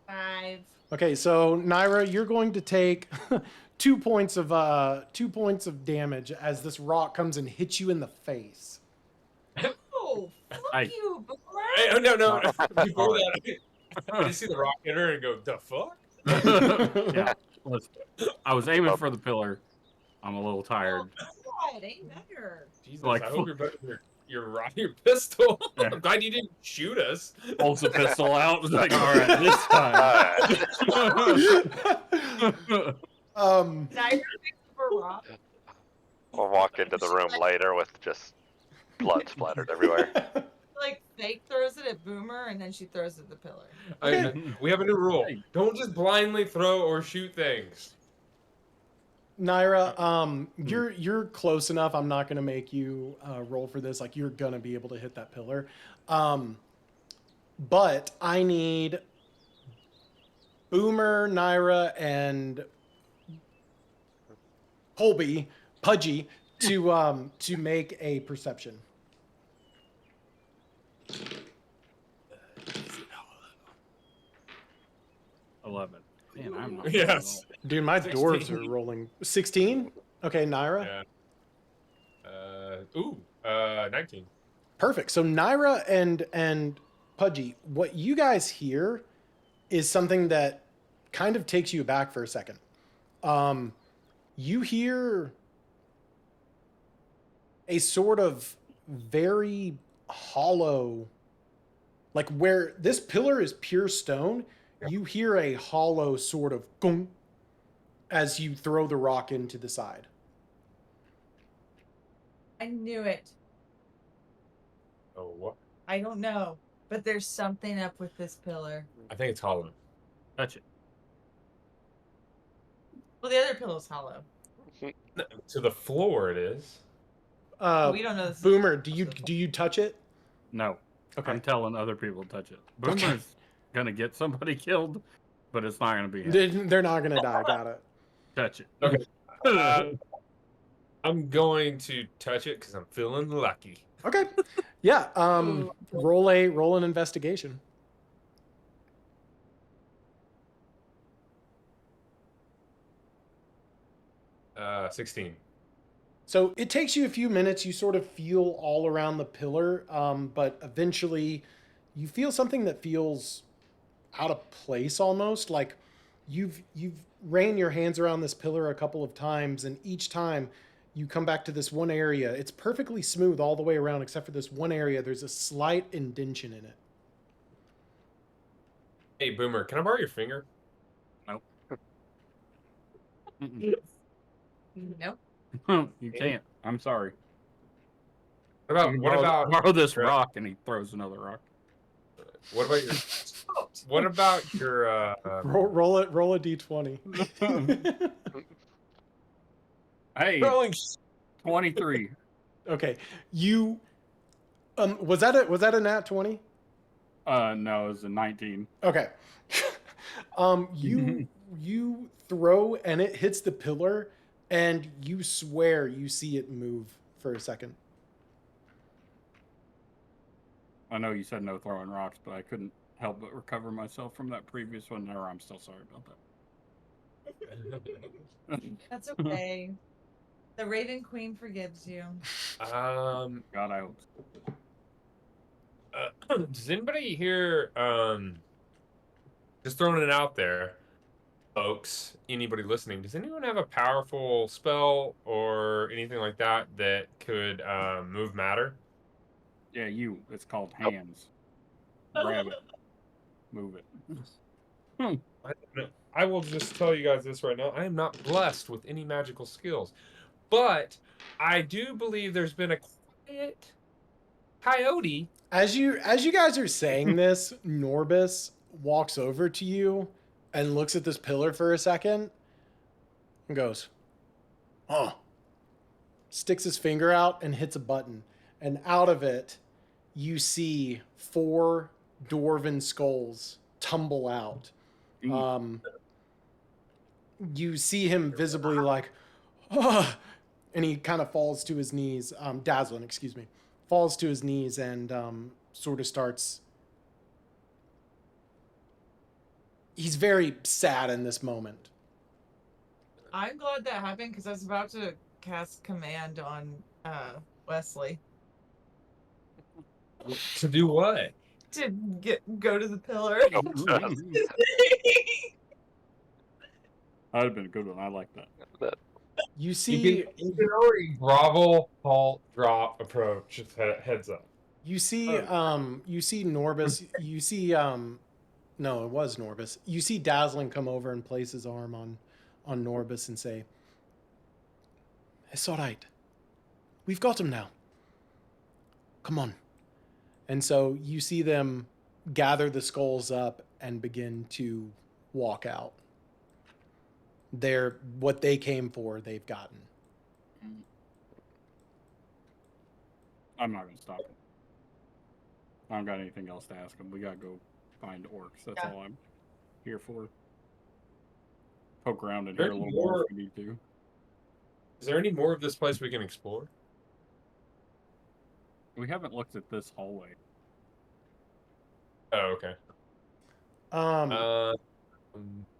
5. Okay, so Nira, you're going to take 2 points of damage as this rock comes and hits you in the face. Oh, fuck I- you, Boomer. Hey, oh, no. Before All that, I just see the rock hit her and go, the fuck? Yeah. Listen, I was aiming for the pillar. I'm a little tired. Oh, God, ain't better. Jesus, Like, I hope you're better than your pistol. Yeah. I'm glad you didn't shoot us. Pulls the pistol out. It's like, all right, this time. Now you're for rock. We'll walk into the room later with just blood splattered everywhere. Like fake throws it at Boomer and then she throws it at the pillar. We have a new rule. Don't just blindly throw or shoot things. Naira, you're close enough. I'm not gonna make you roll for this. Like, you're gonna be able to hit that pillar. But I need Boomer, Naira, and Colby, Pudgy, to make a perception. $11. Man, I'm not. Yes. Dude, my 16. dwarves are rolling 16. Okay, Naira. Yeah. Ooh, 19. Perfect. So Nira and Pudgy, what you guys hear is something that kind of takes you aback for a second. You hear a sort of very hollow, like where this pillar is pure stone, you hear a hollow sort of gong as you throw the rock into the side. I knew it. Oh, what? I don't know, but there's something up with this pillar. I think it's hollow. Touch it. Well, the other pillar's hollow. No, to the floor it is. We don't know this. Boomer, do you touch it? No. Okay. I'm telling other people to touch it. Boomer's gonna get somebody killed, but it's not gonna be him. They're not gonna die. Got it. Touch it. Okay. I'm going to touch it because I'm feeling lucky. Okay. Yeah. Roll an investigation. 16. So it takes you a few minutes. You sort of feel all around the pillar, but eventually you feel something that feels out of place almost. Like you've ran your hands around this pillar a couple of times, and each time you come back to this one area. It's perfectly smooth all the way around except for this one area. There's a slight indentation in it. Hey, Boomer, can I borrow your finger? Nope. Nope. You can't. I'm sorry. What about borrow this rock? And he throws another rock. what about your what about your Roll a d20. Hey, rolling 23. Okay, you was that a nat 20? No, it was a 19. Okay. You throw and it hits the pillar, and you swear you see it move for a second. I know you said no throwing rocks, but I couldn't help but recover myself from that previous one. Or I'm still sorry about that. That's okay. The Raven Queen forgives you. God, I hope so. Does anybody here just throwing it out there, folks, anybody listening, does anyone have a powerful spell or anything like that that could move matter? Yeah, it's called hands. Grab it. Move it. I will just tell you guys this right now. I am not blessed with any magical skills. But I do believe there's been a quiet coyote. As you guys are saying this, Norbus walks over to you and looks at this pillar for a second and goes, "Oh." Sticks his finger out and hits a button. And out of it, you see 4 dwarven skulls tumble out. You see him visibly like, "Oh," and he kind of falls to his knees. Dazzlin, excuse me. Falls to his knees and sort of starts... He's very sad in this moment. I'm glad that happened because I was about to cast command on Wesley To do what? to go to the pillar. That'd have been a good one. I like that. You see... You can already grovel, halt, drop, approach. Just heads up. You see Norbus. You see, no, it was Norbus. You see Dazzling come over and place his arm on Norbus and say, "It's all right. We've got him now. Come on." And so you see them gather the skulls up and begin to walk out. They're what they came for. They've gotten. I'm not going to stop it. I don't got anything else to ask him. We got to go find orcs. That's all I'm here for. Poke around in here a little more if we need to. Is there any more of this place we can explore? We haven't looked at this hallway. Oh, okay.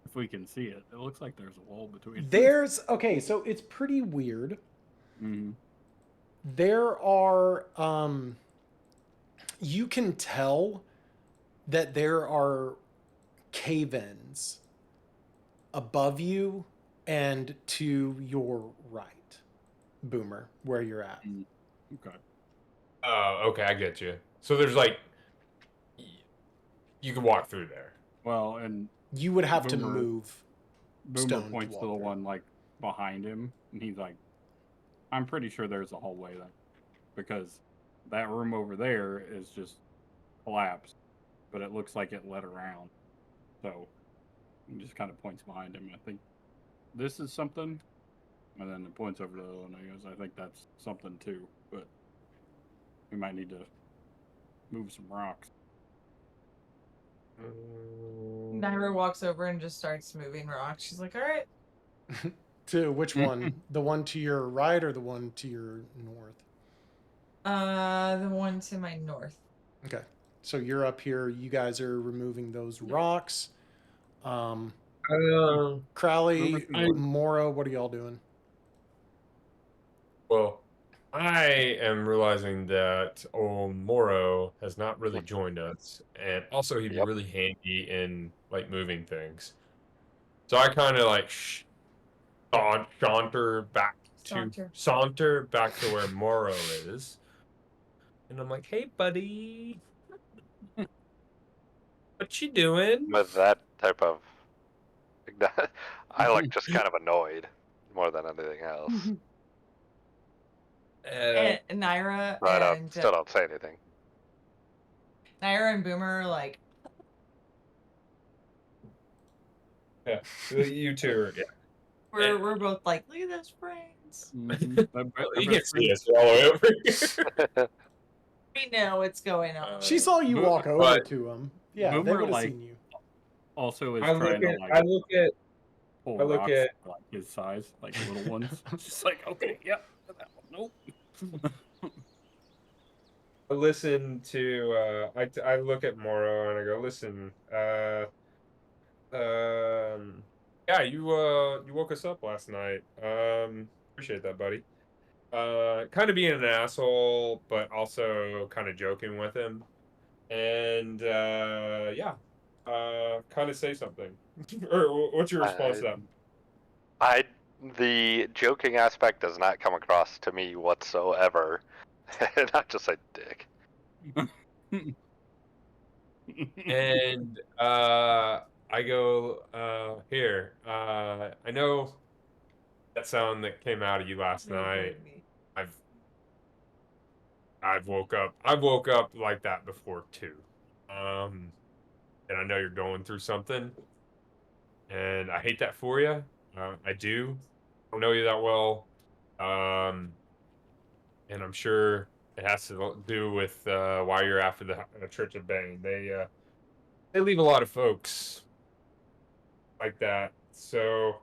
If we can see it, it looks like there's a wall between. There's okay, so it's pretty weird. Mm-hmm. there are you can tell that there are cave-ins above you and to your right, Boomer, where you're at. Okay. Oh, okay, I get you. So there's like, you can walk through there. Well, and You would have to Boomer- move. Boomer Stone to points to the walk through. one like behind him, and he's like, "I'm pretty sure there's a hallway then, because that room over there is just collapsed, but it looks like it led around." So he just kind of points behind him. I think this is something, and then it points over to the other one. I guess I think that's something too, but we might need to move some rocks. Nira walks over and just starts moving rocks. She's like, all right. To which one? The one to your right or the one to your north? The one to my north. Okay. So you're up here. You guys are removing those rocks. Crowley, Morro, what are y'all doing? Well, I am realizing that old Morro has not really joined us, and also he'd be Yep. really handy in like moving things. So I kind of like saunter back to where Morro is, and I'm like, "Hey, buddy, what you doing?" With that type of, I like just kind of annoyed more than anything else. And Nira But I and still don't say anything. Nira and Boomer are like, yeah, you two, yeah. we're both like, look at those brains. You can't see us all the way over here. We know what's going on. She saw you walk over to him. Yeah, they Boomer, would have like, seen you. Also is I trying to like I look at pull I look rocks at- for, like his size, like little ones. Just like, okay, yep, that one, nope. I listen to I look at Morro and I go, listen, yeah, you woke us up last night. Appreciate that, buddy. Kind of being an asshole, but also kind of joking with him. And yeah. Kind of say something. Or what's your response to that? The joking aspect does not come across to me whatsoever. Not just a dick. And I go, here, I know that sound that came out of you last night. I've woke up like that before too. And I know you're going through something. And I hate that for you. I do. I don't know you that well. And I'm sure it has to do with why you're after the Church of Bane. They leave a lot of folks like that. So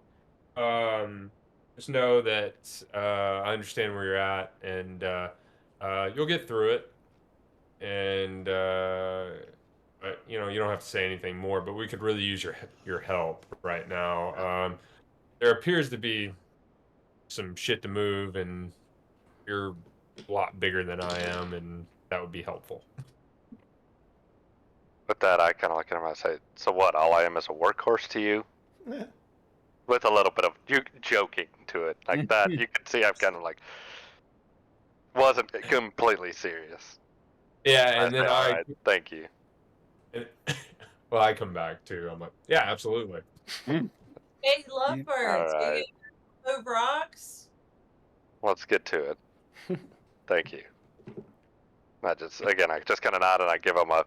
just know that I understand where you're at, and you'll get through it. And you know, you don't have to say anything more, but we could really use your help right now. There appears to be some shit to move, and you're a lot bigger than I am, and that would be helpful. With that, I kind of look at him and I say, so what, all I am is a workhorse to you? With a little bit of joking to it. Like that, you can see I'm kind of like, wasn't completely serious. Yeah, and then all right, thank you. Well, I come back too. I'm like, yeah, absolutely. Hey, lovebirds, All right. you move rocks? Let's get to it. Thank you. I just kind of nod and I give him a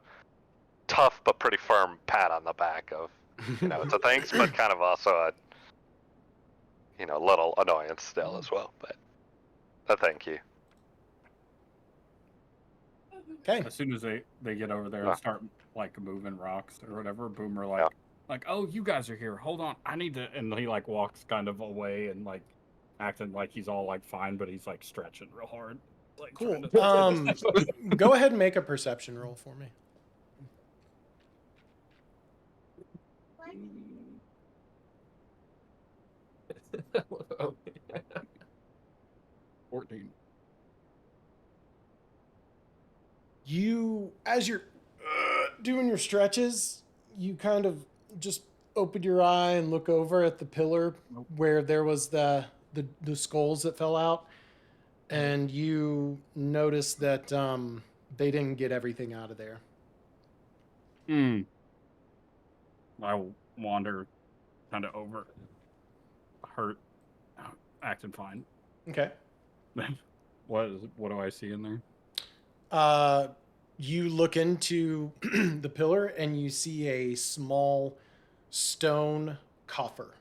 tough but pretty firm pat on the back of, it's a thanks, but kind of also a, little annoyance still as well, but a thank you. Okay. As soon as they get over there and start like moving rocks or whatever, Boomer Yeah. like, oh, you guys are here. Hold on, I need to. And he like walks kind of away and like acting like he's all like fine, but he's like stretching real hard. Like, Cool. trying to- Go ahead and make a perception roll for me. 14. You, as you're doing your stretches, you kind of just open your eye and look over at the pillar where there was the skulls that fell out, and you notice that they didn't get everything out of there. I will wander kind of over, hurt, acting fine. Okay. What do I see in there? You look into the pillar and you see a small stone coffer.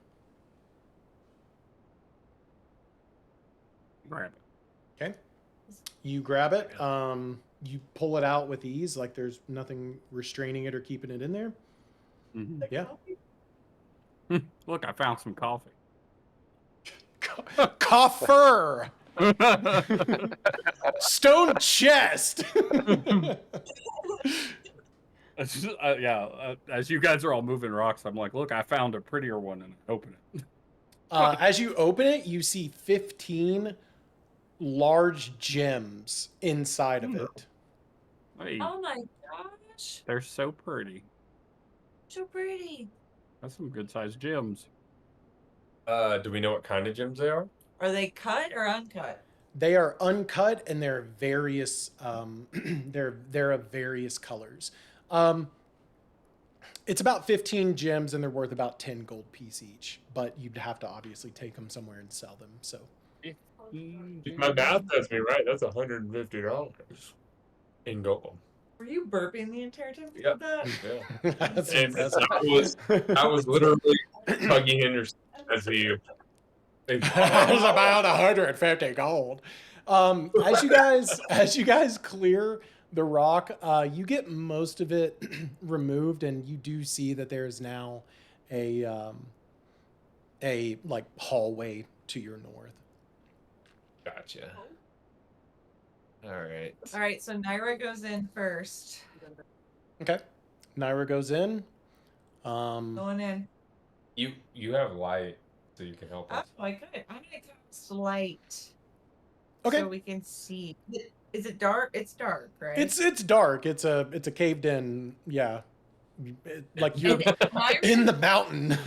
Grab it. Okay. You grab it. You pull it out with ease, like there's nothing restraining it or keeping it in there. Mm-hmm. Yeah. Look, I found some coffee. Coffer! Stone chest! As you guys are all moving rocks, I'm like, look, I found a prettier one, and I open it. As you open it, you see 15 large gems inside of it. Hey, Oh my gosh. they're so pretty. So pretty. That's some good-sized gems. Do we know what kind of gems they are? Are they cut or uncut? They are uncut and they're various. They're of various colors. It's about 15 gems and they're worth about 10 gold piece each. But you'd have to obviously take them somewhere and sell them. So If my math tells me right, that's $150 in gold. Were you burping the entire time? Yep. That? Yeah. that's And impressive. I was literally Pudgy Henderson as he. It's about 150 gold. As you guys clear the rock, you get most of it removed, and you do see that there is now a like hallway to your north. Gotcha. All right. All right, so Nira goes in first. Okay, Nira goes in. Going in. You have light, so you can help Oh, us. I could. I'm gonna cast light. Okay. So we can see. Is it dark? It's dark, right? It's dark. It's a caved in. Yeah, like you're in the mountain.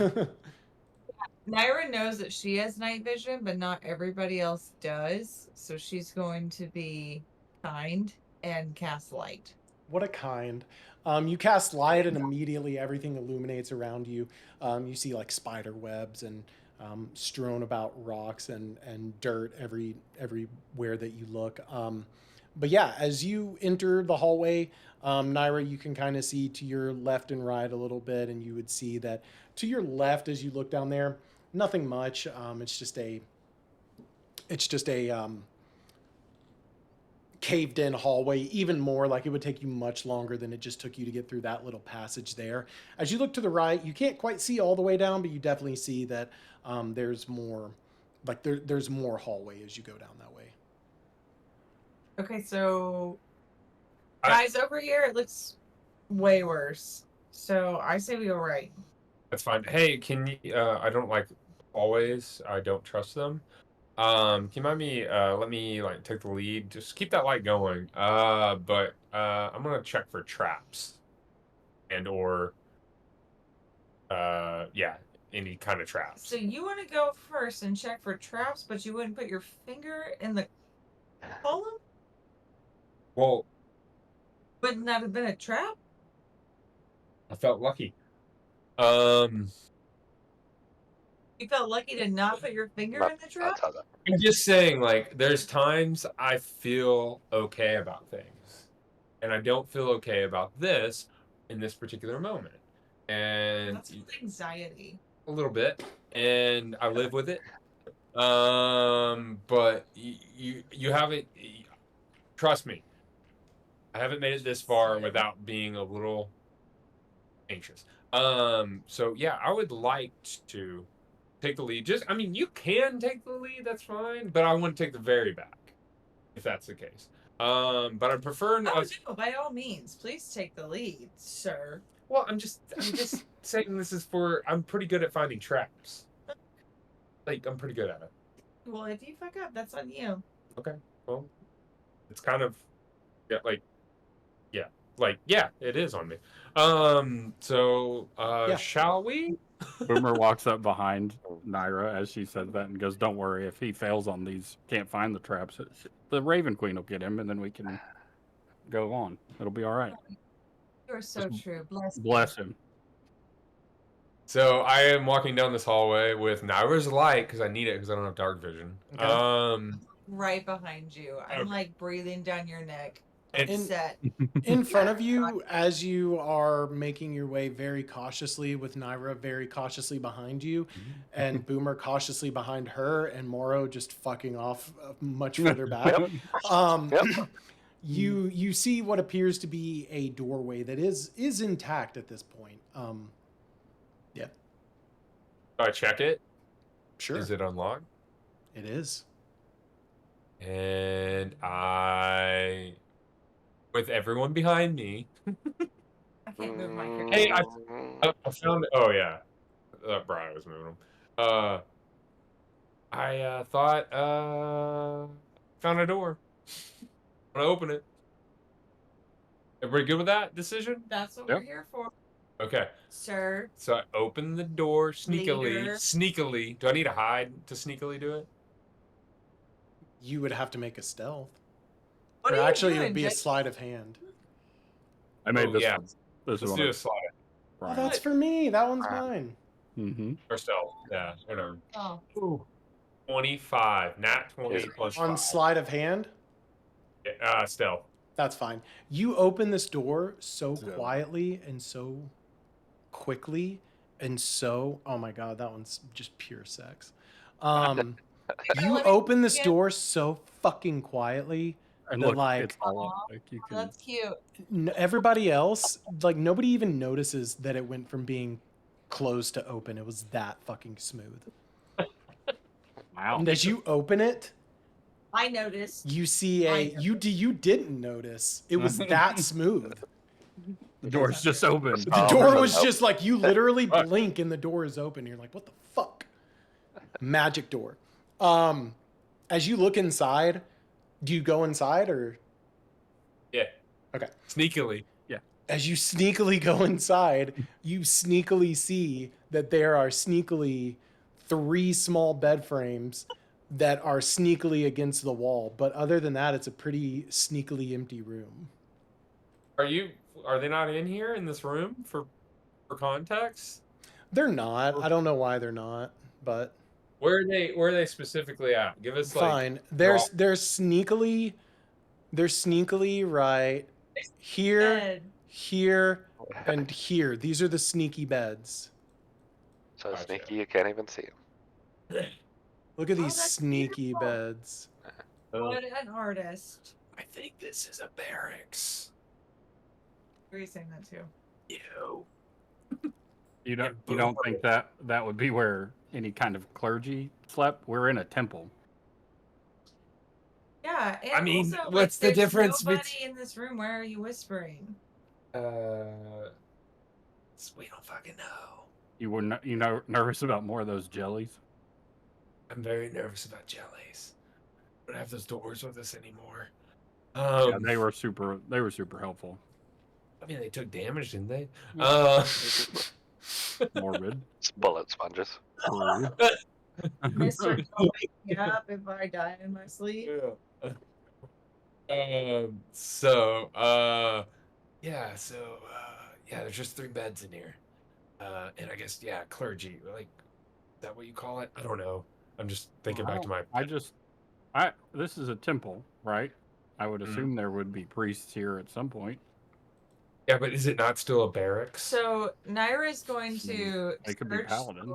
Nira knows that she has night vision, but not everybody else does. So she's going to be kind and cast light. What a kind. You cast light and immediately everything illuminates around you. You see like spider webs and strewn about rocks and dirt everywhere that you look. But yeah, as you enter the hallway, Nira, you can kind of see to your left and right a little bit, and you would see that to your left as you look down there, nothing much. It's just a caved in hallway, even more like it would take you much longer than it just took you to get through that little passage there. As you look to the right, you can't quite see all the way down, but you definitely see that there's more, like there's more hallway as you go down that way. Okay, so guys, over here it looks way worse. So I say we go right. That's fine. Hey, can you? I don't like always. I don't trust them. Can you mind me? Let me like take the lead. Just keep that light going. But I'm gonna check for traps, and or yeah, any kind of traps. So you want to go first and check for traps, but you wouldn't put your finger in the column? Well, Wouldn't that have been a trap? I felt lucky. You felt lucky to not put your finger in the trap? That's how that. I'm just saying, like, there's times I feel okay about things, and I don't feel okay about this in this particular moment. And That's with anxiety. a little bit, and I live with it. But you haven't. Trust me, I haven't made it this far without being a little anxious. So yeah, I would like to take the lead. I mean, you can take the lead, that's fine, but I want to take the very back, if that's the case. But I prefer Oh, no, by all means, please take the lead, sir. Well, I'm just saying this is for. I'm pretty good at finding traps. Like, I'm pretty good at it. Well, if you fuck up, that's on you. Okay, well, it's kind of, yeah, like, Like, yeah, it is on me. So, Yeah. shall we? Boomer walks up behind Nira as she says that and goes, "Don't worry, if he fails on these, can't find the traps, the Raven Queen will get him, and then we can go on. It'll be all right." You're so Just true. Bless. Bless him. So I am walking down this hallway with Nira's light because I need it because I don't have dark vision. Okay. Right behind you. I'm Okay. like breathing down your neck. And- Upset. In front of you, as you are making your way very cautiously, with Nira very cautiously behind you, and Boomer cautiously behind her, and Morro just fucking off much further back. Yep. You see what appears to be a doorway that is intact at this point. Yeah, I check it. sure, Is it unlocked? it is. And I, with everyone behind me, I can't move my character. Hey, I found. Oh yeah, Brian was moving them. I thought found a door. I'm gonna open it. Everybody good with that decision? That's what Yep. we're here for, Okay. sir. So I open the door sneakily. Leader. Sneakily. Do I need to hide to sneakily do it? You would have to make a stealth. What Or are you actually, it doing, would be a Jake? sleight of hand. I made Oh, this yeah. one. This is Let's one. do a slide Oh, that's for me. That one's mine. Mm-hmm. or stealth. Yeah, whatever. Oh, Ooh. 25. Nat 20 Is- plus On 5. sleight of hand, Stealth. that's fine. You open this door so Yeah. quietly and so quickly and so, oh my god, that one's just pure sex. You Let me open this get- door so fucking quietly And that, look, like, it's all up. Like you can. that's cute. everybody else, like, nobody even notices that it went from being closed to open. It was that fucking smooth. Wow. And as you open it, I noticed. you see I you didn't notice. It was that smooth. The door's just open. The door was just like, you literally blink and the door is open. You're like, what the fuck? Magic door. As you look inside, do you go inside or? Yeah. Okay. Sneakily. As you sneakily go inside, you sneakily see that there are sneakily 3 small bed frames that are sneakily against the wall. But other than that, it's a pretty sneakily empty room. Are they not in here in this room for context? They're not. I don't know why they're not, but Where are they specifically at? Give us like fine. They're sneakily right here, Bed. here, and here. These are the sneaky beds. So Gotcha. sneaky you can't even see him. Look at Oh, these that's sneaky beautiful. beds. What an artist. I think this is a barracks. Were you saying that too? Ew. You don't think that would be where any kind of clergy slept? We're in a temple. Yeah, and I mean, also, what's the there's difference nobody in this room. Why are you whispering? We don't fucking know. You were nervous about more of those jellies? I'm very nervous about jellies. We don't have those doors with us anymore. Yeah, they were super helpful. I mean, they took damage, didn't they? Morbid. It's bullet sponges. True. Mister, don't wake me up if I die in my sleep. There's just 3 beds in here. And I guess, clergy. Like, is that what you call it? I don't know. I'm just thinking back to my. This is a temple, right? I would assume there would be priests here at some point. Yeah, but is it not still a barracks? So Nira is going to They could be paladins.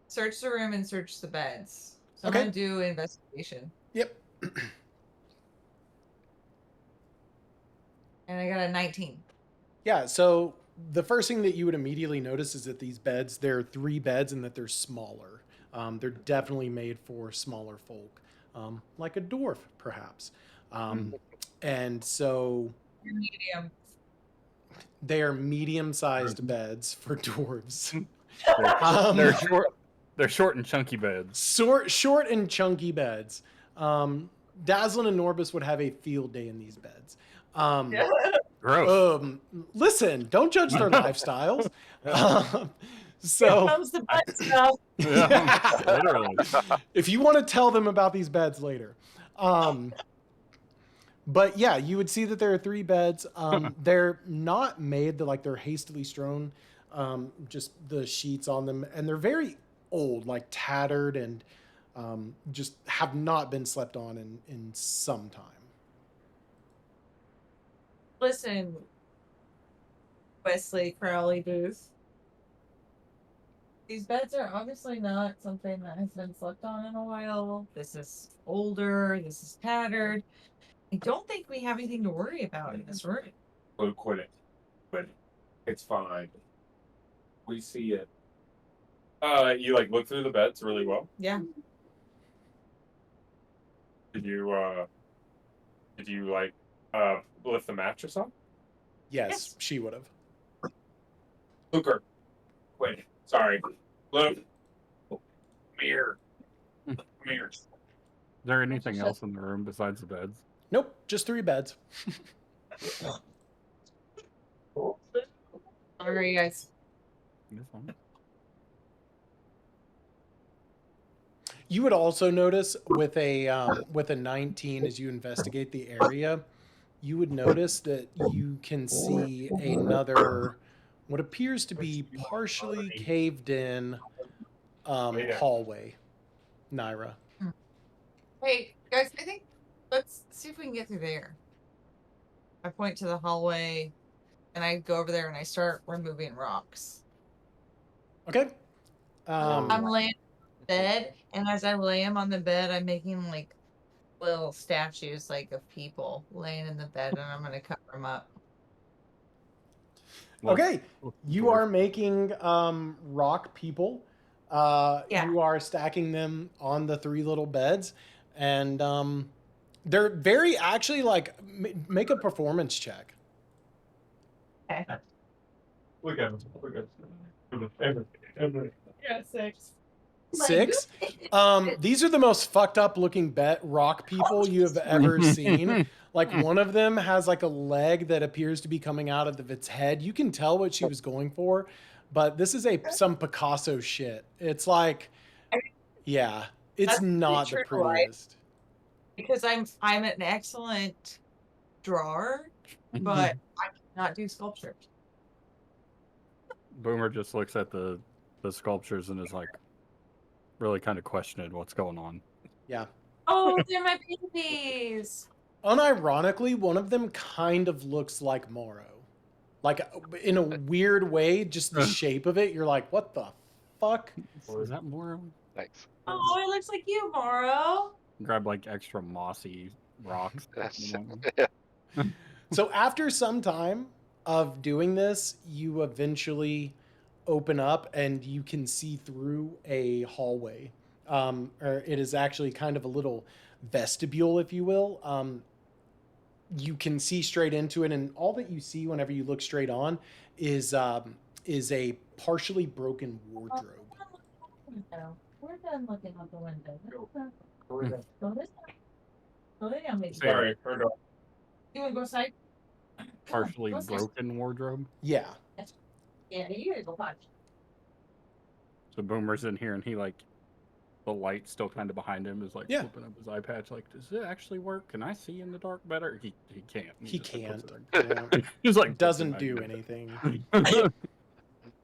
search the room and search the beds. So Okay. I'm gonna do investigation. Yep. And I got a 19. Yeah, so the first thing that you would immediately notice is that these beds, there are 3 beds and that they're smaller. They're definitely made for smaller folk, like a dwarf, perhaps. And so You're medium. they are medium-sized beds for dwarves. They're short and chunky beds. Short and chunky beds. Dazzlin and Norbus would have a field day in these beds. Gross. Listen, don't judge their lifestyles. Here So, comes the butt stuff. Yeah, literally. if you want to tell them about these beds later. But yeah, you would see that there are 3 beds. They're not made, they're hastily strewn, just the sheets on them. And they're very old, like tattered, and just have not been slept on in some time. Listen, Wesley Crowley Booth. These beds are obviously not something that has been slept on in a while. This is older. This is tattered. I don't think we have anything to worry about in this room. Oh, quit it. Quit it. It's fine. We see it. You like look through the beds really well. Yeah. Did you like lift the mattress up? Yes, she would have. Luker. Wait. Sorry. Luke. Come here. Come here. Is there anything else in the room besides the beds? Nope, just 3 beds. Sorry, guys. This one. You would also notice with a 19 as you investigate the area, you would notice that you can see another what appears to be partially caved in hallway. Nira. Hey, guys, I think let's see if we can get through there. I point to the hallway and I go over there and I start removing rocks. Okay. I'm laying on the bed, and as I lay them on the bed, I'm making like little statues like of people laying in the bed, and I'm gonna cover them up. Okay. You are making rock people. Yeah. You are stacking them on the 3 little beds, and they're very actually like make a performance check. Okay. Look at him. Look at him. Yeah, 6. 6. These are the most fucked up looking rock people you have ever seen. Like one of them has like a leg that appears to be coming out of its head. You can tell what she was going for, but this is some Picasso shit. It's like, yeah, it's That's not the true, right? prettiest. Because I'm an excellent drawer, but I cannot do sculptures. Boomer just looks at the sculptures and is like really kind of questioning what's going on. Yeah. Oh, they're my babies. Unironically, one of them kind of looks like Morro. Like in a weird way, just the shape of it, you're like, what the fuck? Is that Morro? Thanks. Oh, it looks like you, Morro. Grab like extra mossy rocks. So after some time of doing this, you eventually open up and you can see through a hallway. Or it is actually kind of a little vestibule, if you will. You can see straight into it, and all that you see whenever you look straight on is a partially broken wardrobe. We're done looking out the window. Go this way. Go down, maybe. Sorry, heard of. You wanna go outside? Partially broken wardrobe. Yeah. Yeah, you gotta go watch. So Boomer's in here and he like the light still kind of behind him is like Yeah. flipping up his eye patch like, does it actually work? Can I see in the dark better? He can't. He just, like, puts can't. it Yeah. in. He's like Doesn't puts it do back. anything.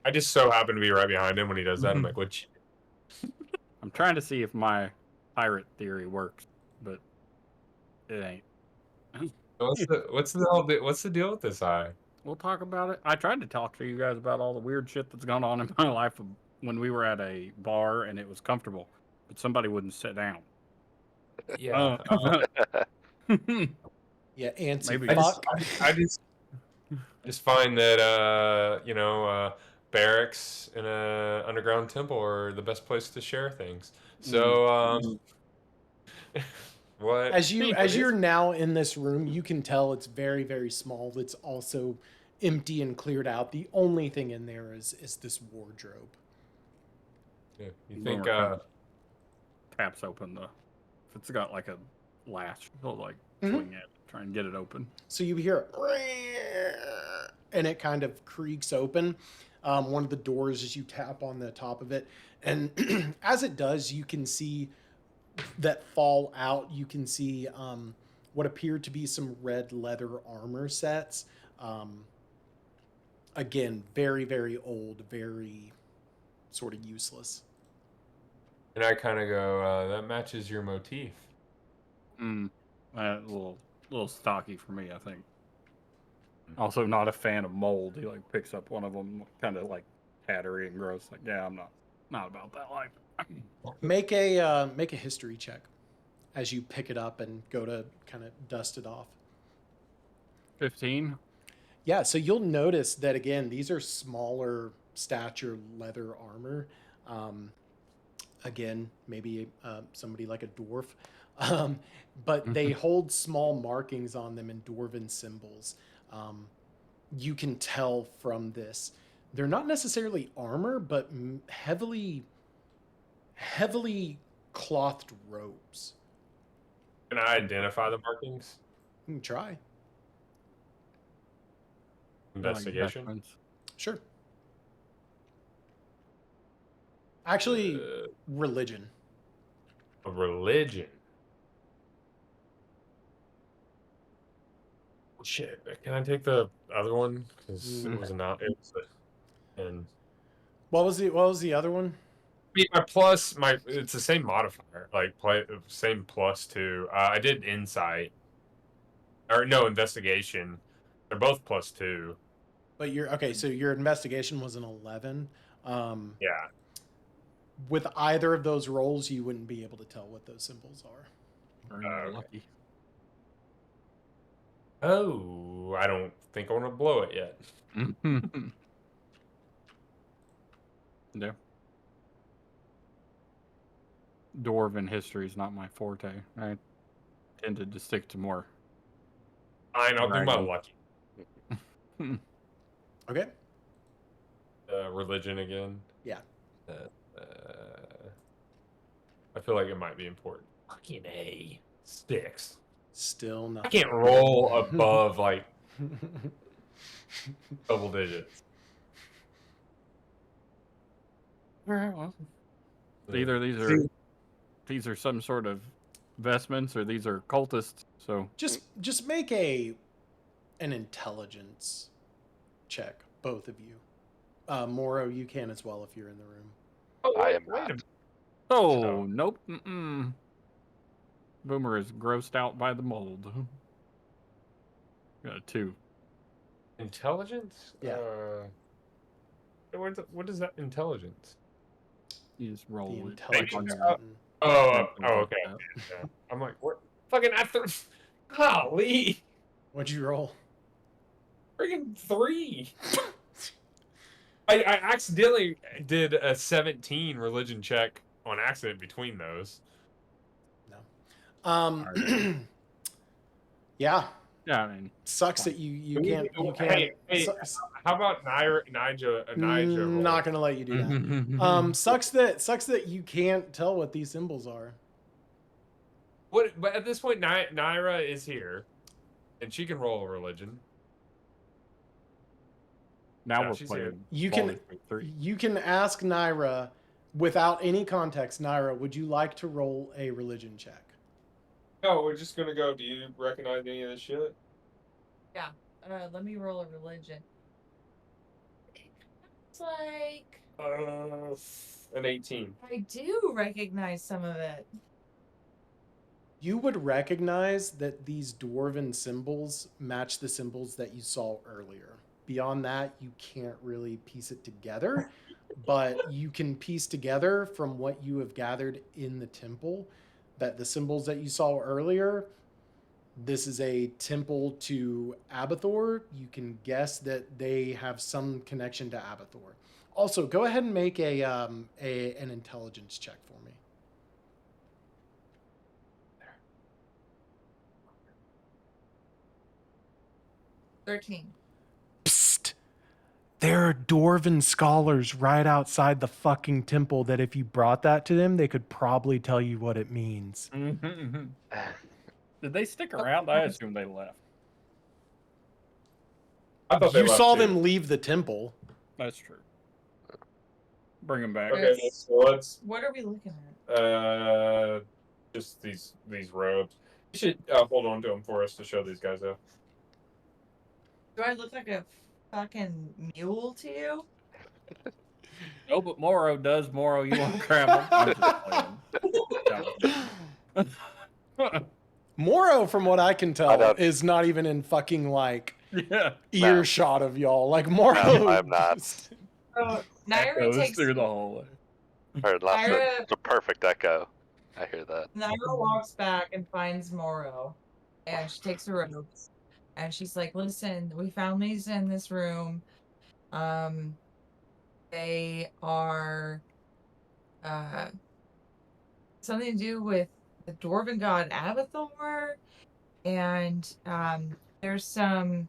I just so happen to be right behind him when he does that. I'm like, what? I'm trying to see if my pirate theory works, but it ain't. What's the deal with this eye? We'll talk about it. I tried to talk to you guys about all the weird shit that's gone on in my life when we were at a bar and it was comfortable, but somebody wouldn't sit down. Yeah. Yeah, antsy Maybe. fuck. I just find that barracks in a underground temple are the best place to share things. So what? As you're now in this room, you can tell it's very, very small. It's also empty and cleared out. The only thing in there is this wardrobe. Yeah, you think Boomer taps open if it's got like a latch. He'll like Mhm. swing it, try and get it open. So you hear, and it kind of creaks open. One of the doors as you tap on the top of it, and as it does, you can see that fall out. You can see what appear to be some red leather armor sets. Again, very, very old, very sort of useless. And I kind of go, that matches your motif. A little stocky for me, I think. Also, not a fan of mold. He like picks up one of them, kind of like tattery and gross. Like, yeah, I'm not about that life. Make a history check as you pick it up and go to kind of dust it off. 15. Yeah, so you'll notice that again, these are smaller stature leather armor. Again, maybe somebody like a dwarf, but they hold small markings on them in dwarven symbols. You can tell from this. They're not necessarily armor, but heavily clothed robes. Can I identify the markings? You can try. Investigation. Like Sure. Actually, religion. A religion. Shit. Can I take the other one? Because it was not. It was and What was the other one? my plus, it's the same modifier. Like same +2. I did insight. Or no, investigation. They're both +2. But so your investigation was an 11. Yeah. With either of those rolls, you wouldn't be able to tell what those symbols are. Very Okay. lucky. Oh, I don't think I want to blow it yet. Yeah. Dwarven history is not my forte. I tended to stick to more. Fine, I'll do my Dragon. lucky. Okay. Religion again. Yeah. I feel like it might be important. Fucking A. 6. Still not. I can't roll above like double digits. Alright, well. Either these are some sort of vestments or these are cultists. So Just make an intelligence check, both of you. Morro, you can as well if you're in the room. Oh, I am wait a not. minute. Oh, nope. Boomer is grossed out by the mold. Got a 2. Intelligence? Yeah. What is that intelligence? You just roll The it. intelligence on your- button. Okay. Yeah. I'm like, what? Fucking after. Golly. What'd you roll? Freaking 3. I accidentally did a 17 religion check on accident between those. Yeah. Yeah, I mean, Sucks that you can't. Hey, su- how about Nigel? Not gonna let you do that. Sucks that you can't tell what these symbols are. What? But at this point, Nira is here, and she can roll a religion. now Yeah, we're she's playing. You Baldur's can Gate 3. you can ask Nira without any context. Nira, would you like to roll a religion check? No, we're just gonna go. Do you recognize any of this shit? Let me roll a religion. It's like An 18. I do recognize some of it. You would recognize that these dwarven symbols match the symbols that you saw earlier. Beyond that, you can't really piece it together, but you can piece together from what you have gathered in the temple that the symbols that you saw earlier, this is a temple to Abbathor. You can guess that they have some connection to Abbathor. Also, go ahead and make an intelligence check for me. There. 13. Psst. There are dwarven scholars right outside the fucking temple that if you brought that to them, they could probably tell you what it means. Did they stick around? I assume they left. I thought they You left saw too. them leave the temple. That's true. Bring them back. Okay, so let's What are we looking at? just these robes. You should hold on to them for us to show these guys though. Do I look like a fucking mule to you? No, but Morro does. Morro, you want to grab them? I'm just playing. Morro, from what I can I tell, don't- is not even in fucking like Yeah. earshot of y'all. Like Morro. No, I'm not. So Nira Goes takes through the hallway. Or unless Nira- it's a perfect echo. I hear that. Nira walks back and finds Morro, and she takes the robes, and she's like, "Listen, we found these in this room. They are something to do with the dwarven god Abbathor, and there's some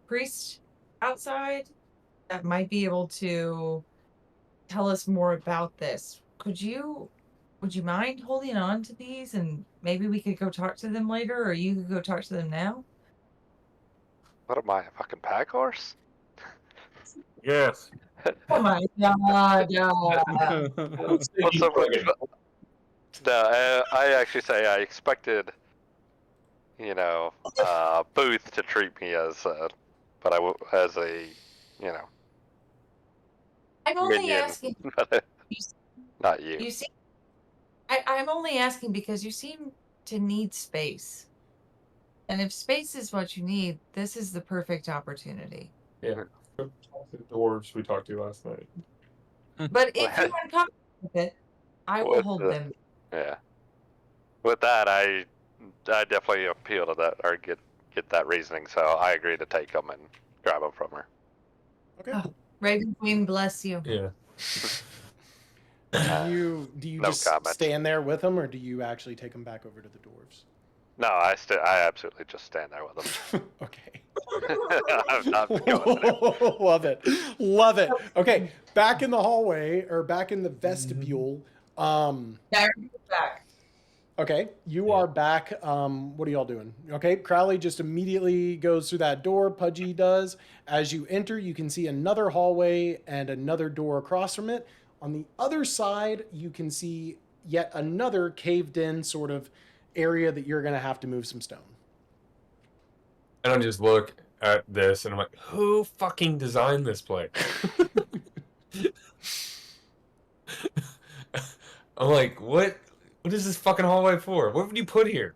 priest outside that might be able to tell us more about this. Would you mind holding on to these, and maybe we could go talk to them later, or you could go talk to them now?" What am I, a fucking pack horse? Yes. Oh my god! What's up with No, I actually say I expected, Booth to treat me as a I'm only minion. asking. Not you. You see, I'm only asking because you seem to need space, and if space is what you need, this is the perfect opportunity. Yeah. Talk to the dwarves we talked to last night. But if you aren't comfortable with it, I will What hold the- them. Yeah. With that, I definitely appeal to that or get that reasoning. So I agree to take them and grab them from her. Okay. Oh. Raven Queen bless you. Yeah. Do you No just comment. stand there with them, or do you actually take them back over to the dwarves? No, I absolutely just stand there with them. Okay. I'm not going anywhere. Love it. Okay, back in the hallway or back in the vestibule. Back. Okay, you are back. What are y'all doing? Okay, Crowley just immediately goes through that door. Pudgy does. As you enter, you can see another hallway and another door across from it. On the other side, you can see yet another caved-in sort of area that you're going to have to move some stone. And I just look at this and I'm like, who fucking designed this place? I'm like, what is this fucking hallway for? What would you put here?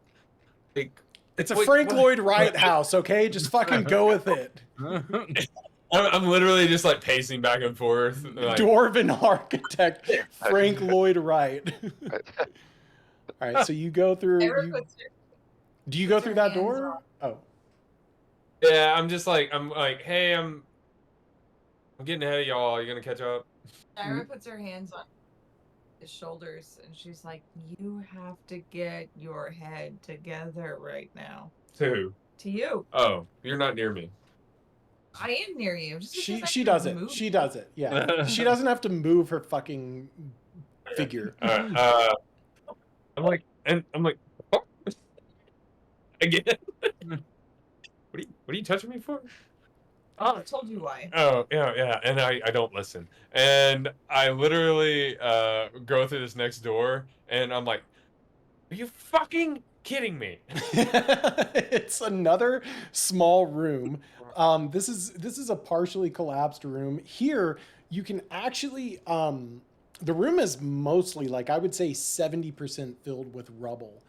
Like, It's a what- Frank what- Lloyd Wright house, okay? Just fucking go with it. I'm literally just like pacing back and forth. Like, Dwarven architect Frank Lloyd Wright. All right, so you go through. Do you go puts through her that hands door? on- Oh, yeah, I'm like, hey, I'm getting ahead of y'all. You gonna catch up? Nira puts her hands on his shoulders, and she's like, "You have to get your head together right now." To To you. oh, you're not near me. I am near you. Just because I she can does it. move. She does it. Yeah, she doesn't have to move her fucking figure. I'm like, oh. Again. What are you touching me for? Oh, I told you why. Oh, yeah, and I don't listen. And I literally go through this next door, and I'm like, are you fucking kidding me? It's another small room. This is a partially collapsed room. Here, you can actually the room is mostly, like, I would say 70% filled with rubble.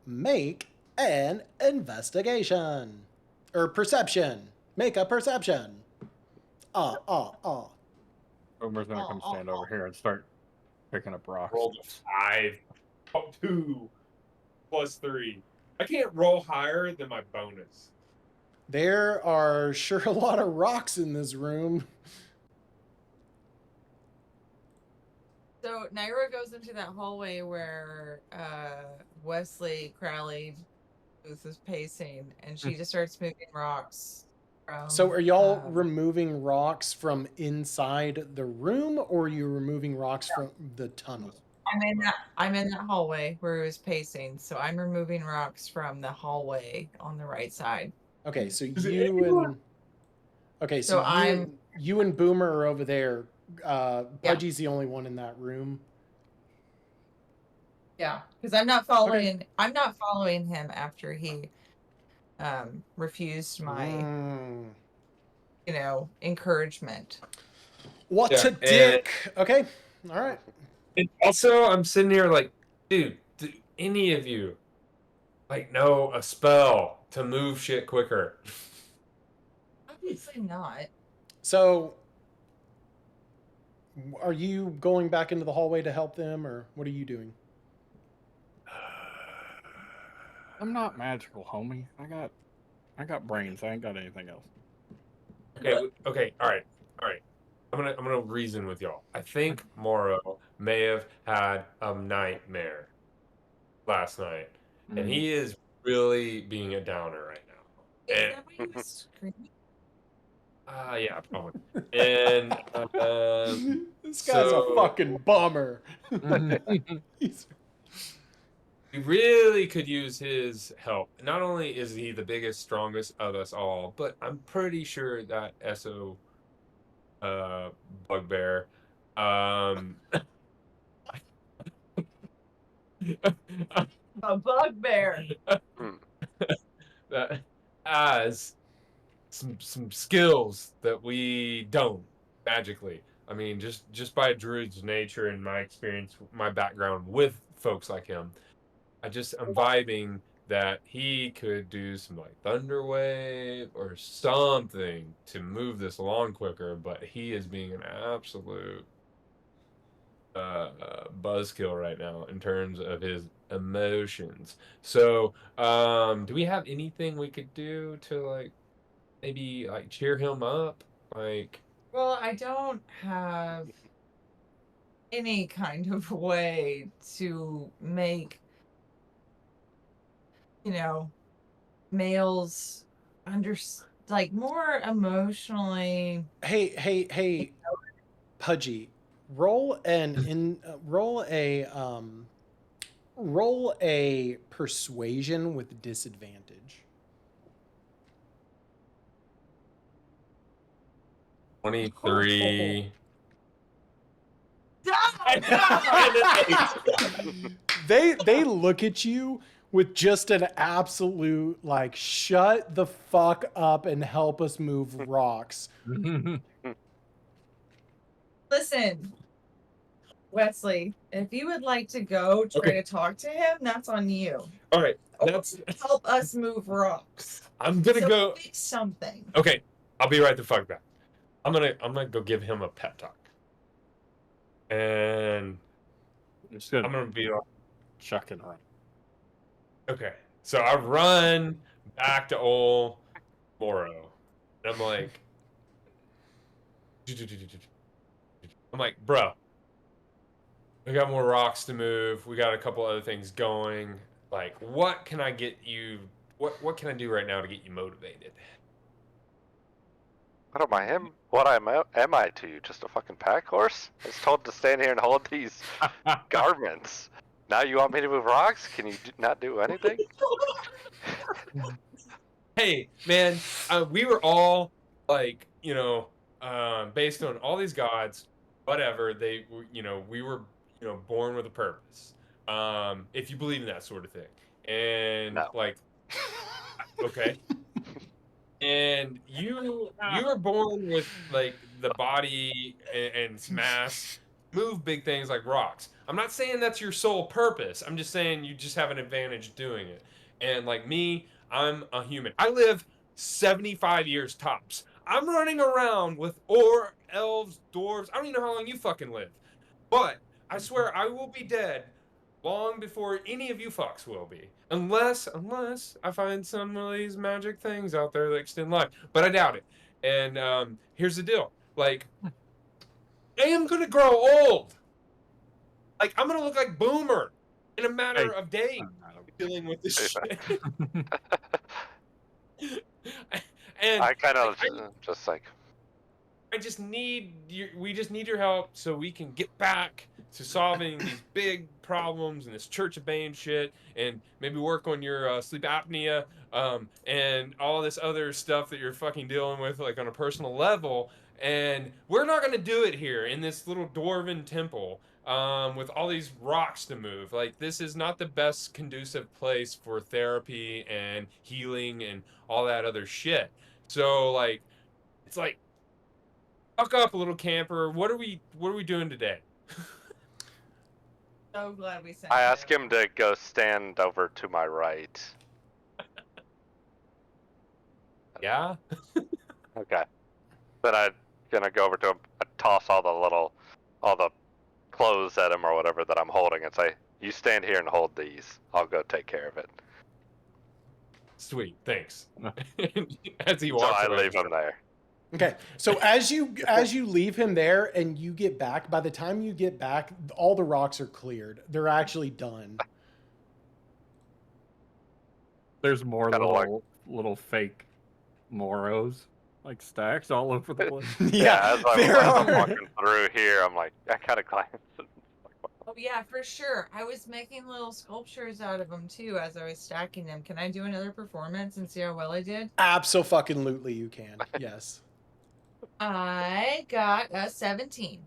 Make an investigation or perception. Make a perception. Homer's gonna come stand over here and start picking up rocks. Rolled a 5. Oh, 2 plus 3. I can't roll higher than my bonus. There are sure a lot of rocks in this room. So Nira goes into that hallway where Wesley Crowley is pacing, and she just starts moving rocks. So are y'all removing rocks from inside the room, or are you removing rocks from the tunnel? I'm in that hallway where it was pacing, so I'm removing rocks from the hallway on the right side. Okay, so Is it you anyone? and okay, So you and Boomer are over there. Yeah. Pudgy's the only one in that room. Yeah, because I'm not following. I'm not following him after he refused my, Mm. encouragement. What Yeah, a dick. Okay, all right. And also, I'm sitting here like, dude, do any of you know a spell to move shit quicker? Obviously not. So, are you going back into the hallway to help them, or what are you doing? I'm not magical, homie. I got brains. I ain't got anything else. Okay, all right. I'm gonna reason with y'all. I think Morro may have had a nightmare last night, and he is really being a downer right now. Is And that why you was screaming? yeah, probably. And This guy's a fucking bummer. He's- we really could use his help. Not only is he the biggest, strongest of us all, but I'm pretty sure that SO bugbear A bugbear. that has some skills that we don't magically. I mean, just by Druid's nature and my experience, my background with folks like him, I'm vibing that he could do some like thunder wave or something to move this along quicker. But he is being an absolute buzzkill right now in terms of his emotions. So, do we have anything we could do to like maybe like cheer him up? Like, Well, I don't have any kind of way to make, males more emotionally. Hey, Pudgy, roll roll a persuasion with disadvantage. 23. They look at you with just an absolute like, shut the fuck up and help us move rocks. Listen, Wesley, if you would like to go try to talk to him, that's on you. All right, that's Help us move rocks. I'm gonna go fix something. Okay, I'll be right the fuck back. I'm gonna go give him a pep talk, and Just gonna I'm gonna be like, chuck and run. okay. So I run back to old Morro, and I'm like, bro, we got more rocks to move. We got a couple other things going. Like, what can I get you? What can I do right now to get you motivated? I don't mind him. What am I to you? Just a fucking pack horse? I was told to stand here and hold these garments. Now you want me to move rocks? Can you not do anything? Hey, man, we were all like, based on all these gods, whatever we were, born with a purpose. If you believe in that sort of thing, and No. like, okay. And you were born with like the body and mass, move big things like rocks. I'm not saying that's your sole purpose. I'm just saying you just have an advantage doing it. And like me, I'm a human. I live 75 years tops. I'm running around with elves, dwarves. I don't even know how long you fucking live. But I swear I will be dead long before any of you fucks will be. Unless I find some of these magic things out there that extend life. But I doubt it. And here's the deal. Like, I am gonna grow old. Like, I'm gonna look like Boomer in a matter of days dealing with this shit. And I kind of just like, we just need your help so we can get back to solving these big problems and this Church of Bane shit, and maybe work on your sleep apnea, and all this other stuff that you're fucking dealing with, like on a personal level. And we're not gonna do it here in this little dwarven temple, with all these rocks to move. Like, this is not the best conducive place for therapy and healing and all that other shit. So like, it's like, fuck up, little camper. What are we doing today? So glad we sent I you. ask him to go stand over to my right. Yeah. Okay. Then I'm gonna go over to him, toss all the clothes at him or whatever that I'm holding, and say, "You stand here and hold these. I'll go take care of it." Sweet, thanks. As he So walks I away, leave him there. Okay, so as you leave him there and you get back, by the time you get back, all the rocks are cleared. They're actually done. There's more Kinda little fake Morros, like stacks all over the place. Yeah, as I'm there are. walking through here, I'm like, I kind of glance. Oh yeah, for sure. I was making little sculptures out of them too as I was stacking them. Can I do another performance and see how well I did? Abso-fucking-lutely you can. Yes. I got a 17.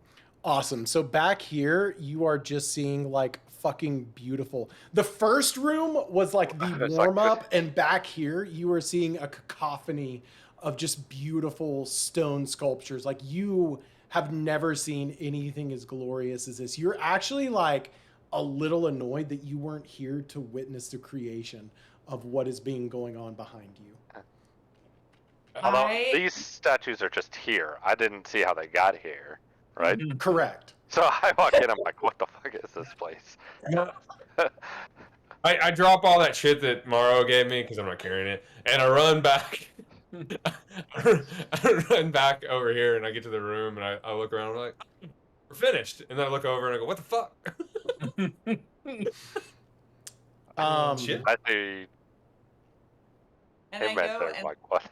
Awesome. So back here, you are just seeing like fucking beautiful. The first room was like the It's like warm up, and back here, you are seeing a cacophony of just beautiful stone sculptures. Like, you have never seen anything as glorious as this. You're actually like a little annoyed that you weren't here to witness the creation of what is being going on behind you. Although these statues are just here. I didn't see how they got here, right? Correct. So I walk in, I'm like, what the fuck is this place? I drop all that shit that Morro gave me because I'm not carrying it, and I run back. I run back over here, and I get to the room, and I look around, and I'm like, we're finished. And then I look over, and I go, what the fuck? Shit. I see. And Hey, I man, go they're and like, what?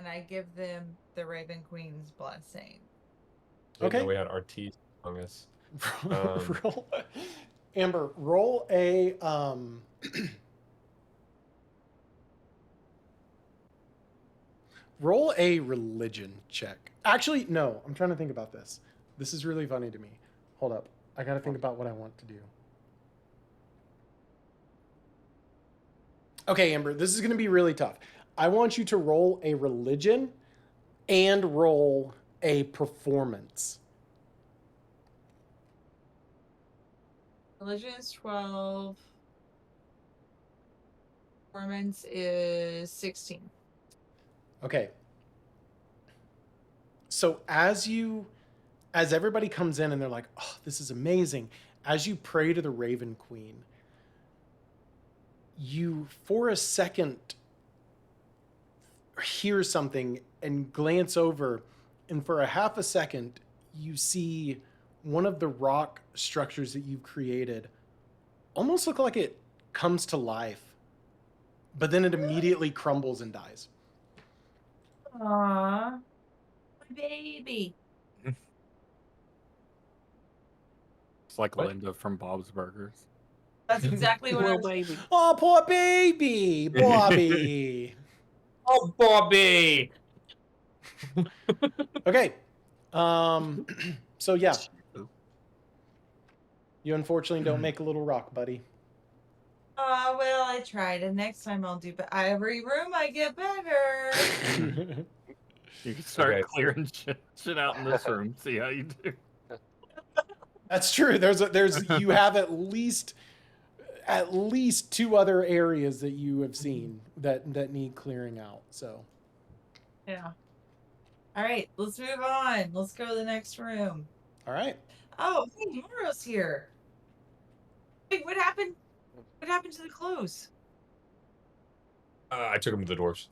I give them the Raven Queen's blessing. Okay. We had artiste among us. Roll, Amber, roll a roll a religion check. Actually, no, I'm trying to think about this. This is really funny to me. Hold up. I got to think about what I want to do. Okay, Amber, this is going to be really tough. I want you to roll a religion and roll a performance. Religion is 12. Performance is 16. Okay. So as everybody comes in and they're like, oh, this is amazing. As you pray to the Raven Queen, you, for a second, hear something and glance over, and for a half a second, you see one of the rock structures that you've created almost look like it comes to life, but then it immediately crumbles and dies. Aww. My baby. It's like What? Linda from Bob's Burgers. That's exactly what I was baby. Oh, poor baby, Bobby. Oh, Bobby! Okay. So yeah. You unfortunately don't make a little rock, buddy. Oh, well, I tried, and next time I'll do better. Every room I get better. You can start Okay. clearing shit out in this room. See how you do. That's true. You have at least 2 other areas that you have seen that need clearing out. So Yeah. All right, let's move on. Let's go to the next room. all right. Oh, hey, Morro's here. Wait, what happened? What happened to the clothes? I took him to the dwarves.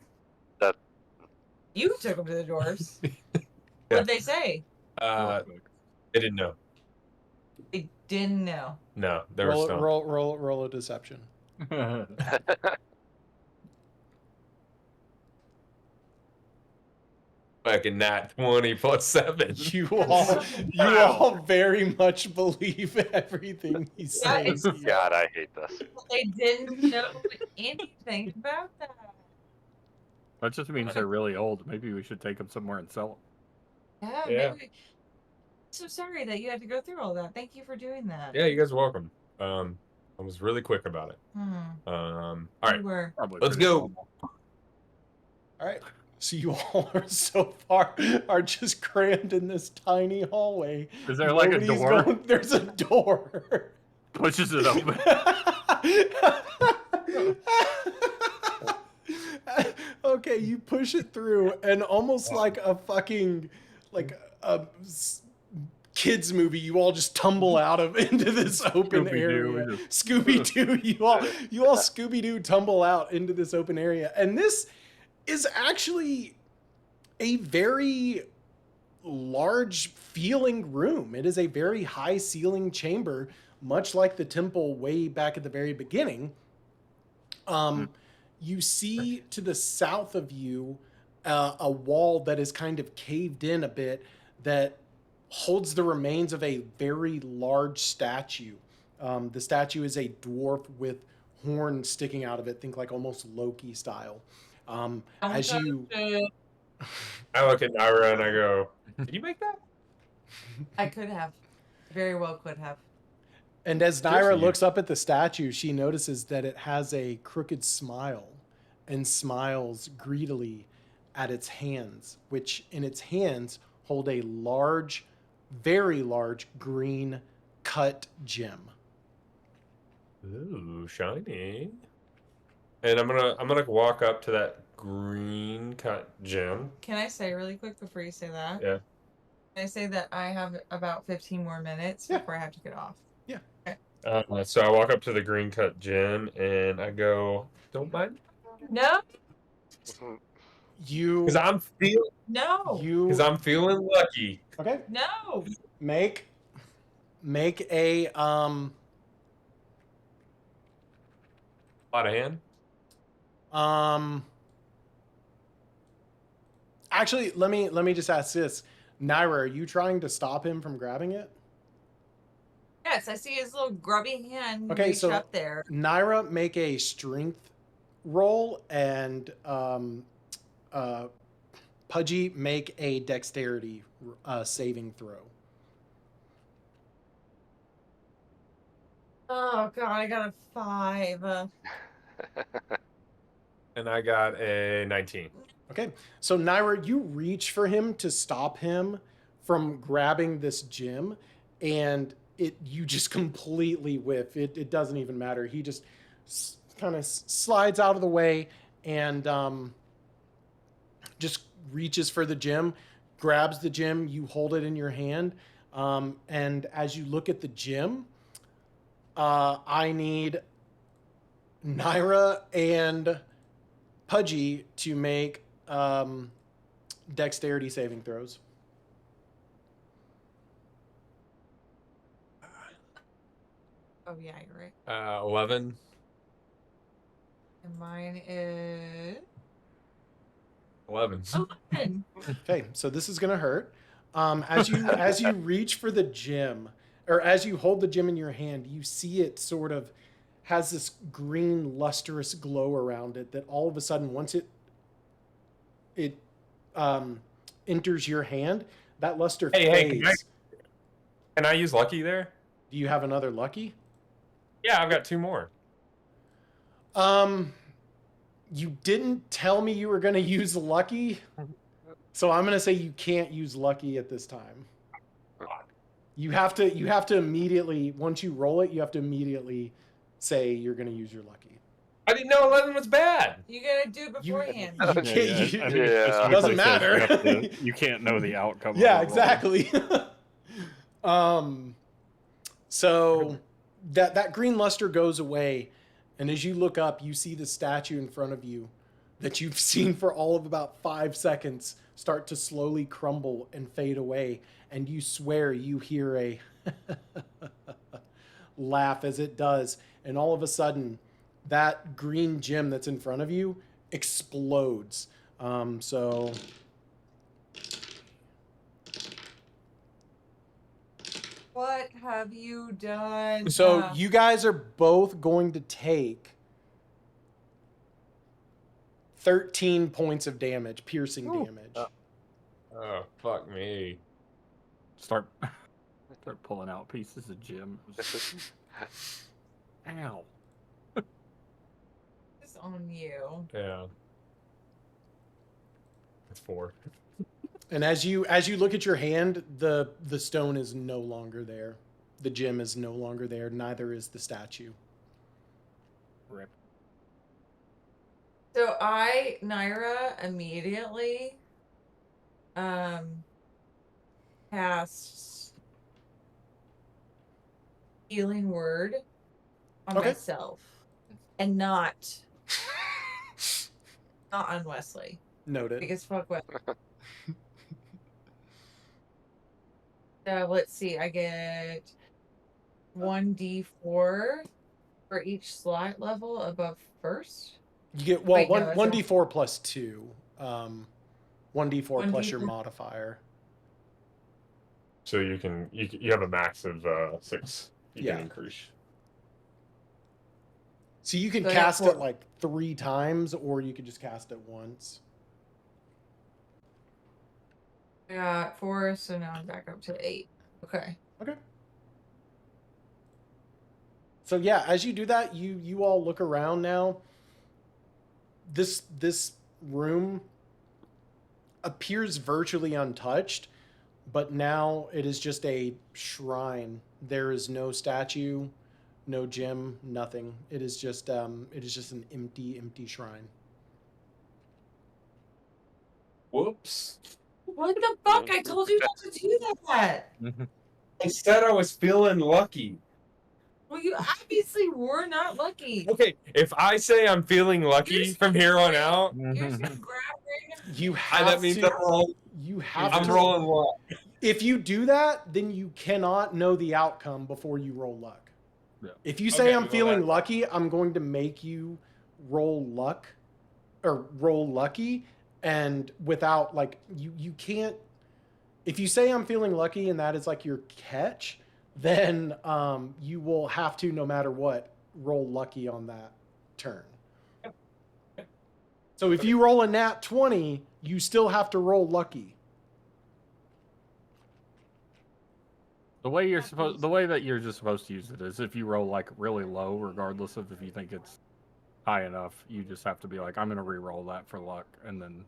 You took them to the dwarves. Yeah. What'd they say? They didn't know. They didn't know. No, they were stumped. Roll a deception. fucking nat 20 plus 7. You all very much believe everything he Yeah, says. it's- God, I hate this. They didn't know anything about that. That just means they're really old. Maybe we should take them somewhere and sell them. Yeah, Yeah. maybe. So sorry that you had to go through all that. Thank you for doing that. Yeah, you guys are welcome. I was really quick about it. Hmm. All right, You were. Probably let's pretty go. normal. All right. So you all are so far are just crammed in this tiny hallway. Is there like a Nobody's door? There's a door. Pushes it open. Okay, you push it through, and almost like a fucking kids movie, you all just tumble out of into this open Scooby-Doo, area. Scooby-Doo, you all Scooby-Doo tumble out into this open area, and this is actually a very large feeling room. It is a very high ceiling chamber, much like the temple way back at the very beginning. You see to the south of you a wall that is kind of caved in a bit that holds the remains of a very large statue. The statue is a dwarf with horns sticking out of it. Think like almost Loki style. As you, I look at Nira and I go, "Did you make that?" I could have. Very well could have. and as Good for Nira you. looks up at the statue, she notices that it has a crooked smile and smiles greedily at its hands, which in its hands hold a large, very large green cut gem. Ooh, shiny. And I'm gonna walk up to that green cut gem. Can I say really quick before you say that? Yeah. Can I say that I have about 15 more minutes Yeah. before I have to get off? So I walk up to the green cut gem and I go, "Don't mind," No, You, because I'm feeling lucky. okay, no. make a A lot of hand. Actually, let me just ask this. Nira, are you trying to stop him from grabbing it? Yes, I see his little grubby hand Okay, reach so- up there. Nira, make a strength roll, and Pudgy, make a dexterity saving throw. Oh god, I got a 5. And I got a 19. Okay, so Nira, you reach for him to stop him from grabbing this gem, and you just completely whiff. It doesn't even matter. He just kind of slides out of the way and just reaches for the gem, grabs the gem. You hold it in your hand, and as you look at the gem, I need Nira and Pudgy to make dexterity saving throws. Oh yeah, you're right. 11. And mine is 11. 11. Okay, so this is gonna hurt. As you reach for the gem, or as you hold the gem in your hand, you see it sort of has this green lustrous glow around it that all of a sudden, once it enters your hand, that luster Hey, fades. Can I use lucky there? Do you have another lucky? Yeah, I've got 2 more. You didn't tell me you were gonna use lucky, so I'm gonna say you can't use lucky at this time. You have to immediately, once you roll it, you have to immediately say you're gonna use your lucky. I didn't know 11 was bad. You gotta do it beforehand. You can't. You, I mean, it's just Yeah. Doesn't usually says matter. you can't know the outcome. of yeah, the roll. exactly. So that green luster goes away, and as you look up, you see the statue in front of you that you've seen for all of about 5 seconds start to slowly crumble and fade away, and you swear you hear a laugh as it does, and all of a sudden, that green gem that's in front of you explodes. So What have you done? So you guys are both going to take 13 points of damage, piercing damage. Oh, fuck me. Start pulling out pieces of gems. Ow. It's on you. Yeah. It's 4. And as you look at your hand, the stone is no longer there. The gem is no longer there. Neither is the statue. Rip. So Nira, immediately cast healing word on Okay. myself. And not on Wesley. Noted. Because fuck Wesley. So let's see, I get 1d4 for each slot level above first. You get Wait, no, one it's d4 plus 2. 1d4 plus your 1d4. modifier. So you have a max of 6. You Yeah. can increase. So you can So I got cast 4. it like 3 times, or you could just cast it once. I got 4, so now I'm back up to 8. Okay. Okay. So yeah, as you do that, you all look around now. This room appears virtually untouched, but now it is just a shrine. There is no statue, no gem, nothing. It is just an empty shrine. Whoops. What the fuck? I told you not to do that. I said I was feeling lucky. Well, you obviously were not lucky. Okay, if I say I'm feeling lucky from here on out, You're just gonna grab You have that means to. I'm rolling. You have I'm to. rolling luck. If you do that, then you cannot know the outcome before you roll luck. Yeah. If you say Okay, I'm well, feeling that- lucky, I'm going to make you roll luck or roll lucky, and without like you can't. If you say I'm feeling lucky and that is like your catch, then you will have to, no matter what, roll lucky on that turn. So if you roll a nat 20, you still have to roll lucky. The way that you're just supposed to use it is if you roll like really low, regardless of if you think it's high enough, you just have to be like, I'm gonna re-roll that for luck, and then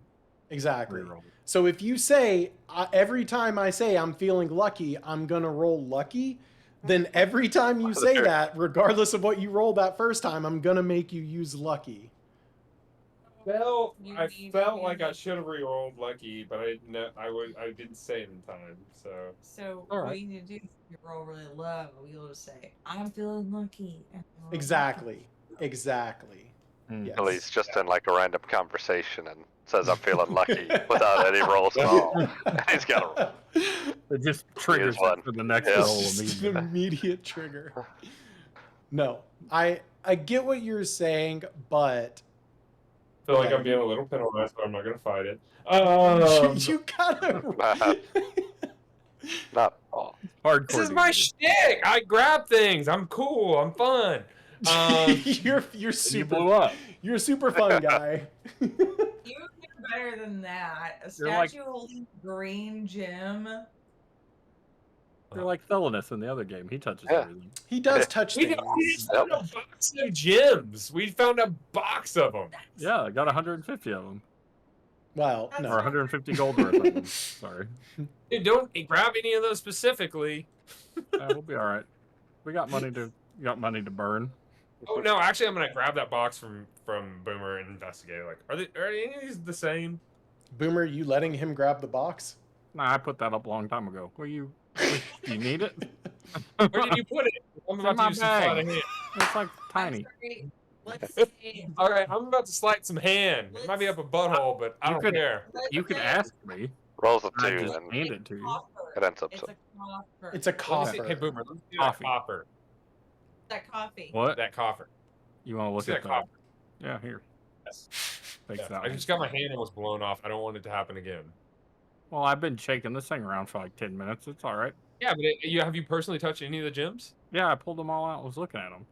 Exactly. re-roll it. So if you say, every time I say I'm feeling lucky, I'm going to roll lucky, then every time you say that, regardless of what you rolled that first time, I'm going to make you use lucky. Well, You I need felt to like I use- should have re-rolled lucky, but I didn't say it in time. So So All what right. you need to do is if you roll really low, you'll just say, I'm feeling lucky. And roll lucky. Exactly. Yes. Well, he's just in like a random conversation and says I'm feeling lucky without any rolls at all. He's got a It just triggers one. it for the next Yeah. roll It's just an immediately. immediate trigger. No, I get what you're saying, but I feel like Yeah, I'm being a little penalized, but I'm not gonna fight it. you gotta. not all. Hardcore. This is my shtick. I grab things. I'm cool. I'm fun. you're You super. blew up. You're a super fun guy. You do better than that. A You're like- statue holding green gem. You're like Thelanus in the other game. He touches Yeah. everything. He does touch We things. just found a box of gems. We found a box of them. Yeah, I got 150 of them. Well, Or no. 150 gold worth of them. Sorry. Dude, don't grab any of those specifically. We'll be all right. We got money to burn. Oh no, actually, I'm gonna grab that box from Boomer and investigate. Like, are any of these the same? Boomer, you letting him grab the box? Nah, I put that up a long time ago. Do you need it? Where did you put it? I'm It's in about my to use some bag. sleight of hand. It's like tiny. Sorry. Let's see. All right, I'm about to slight some hand. It might be up a butthole, but I You don't could- care. You could ask me. Rolls a I 2 just and hand it to you. it ends up It's so. a coffer. It's a Let me see- coffer. Hey, Boomer, let me see Coffee. that coffer. that coffee. What? That coffer. You want to look See at that that? coffer. Yeah, here. Yes. Takes Yeah, that I one. just got my hand and was blown off. I don't want it to happen again. Well, I've been shaking this thing around for like 10 minutes. It's all right. Yeah, but have you personally touched any of the gems? Yeah, I pulled them all out. I was looking at them.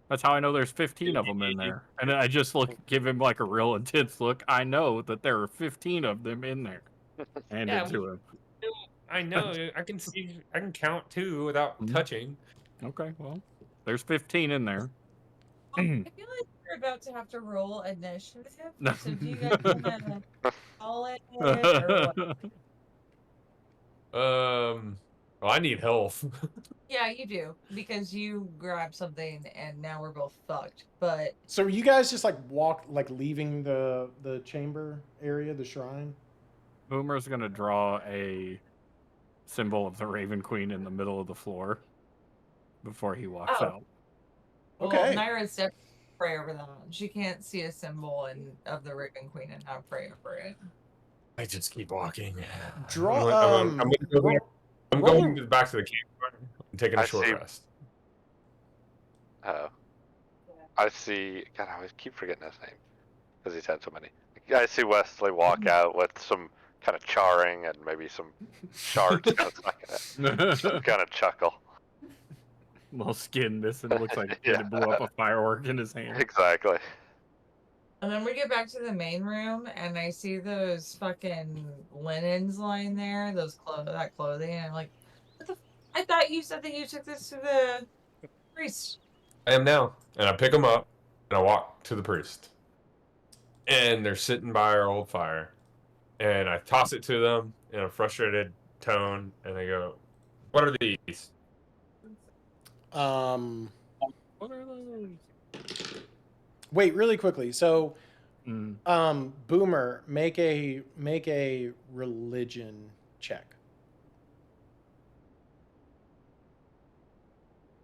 That's how I know there's 15 of them in there. And then I just give him like a real intense look. I know that there are 15 of them in there. Hand Yeah, it to him. I know. I can see. I can count too without touching. Okay, well, there's 15 in there. I feel like we're about to have to roll initiative. So do you guys want to call it or what? Well, I need health. Yeah, you do because you grabbed something and now we're both fucked. But So are you guys just like leaving the chamber area, the shrine? Boomer's gonna draw a symbol of the Raven Queen in the middle of the floor before he walks out. well, Okay. Nira's definitely pray over that. She can't see a symbol of the Raven Queen and not pray over it. I just keep walking. Draw. I'm gonna go back. I'm going back to the campfire. I'm taking a short rest. Oh. I see. God, I always keep forgetting his name because he's had so many. I see Wesley walk out with some kind of charring and maybe some shards kind of stuck in it. Some kind of chuckle. Little skin missing. Looks like it blew up a firework in his hand. Exactly. And then we get back to the main room, and I see those fucking linens lying there, that clothing, and I'm like, what the I thought you said that you took this to the priest. I am now. And I pick them up, and I walk to the priest. And they're sitting by our old fire. And I toss it to them in a frustrated tone, and they go, "What are these?" What are those? Wait, really quickly. So, Boomer, make a religion check.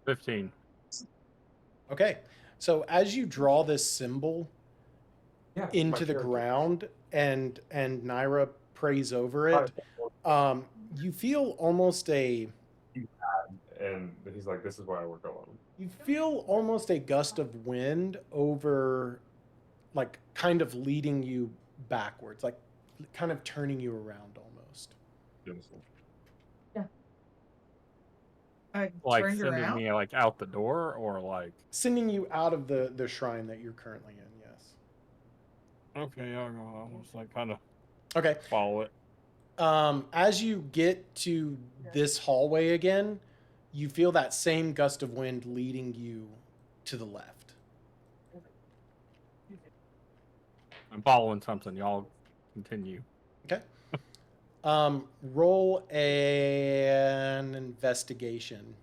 15. Okay. So as you draw this symbol into the ground and Nira prays over it, you feel almost a And he's like, "This is why I work alone." You feel almost a gust of wind over, like, kind of leading you backwards, like, kind of turning you around almost. Yeah. Like sending me like out the door, or like sending you out of the shrine that you're currently in. Yes. Okay, I'll go almost like kind of Okay. follow it. As you get to this hallway again, you feel that same gust of wind leading you to the left. I'm following something. Y'all continue. Okay. Roll an investigation.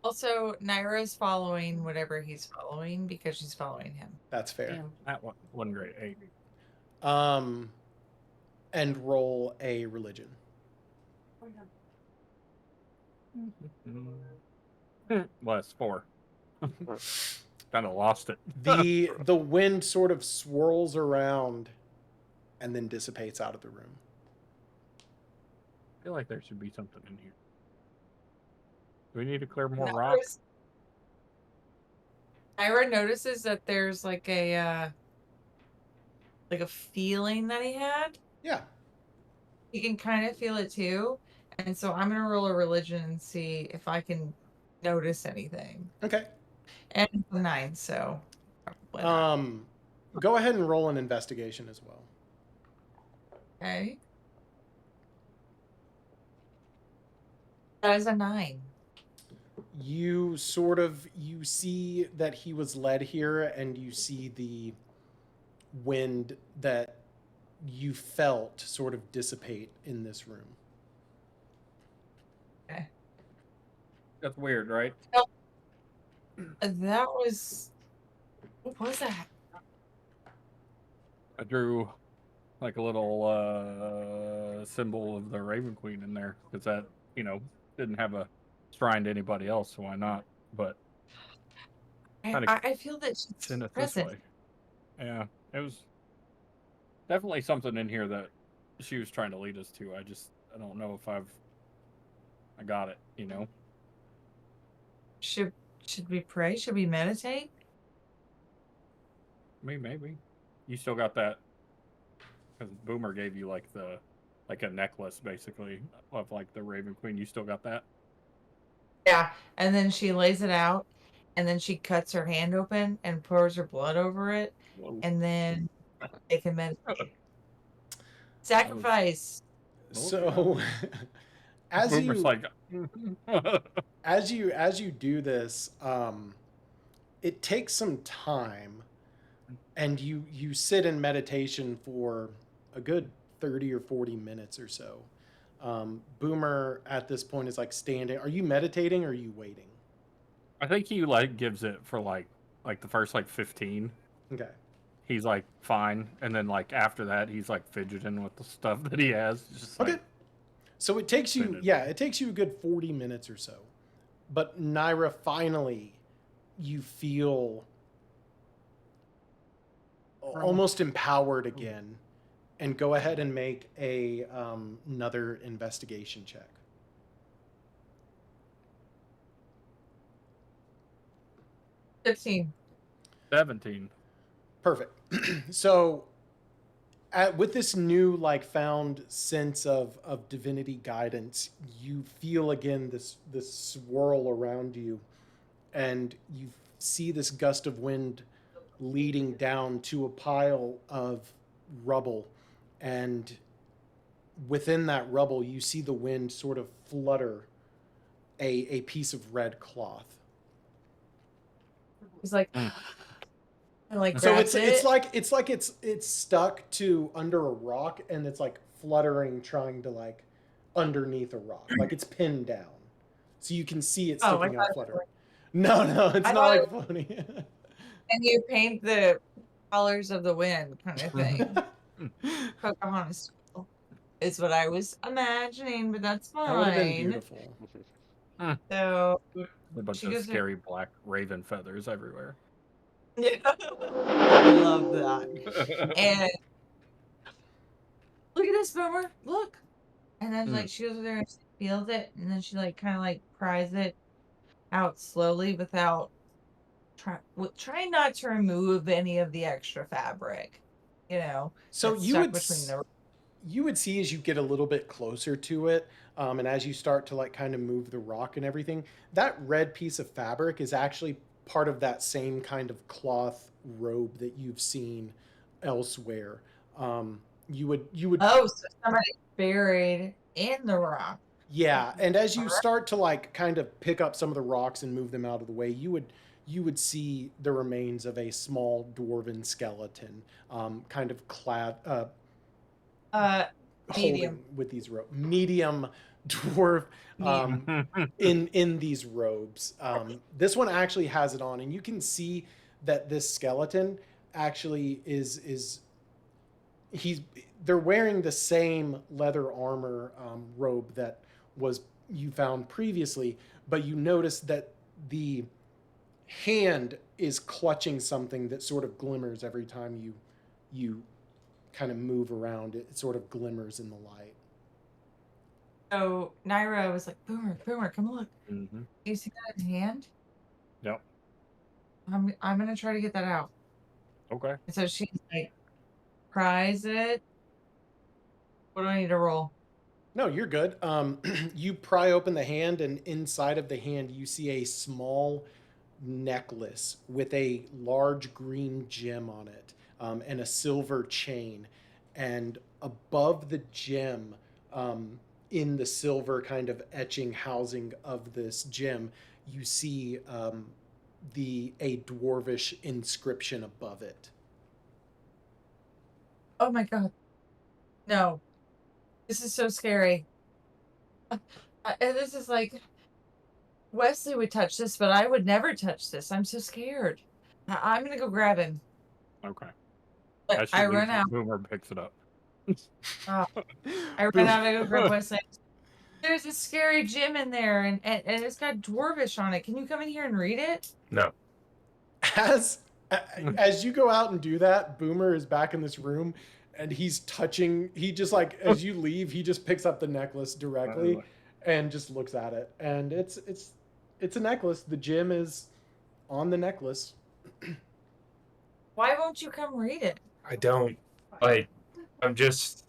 Also, Nira's following whatever he's following because she's following him. That's fair. Damn, that one great 8. And roll a religion. Less 4. Kind of lost it. The wind sort of swirls around and then dissipates out of the room. I feel like there should be something in here. Do we need to clear more rocks? Nira notices that there's like a feeling that he had. Yeah. He can kind of feel it too. And so I'm gonna roll a religion and see if I can notice anything. Okay. And 9, so go ahead and roll an investigation as well. okay. That is a 9. You see that he was led here, and you see the wind that you felt sort of dissipate in this room. Okay. That's weird, right? That was... What was that? I drew like a little symbol of the Raven Queen in there because that, didn't have a shrine to anybody else, so why not? But I feel that she's in it present. this way. Yeah, it was definitely something in here that she was trying to lead us to. I don't know if I got it, Should we pray? Should we meditate? Maybe. You still got that because Boomer gave you like like a necklace, basically, of like the Raven Queen. You still got that? Yeah, and then she lays it out, and then she cuts her hand open and pours her blood over it, and then they can meditate. Sacrifice. So, as Boomer's you like, as you do this, it takes some time, and you sit in meditation for a good 30 or 40 minutes or so. Boomer at this point is like standing. Are you meditating or are you waiting? I think he like gives it for like the first like 15. Okay. He's like fine, and then like after that, he's like fidgeting with the stuff that he has. Just Okay. like, So it takes you, Fitted. yeah, it takes you a good 40 minutes or so. But Nira, finally, you feel almost empowered again. And go ahead and make a another investigation check. 15. 17. Perfect. So, with this new like found sense of divinity guidance, you feel again this swirl around you, and you see this gust of wind leading down to a pile of rubble, and within that rubble, you see the wind sort of flutter a piece of red cloth. He's like, and like So grabs it's like it's stuck to under a rock, and it's like fluttering, trying to like underneath a rock, like it's pinned down, so you can see it Oh, sticking I out thought it fluttering. No, it's I not thought like it- funny. and you paint the colors of the wind kind of thing. Pocahontas style is what I was imagining, but that's That would have been fine. beautiful. So A bunch She of goes in- scary black raven feathers everywhere. yeah, I love that. And look at this, Boomer. Look. And then like she goes over there and she feels it, and then she like kind of like pries it out slowly without trying not to remove any of the extra fabric. You know, So that's you stuck would between the you would see as you get a little bit closer to it, and as you start to like kind of move the rock and everything, that red piece of fabric is actually part of that same kind of cloth robe that you've seen elsewhere. You would oh, so somebody buried in the rock. yeah, and as you start to like kind of pick up some of the rocks and move them out of the way, you would see the remains of a small dwarven skeleton, kind of clad Medium. holding with these robes. Medium dwarf in these robes. This one actually has it on, and you can see that this skeleton actually they're wearing the same leather armor robe that was you found previously, but you notice that the hand is clutching something that sort of glimmers every time you kind of move around. It sort of glimmers in the light. So Nira was like, Boomer, come look. Mm-hmm. You see that hand? Yep. I'm gonna try to get that out. Okay. And so she's like, pries it. What do I need to roll? No, you're good. You pry open the hand, and inside of the hand, you see a small necklace with a large green gem on it, and a silver chain. And above the gem, in the silver kind of etching housing of this gem, you see a dwarvish inscription above it. Oh my god. No. This is so scary. And this is like Wesley would touch this, but I would never touch this. I'm so scared. I'm gonna go grab him. Okay. But As she I leaves, run out. Boomer picks it up. I run out. I go grab Wesley. There's a scary gem in there, and it's got dwarvish on it. Can you come in here and read it? No. As you go out and do that, Boomer is back in this room, and he's touching. He just like as you leave, he just picks up the necklace directly and just looks at it. And it's a necklace. The gem is on the necklace. Why won't you come read it? I don't like. I'm just.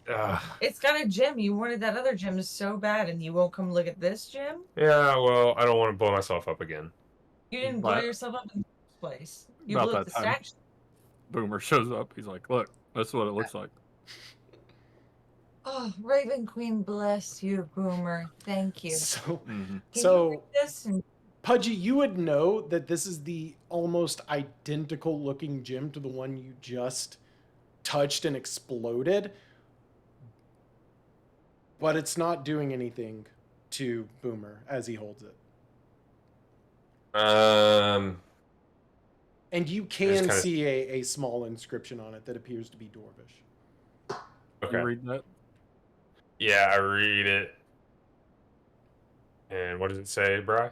It's got a gym. You wanted that other gym so bad, and you won't come look at this gym? Yeah, well, I don't want to blow myself up again. You didn't blow But- yourself up in the first place. You About blew up that the time. statue. Boomer shows up. He's like, "Look, that's what it looks like." Oh, Raven Queen, bless you, Boomer. Thank you. So, Mhm. Can so you read this? And Pudgy, you would know that this is the almost identical looking gem to the one you just touched and exploded, but it's not doing anything to Boomer as he holds it. Um, And you just can kinda- see a small inscription on it that appears to be dwarvish. okay. You read that? Yeah, I read it. And what does it say, Bri?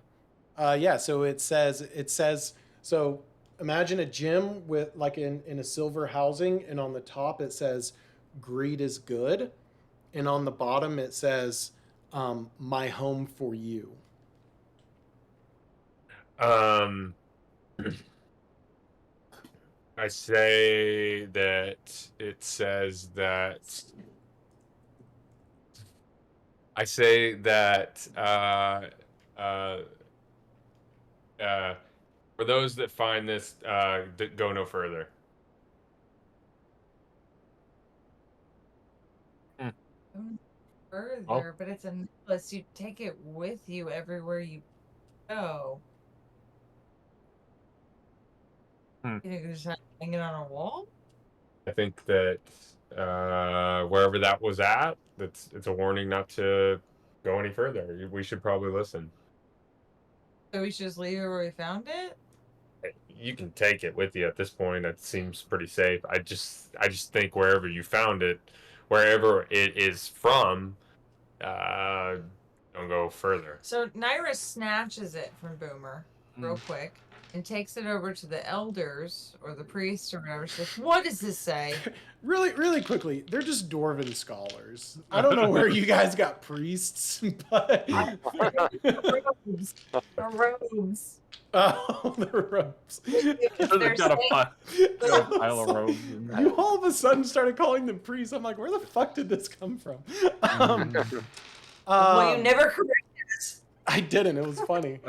Yeah, so it says so imagine a gem with like in a silver housing, and on the top it says greed is good, and on the bottom it says my home for you. I say that it says that. I say that for those that find this, go no further. further, but it's a necklace. You take it with you everywhere you go. You think it's just hanging on a wall? I think that wherever that was at, it's a warning not to go any further. We should probably listen. So we should just leave it where we found it? You can take it with you at this point. That seems pretty safe. I just think wherever you found it, wherever it is from, don't go further. So Nira snatches it from Boomer real quick and takes it over to the elders or the priests or whatever. She's like, what does this say? Really quickly, they're just dwarven scholars. I don't know where you guys got priests, but Robes. The robes. oh, the robes. They've got a pile of robes. You all of a sudden started calling them priests. I'm like, where the fuck did this come from? Well, you never corrected us. I didn't. It was funny.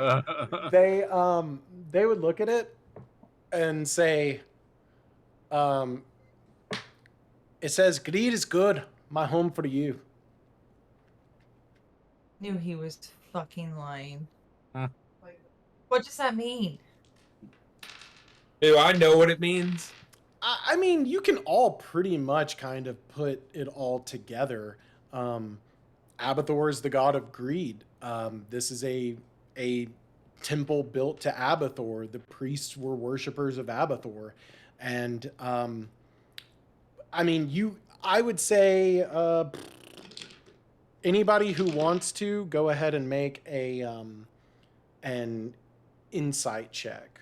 They would look at it and say, it says, greed is good, my home for you. Knew he was fucking lying. Huh. What does that mean? Do I know what it means? I mean, you can all pretty much kind of put it all together. Abbathor is the god of greed. This is a temple built to Abbathor. The priests were worshippers of Abbathor. And, I mean, I would say, anybody who wants to go ahead and make an insight check.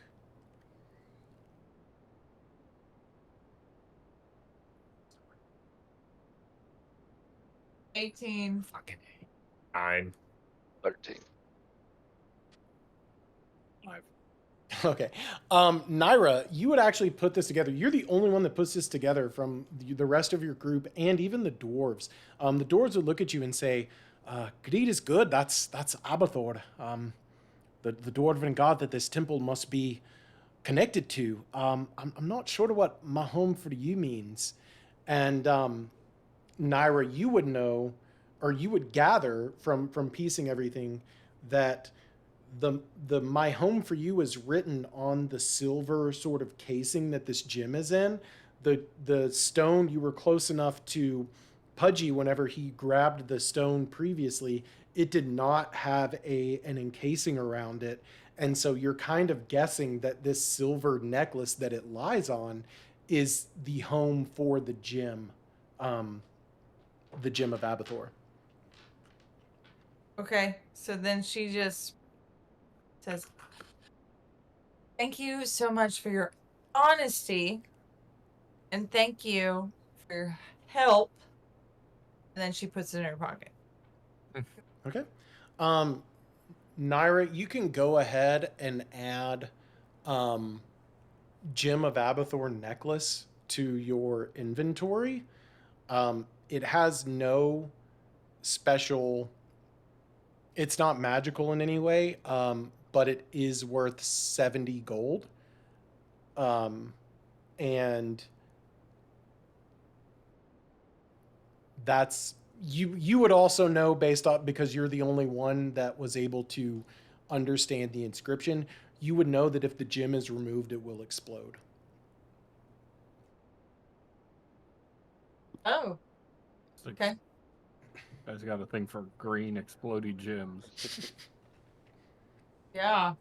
Fucking 9. 13. Okay. Nira, you would actually put this together. You're the only one that puts this together from the rest of your group and even the dwarves. The dwarves would look at you and say, greed is good. That's Abbathor, the dwarven god that this temple must be connected to. I'm not sure what my home for you means. And Nira, you would know, or you would gather from piecing everything that the my home for you is written on the silver sort of casing that this gem is in. The stone, you were close enough to Pudgy whenever he grabbed the stone previously. It did not have an encasing around it, and so you're kind of guessing that this silver necklace that it lies on is the home for the gem of Abbathor. Okay, so then she just says, thank you so much for your honesty, and thank you for your help. And then she puts it in her pocket. Okay. Nira, you can go ahead and add Gem of Abbathor necklace to your inventory. It has no special. It's not magical in any way, but it is worth 70 gold. And that's you would also know based on, because you're the only one that was able to understand the inscription, you would know that if the gem is removed, it will explode. Oh, okay. Guys got a thing for green exploding gems. Yeah.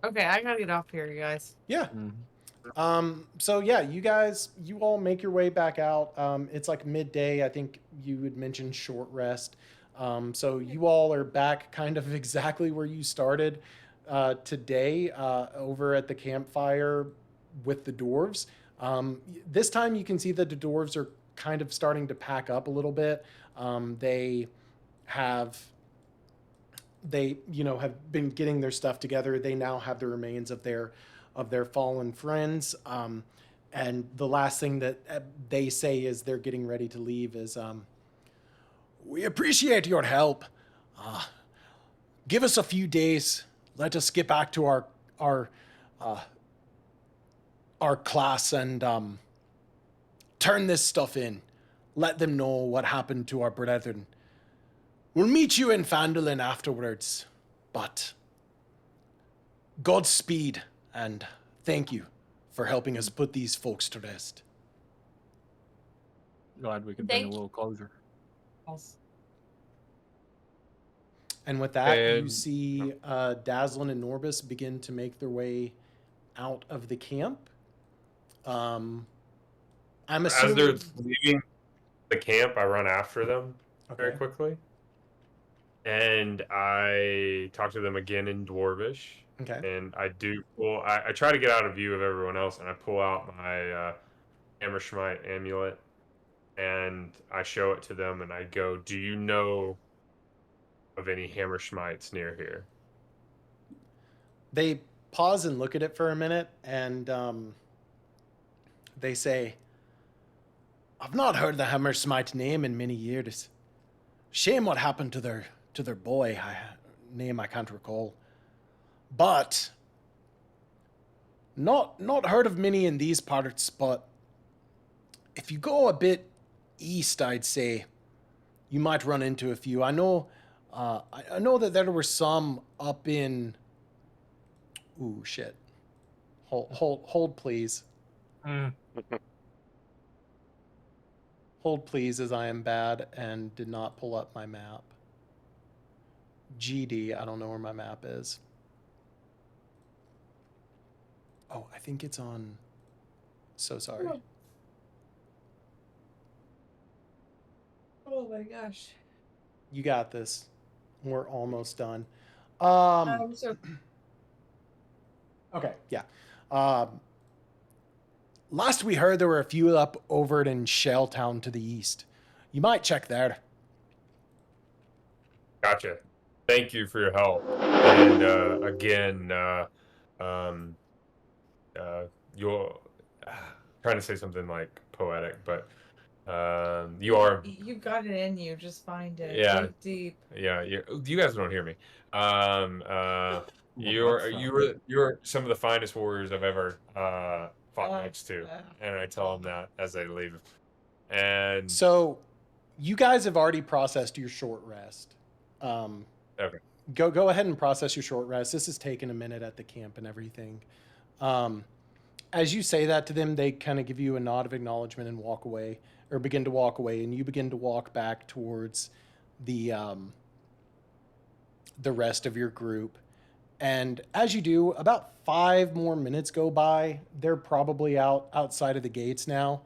Okay, I gotta get off here, you guys. Yeah. Mm-hmm. So yeah, you all make your way back out. It's like midday. I think you had mentioned short rest. So you all are back kind of exactly where you started today, over at the campfire with the dwarves. This time you can see that the dwarves are kind of starting to pack up a little bit. They have been getting their stuff together. They now have the remains of their fallen friends. And the last thing that they say as they're getting ready to leave is, we appreciate your help. Give us a few days. Let us get back to our class and turn this stuff in. Let them know what happened to our brethren. We'll meet you in Phandalin afterwards, but Godspeed, and thank you for helping us put these folks to rest. Glad we could bring a Thank little closure. And with that, you And- see Dazzlin and Norbus begin to make their way out of the camp. I'm assuming... As they're leaving the camp, I run after them very Okay. quickly. And I talk to them again in Dwarvish. Okay. And I try to get out of view of everyone else, and I pull out my Hammerschmidt amulet, and I show it to them, and I go, "Do you know of any Hammerschmidts near here?" They pause and look at it for a minute, and they say, "I've not heard the Hammersmite name in many years. Shame what happened to their boy. Name I can't recall. But not heard of many in these parts, but if you go a bit east, I'd say you might run into a few. I know that there were some up in... Ooh, shit. Hold please. Hold please, as I am bad and did not pull up my map. GD, I don't know where my map is. Oh, I think it's on... So sorry. Oh my gosh. You got this. We're almost done. So Okay, yeah. Last we heard, there were a few up over in Shelltown to the east. You might check there. Gotcha. Thank you for your help. And again, you're trying to say something like poetic, but you are. you got it in you. Just find it. Yeah. Dig deep. Yeah, you guys don't hear me. You're some of the finest warriors I've ever fought next to, and I tell them that as they leave. And So, you guys have already processed your short rest. Okay. Go ahead and process your short rest. This has taken a minute at the camp and everything. As you say that to them, they kind of give you a nod of acknowledgement and walk away, or begin to walk away, and you begin to walk back towards the rest of your group. And as you do, about 5 more minutes go by. They're probably outside of the gates now.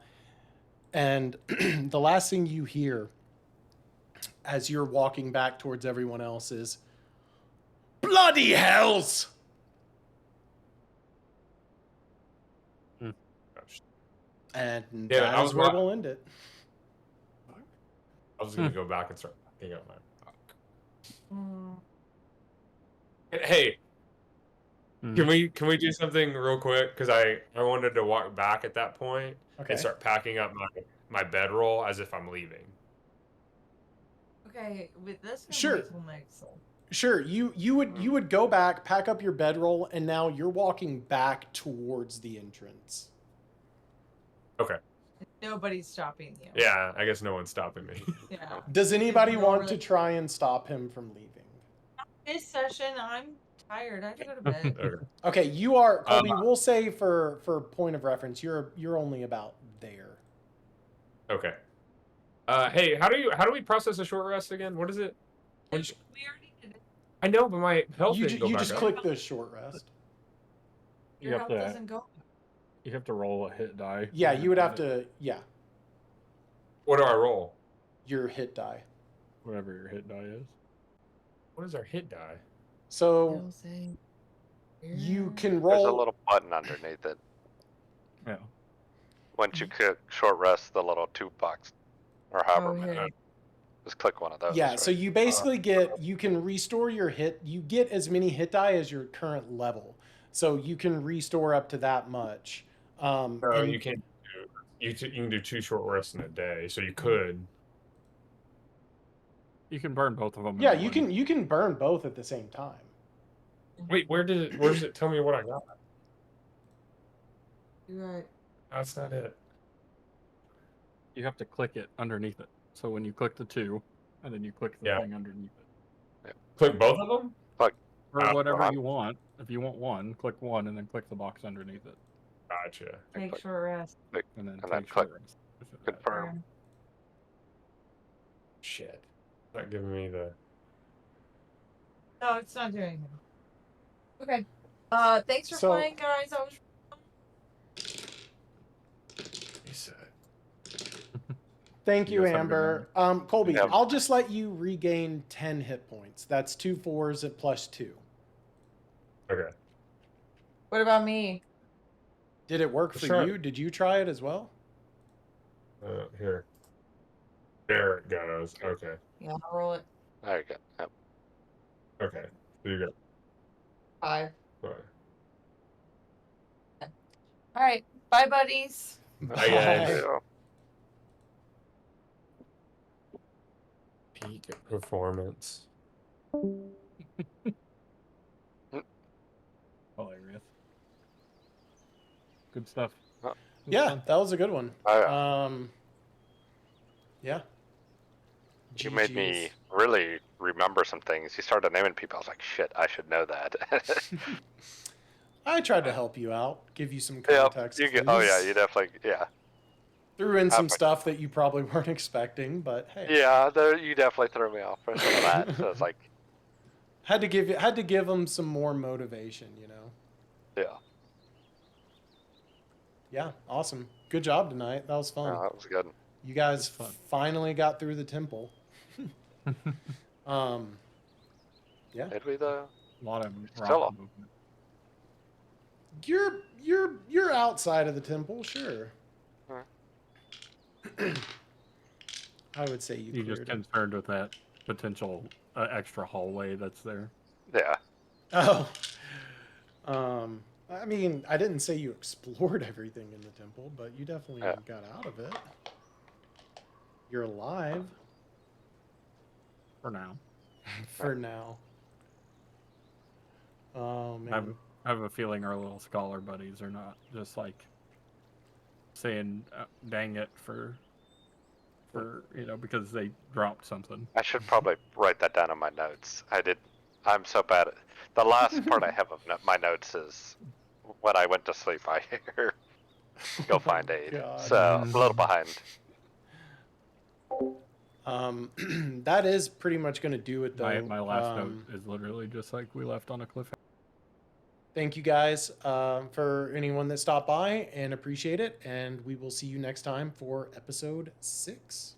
And the last thing you hear as you're walking back towards everyone else is, "Bloody hells!" And Yeah, that I is was where wa- we'll end it. I was gonna go back and start picking up my rock. Mm. Hey, Can we do something real quick? Because I wanted to walk back at that point Okay. and start packing up my bedroll as if I'm leaving. Okay, with this gonna Sure. wait till next. So. Sure, you would go back, pack up your bedroll, and now you're walking back towards the entrance. Okay. Nobody's stopping you. Yeah, I guess no one's stopping me. Yeah. Does anybody There's want no to really- try and stop him from leaving? This session, I'm tired. I have to go to bed. Okay. Okay, you are Colby. We'll say for point of reference, you're only about there. Okay. Hey, how do we process a short rest again? What is it? We already did it. I know, but my health You, didn't go you back just up. click the short rest. Your health doesn't go. You have to roll a hit die. Yeah, you would have to. Yeah, What do I roll? your hit die. Whatever your hit die is. What is our hit die? So you can roll. There's a little button underneath it. Yeah. Once you click short rest, the little tube box, or however Oh, many. yeah. Just click one of those. Yeah, right? so you basically you can restore your hit. You get as many hit die as your current level. So you can restore up to that much. No, and- you can't do. You can do 2 short rests in a day, so you could. You can burn both of them. in Yeah, one. you can burn both at the same time. Wait, where does it tell me what I got? You're right. That's not it. You have to click it underneath it. So when you click the 2, and then you click the Yeah. thing underneath it. Click both of them? Or whatever right. you want. If you want one, click one, and then click the box underneath it. Gotcha. Take click. short rest. And then And take then short click rest. confirm. Shit. Not giving me the. No, it's not doing anything. Okay. Thanks for So- playing, guys. I was. You said. Thank you, You guys have a good Amber. Colby, Yeah. I'll just let you regain 10 hit points. That's 2 4s at +2. Okay. What about me? Did it work for Sure. you? Did you try it as well? Here. There it goes. Okay. Yeah, I'll roll it. There you go. Yep. Okay. So you got. 5. Right. All right. Bye, buddies. Bye, guys. There you go. Peak performance. Hilarious. Good stuff. Oh. It was Yeah, fun. that was a good one. Oh, yeah. Yeah. You made me GGs. really remember some things. You started naming people. I was like, shit, I should know that. I tried to help you out, give you some Yep. context. Oh, yeah, clues. you definitely, yeah. Threw in some Perfect. stuff that you probably weren't expecting, but hey, Yeah, you definitely threw me off for some of that. So it's like, had to give them some more motivation, you know. yeah, Yeah, awesome. Good job tonight. That was fun. no, that was good. You guys It was fun. finally got through the temple. Yeah. Did we, though? A lot of Still rock up. movement. You're outside of the temple, sure. Alright. I would say you You're just cleared it. concerned with that potential extra hallway that's there. Yeah. Oh. I mean, I didn't say you explored everything in the temple, but you definitely Yeah. got out of it. You're alive For now. for now. Oh man. I have a feeling our little scholar buddies are not just like saying dang it for because they dropped something. I should probably write that down in my notes. I'm so bad at the last part I have of my notes is when I went to sleep. I hear go find aid. God. So I'm a little behind. That is pretty much going to do it, though. My last note is literally just like we left on a cliffhanger. Thank you guys for anyone that stopped by and appreciate it. And we will see you next time for episode 6.